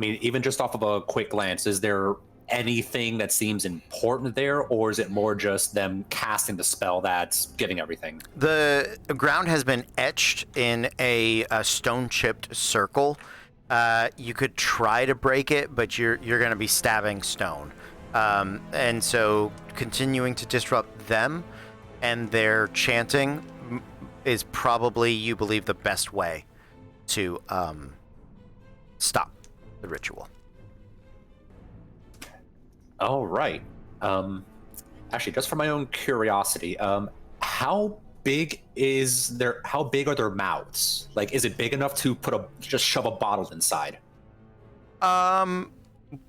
even just off of a quick glance, is there anything that seems important there, or is it more just them casting the spell that's giving everything? The ground has been etched in a stone-chipped circle. You could try to break it, but you're going to be stabbing stone. And so continuing to disrupt them and their chanting is probably, you believe, the best way to stop the ritual. All right. Actually, just for my own curiosity, how big are their mouths? Like, is it big enough to just shove a bottle inside?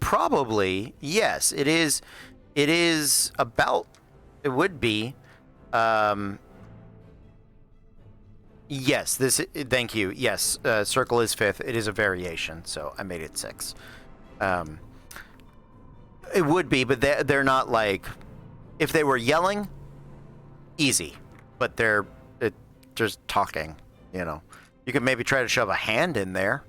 Probably, yes. It is about, it would be Yes, thank you. Yes, circle is 5th. It is a variation, so I made it 6. It would be, but they're not like, if they were yelling, easy, but they're just talking, you know. You could maybe try to shove a hand in there.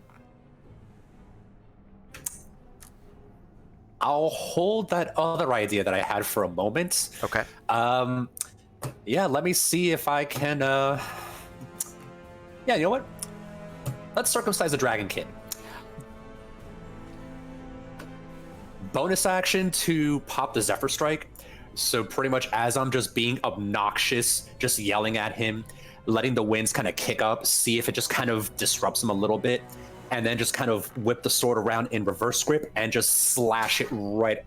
I'll hold that other idea that I had for a moment. Okay. Yeah, let me see if I can, yeah, you know what? Let's circumcise the Dragon Kid. Bonus action to pop the Zephyr Strike. So pretty much as I'm just being obnoxious, just yelling at him, letting the winds kind of kick up, see if it just kind of disrupts him a little bit, and then just kind of whip the sword around in reverse grip and just slash it right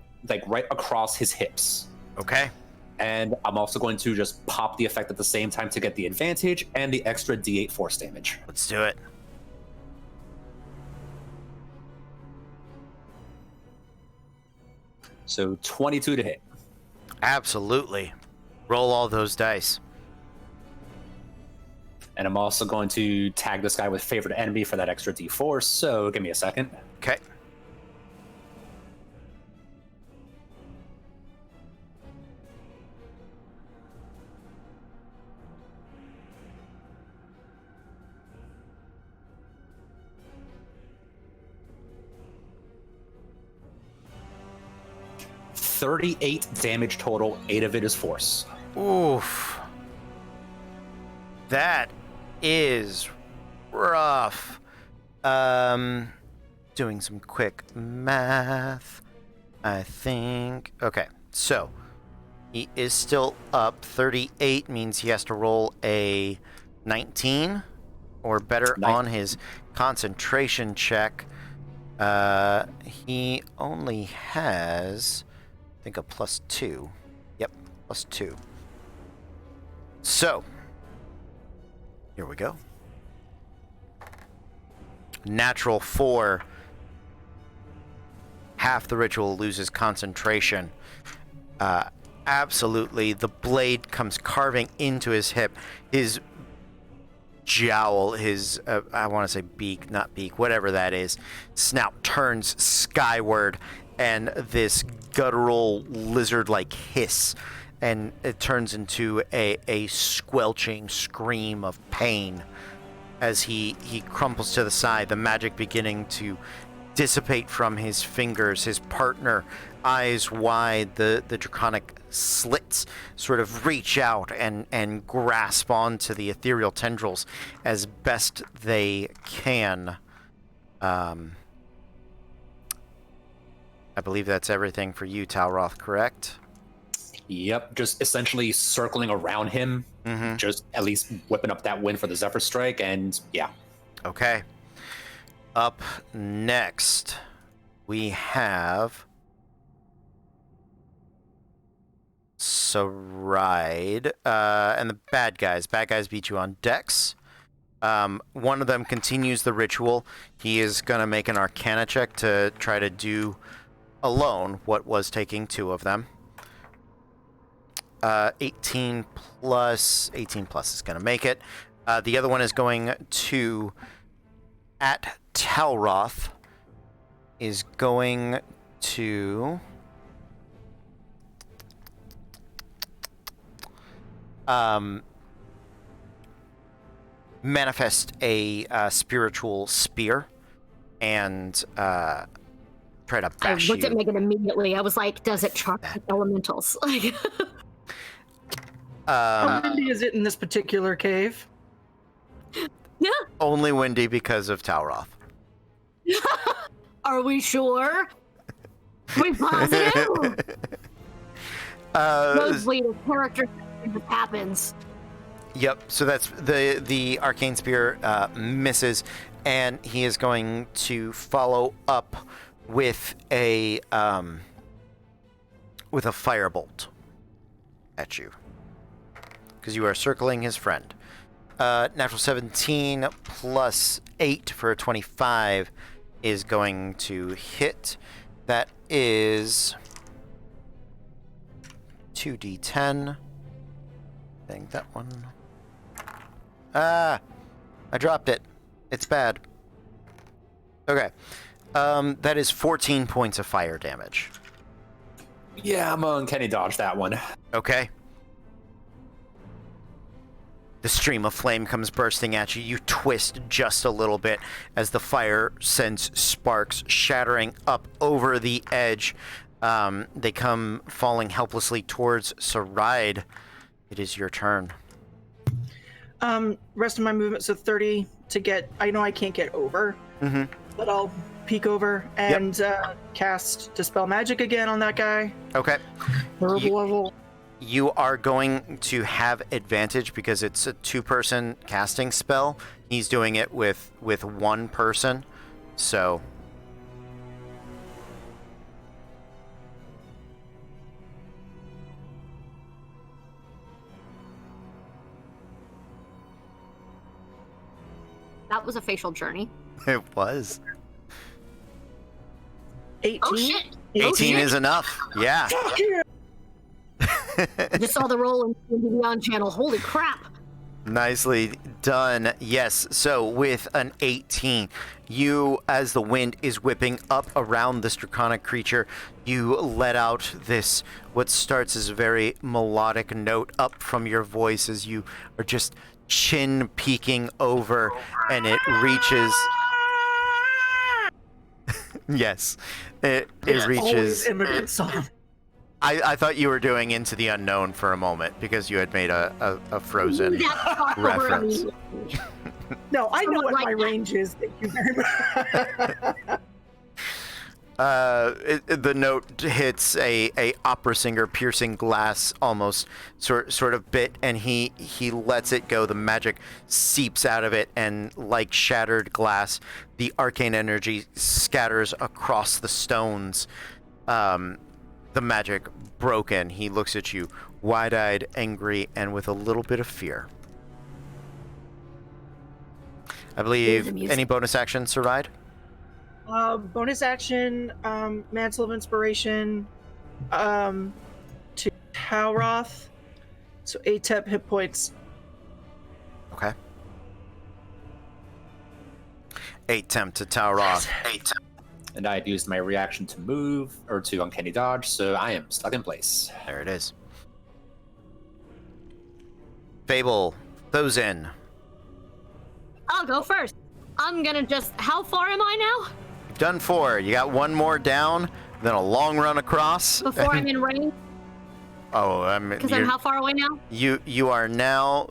across his hips. Okay. And I'm also going to just pop the effect at the same time to get the advantage and the extra D8 force damage. Let's do it. So 22 to hit. Absolutely. Roll all those dice. And I'm also going to tag this guy with favorite enemy for that extra D4, so give me a second. Okay. $38 damage total, 8 of it is force. Oof. That is rough. Doing some quick math, I think. Okay, so he is still up. 38 means he has to roll a 19 or better on his concentration check. He only has, I think, a +2. Yep, +2. So, here we go. Natural 4. Half the ritual loses concentration. Absolutely, the blade comes carving into his hip. His jowl, his, I want to say beak, not beak, whatever that is, snout turns skyward, and this guttural lizard-like hiss, and it turns into a squelching scream of pain as he crumples to the side, the magic beginning to dissipate from his fingers. His partner, eyes wide, the draconic slits sort of reach out and grasp onto the ethereal tendrils as best they can. I believe that's everything for you, Talroth, correct? Yep, just essentially circling around him, just at least whipping up that wind for the Zephyr Strike, and yeah. Okay. Up next, we have Saride, and the bad guys. Bad guys beat you on Dex. One of them continues the ritual. He is going to make an Arcana check to try to do alone what was taking 2 of them. 18 plus is going to make it. The other one is going to, at Talroth, is going to manifest a spiritual spear and try to bash you. I looked at Megan immediately. I was like, does it charge elementals? Like, how windy is it in this particular cave? yeah. Only windy because of Talroth. Are we sure? Are we positive? Mostly the character that happens. Yep, so that's the arcane spear misses, and he is going to follow up with a firebolt at you, because you are circling his friend. Natural 17 plus 8 for a 25 is going to hit. That is 2d10. I think that one. I dropped it. It's bad. Okay. That is 14 points of fire damage. Yeah, I'm on Kenny dodge that one. Okay. The stream of flame comes bursting at you. You twist just a little bit as the fire sends sparks shattering up over the edge. They come falling helplessly towards Saride. It is your turn. Rest of my movement, so 30 to get. I know I can't get over, but I'll peek over and cast Dispel Magic again on that guy. Okay. Verbal level. You are going to have advantage because it's a 2-person casting spell. He's doing it with 1 person, so. That was a facial journey. It was. 18. Oh shit! 18 is enough. Yeah. I just saw the roll in the Beyond channel. Holy crap! Nicely done. Yes. So with an 18, you, as the wind is whipping up around this draconic creature, you let out this, what starts as a very melodic note up from your voice as you are just chin peeking over, and it reaches. Yes, it reaches. Immigrant song. I thought you were doing Into the Unknown for a moment because you had made a Frozen reference. No, I know what my range is. Thank you very much. The note hits a opera singer piercing glass almost sort of bit, and he lets it go. The magic seeps out of it, and like shattered glass, the arcane energy scatters across the stones. The magic broken. He looks at you, wide-eyed, angry, and with a little bit of fear. I believe any bonus action, Saride? Bonus action, Mantle of Inspiration, to Tauroth. So 8 temp hit points. Okay. 8 temp to Tauroth. 8 temp. And I had used my reaction to move, or to uncanny dodge, so I am stuck in place. There it is. Fable, those in. I'll go first. I'm gonna just. How far am I now? You've done 4. You got 1 more down, then a long run across. Before I'm in range? Oh, I mean. Because I'm how far away now? You are now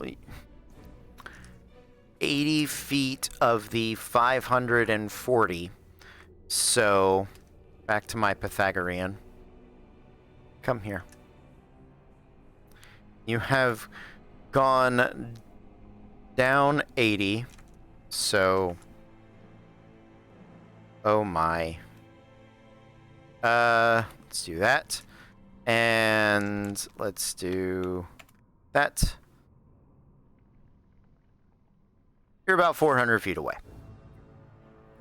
80 feet of the 540. So, back to my Pythagorean. Come here. You have gone down 80. So, oh my. Let's do that. And let's do that. You're about 400 feet away.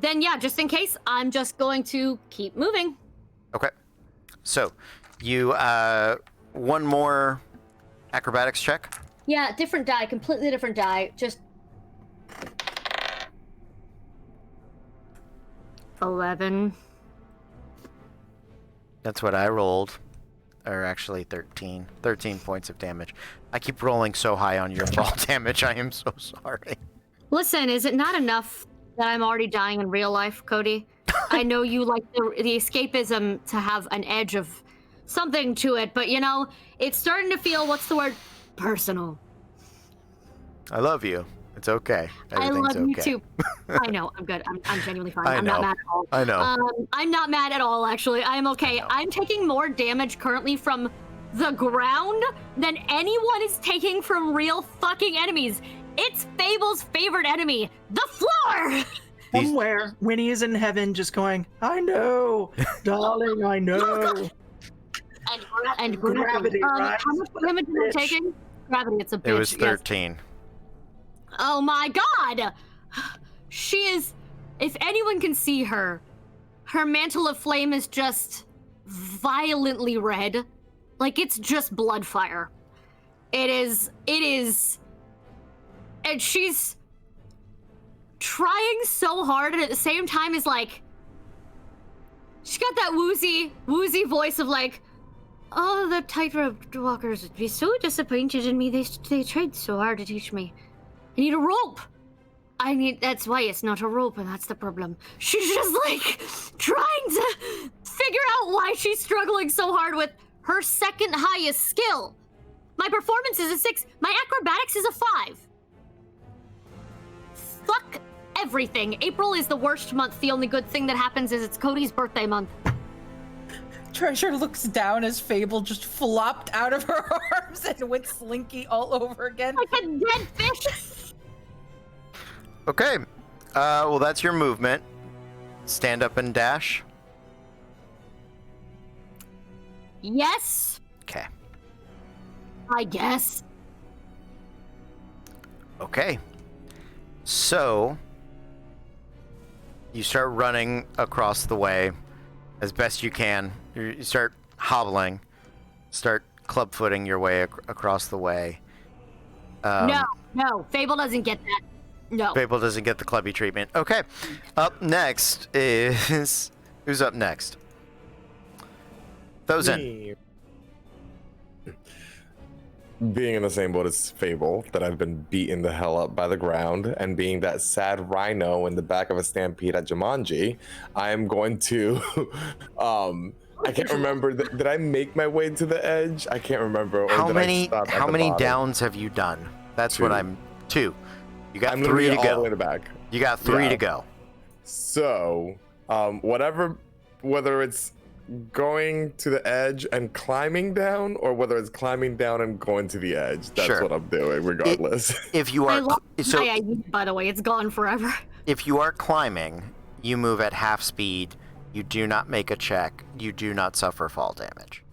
Then yeah, just in case, I'm just going to keep moving. Okay. So, you, 1 more acrobatics check. Yeah, different die, completely different die. Just 11. That's what I rolled. Or actually 13. 13 points of damage. I keep rolling so high on your fall damage. I am so sorry. Listen, is it not enough that I'm already dying in real life, Cody? I know you like the escapism to have an edge of something to it, but you know, it's starting to feel, what's the word? Personal. I love you. It's okay. I love okay. you too. I know, I'm good. I'm genuinely fine. I'm not mad at all. I know. I'm not mad at all, actually. I'm okay. I'm taking more damage currently from the ground than anyone is taking from real fucking enemies. It's Fable's favorite enemy, the floor! Somewhere, Winnie is in heaven just going, I know, darling, I know. And gravity, right? How much damage am I taking? Gravity, it's a bitch. It was 13. Yes. Oh my god! She is... If anyone can see her, her mantle of flame is just violently red. Like, it's just blood fire. It is... And she's trying so hard, and at the same time is like, she's got that woozy voice of like, oh, the tightrope walkers would be so disappointed in me. They tried so hard to teach me. I need a rope. That's why it's not a rope, and that's the problem. She's just like trying to figure out why she's struggling so hard with her second highest skill. My performance is a 6. My acrobatics is a 5. Fuck everything. April is the worst month. The only good thing that happens is it's Cody's birthday month. Treasure looks down as Fable just flopped out of her arms and went slinky all over again. Like a dead fish. Okay. Well, that's your movement. Stand up and dash. Yes. Okay. I guess. Okay. So, you start running across the way as best you can. You start hobbling, start clubfooting your way across the way. No, Fable doesn't get that. No. Fable doesn't get the clubby treatment. Okay. Up next is... Who's up next? Thozen. Being in the same boat as Fable, that I've been beaten the hell up by the ground, and being that sad rhino in the back of a stampede at Jumanji, I am going to... I can't remember. Did I make my way to the edge? I can't remember. Or How did many bottom? downs have you done? That's 2. what I'm... 2. You got I'm 3 to all go. the way in the back. You got 3 Yeah. to go. So, whether it's going to the edge and climbing down, or whether it's climbing down and going to the edge, that's Sure. what I'm doing, regardless. If you I are... love So, my ID, by the way, it's gone forever. if you are climbing, you move at half speed. You do not make a check. You do not suffer fall damage.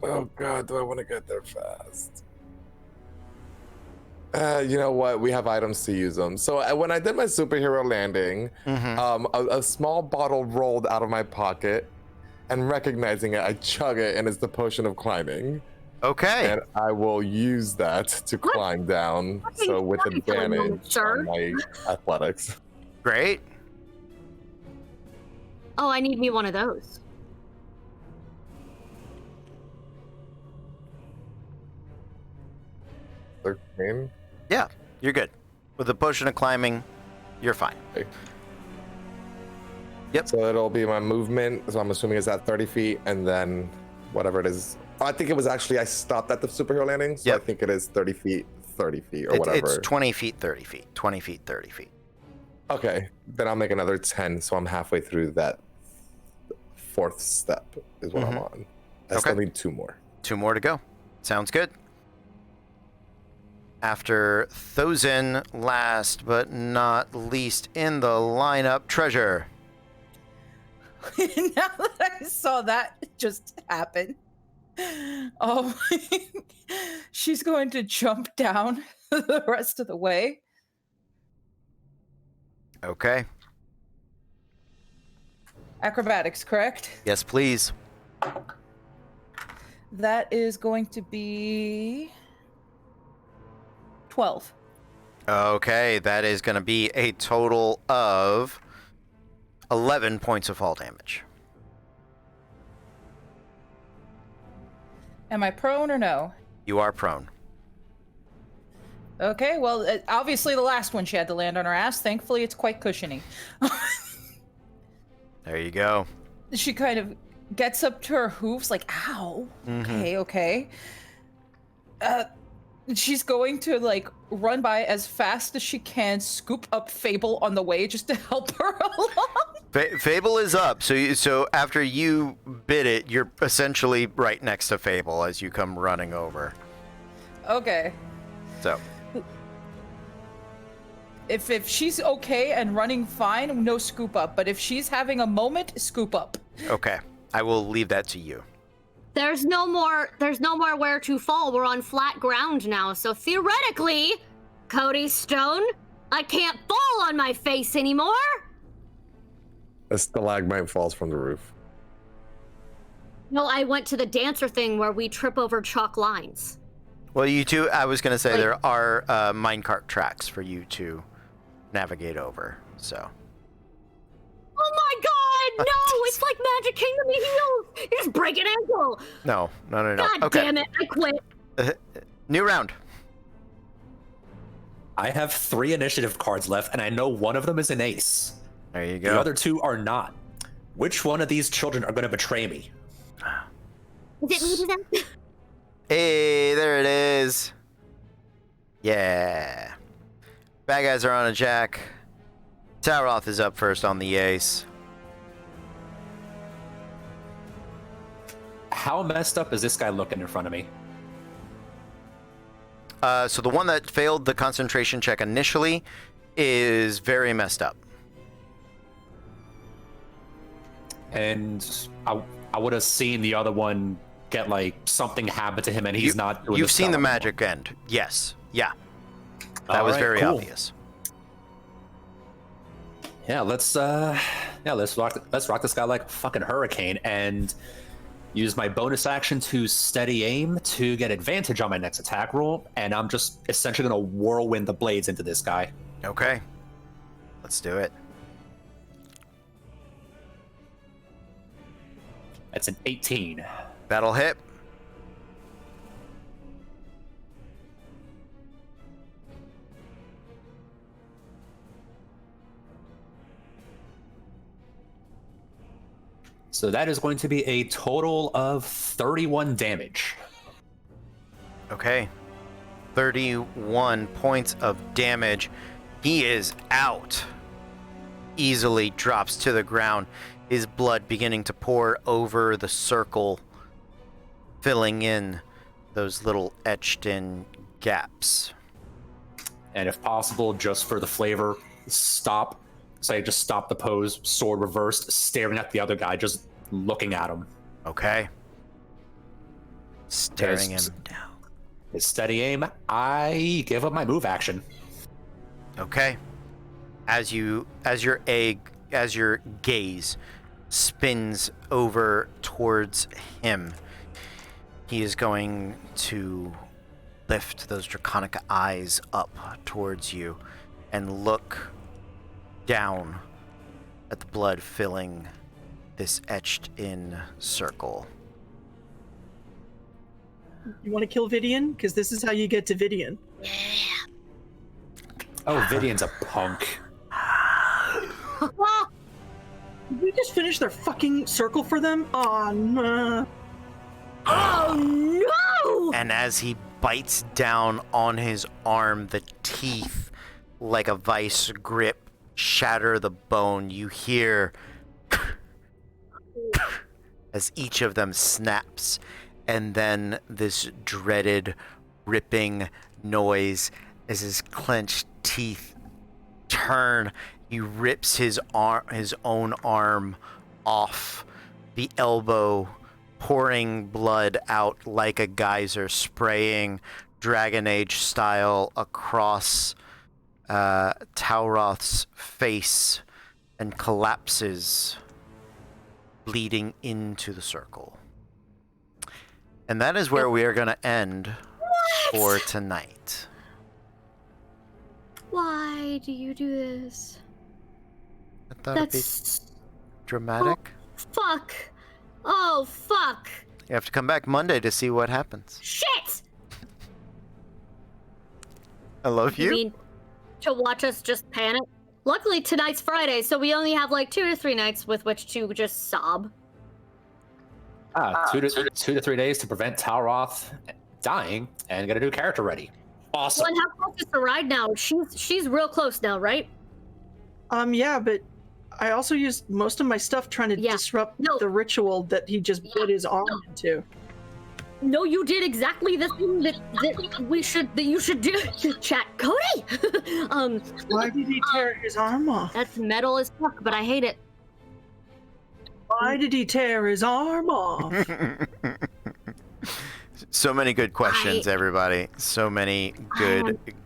Oh God, do I want to get there fast? You know what? We have items to use them. So when I did my superhero landing, a small bottle rolled out of my pocket, and recognizing it, I chug it, and it's the potion of climbing. Okay. And I will use that to climb down, so with advantage on my athletics. Great. Oh, I need me one of those. Okay. Yeah, you're good. With the potion of climbing, you're fine. Yep. So it'll be my movement. So I'm assuming it's at 30 feet, and then whatever it is. I think it was actually, I stopped at the superhero landing, so Yep. I think it is 30 feet, or whatever. It's 20 feet, 30 feet. 20 feet, 30 feet. Okay, then I'll make another 10, so I'm halfway through that 4th step is what I'm on. I still need 2 more. 2 more to go. Sounds good. After Thozen, last but not least in the lineup, Treasure. Now that I saw that just happen, she's going to jump down the rest of the way. Okay. Acrobatics, correct? Yes, please. That is going to be 12. Okay, that is going to be a total of 11 points of fall damage. Am I prone or no? You are prone. Okay, well, obviously the last one she had to land on her ass. Thankfully, it's quite cushiony. There you go. She kind of gets up to her hooves like, ow. Okay. She's going to, like, run by as fast as she can, scoop up Fable on the way just to help her along. Fable is up, so after you bid it, you're essentially right next to Fable as you come running over. Okay. So. If she's okay and running fine, no scoop up. But if she's having a moment, scoop up. Okay, I will leave that to you. There's no more where to fall. We're on flat ground now. So theoretically, Cody Stone, I can't fall on my face anymore. A stalagmite falls from the roof. No, I went to the dancer thing where we trip over chalk lines. Well, you two, I was going to say there are minecart tracks for you to navigate over. So. Oh my god, no! It's like Magic Kingdom heals! You just break an ankle! No. God Okay. damn it, I quit. New round. I have 3 initiative cards left, and I know one of them is an ace. There you go. The other 2 are not. Which one of these children are going to betray me? Is it me, Hey, there it is. Yeah. Bad guys are on a jack. Talroth is up first on the ace. How messed up is this guy looking in front of me? So the one that failed the concentration check initially is very messed up. And I would have seen the other one get like something happen to him, and he's not doing. You've seen the spell anymore. magic end. Yes. Yeah. That was very obvious. Yeah, let's rock this guy like a fucking hurricane and use my bonus action to steady aim to get advantage on my next attack roll, and I'm just essentially gonna whirlwind the blades into this guy. Okay. Let's do it. That's an 18. That'll hit. So that is going to be a total of 31 damage. Okay. 31 points of damage. He is out. Easily drops to the ground, his blood beginning to pour over the circle, filling in those little etched in gaps. And if possible, just for the flavor, stop. Just stop the pose, sword reversed, staring at the other guy, just looking at him. Okay. Staring him down. His steady aim, I give up my move action. Okay. As your gaze spins over towards him, he is going to lift those draconic eyes up towards you and look down at the blood filling this etched in circle. You want to kill Vidian? Because this is how you get to Vidian. Oh, Vidian's a punk. Did we just finish their fucking circle for them? Oh, no. Oh no! And as he bites down on his arm, the teeth, like a vice grip, shatter the bone. You hear as each of them snaps, and then this dreaded ripping noise as his clenched teeth turn. He rips his own arm off, the elbow pouring blood out like a geyser, spraying Dragon Age style across Talroth's face, and collapses, bleeding into the circle. And that is where we are going to end for tonight. Why do you do this? I thought it'd be dramatic. Fuck. Oh, fuck. You have to come back Monday to see what happens. Shit! I love you. You mean to watch us just panic? Luckily, tonight's Friday, so we only have like 2 to 3 nights with which to just sob. 2 to 3 days to prevent Talroth dying and get a new character ready. Awesome. Well, how close is the ride now? She's real close now, right? Yeah, but I also used most of my stuff trying to disrupt the ritual that he just put his arm into. No, you did exactly the thing that you should do. Chat, Cody. Why did he tear his arm off? That's metal as fuck, but I hate it. Why did he tear his arm off? So many good questions, everybody. So many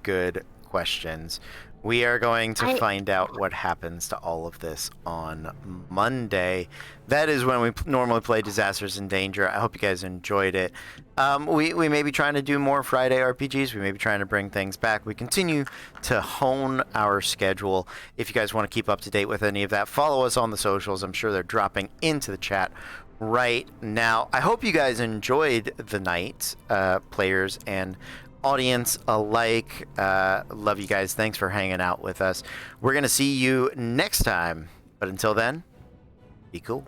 good questions. We are going to find out what happens to all of this on Monday. That is when we normally play Disasters in Danger. I hope you guys enjoyed it. We may be trying to do more Friday RPGs. We may be trying to bring things back. We continue to hone our schedule. If you guys want to keep up to date with any of that, follow us on the socials. I'm sure they're dropping into the chat right now. I hope you guys enjoyed the night, players and audience alike. Love you guys. Thanks for hanging out with us. We're going to see you next time. But until then, be cool.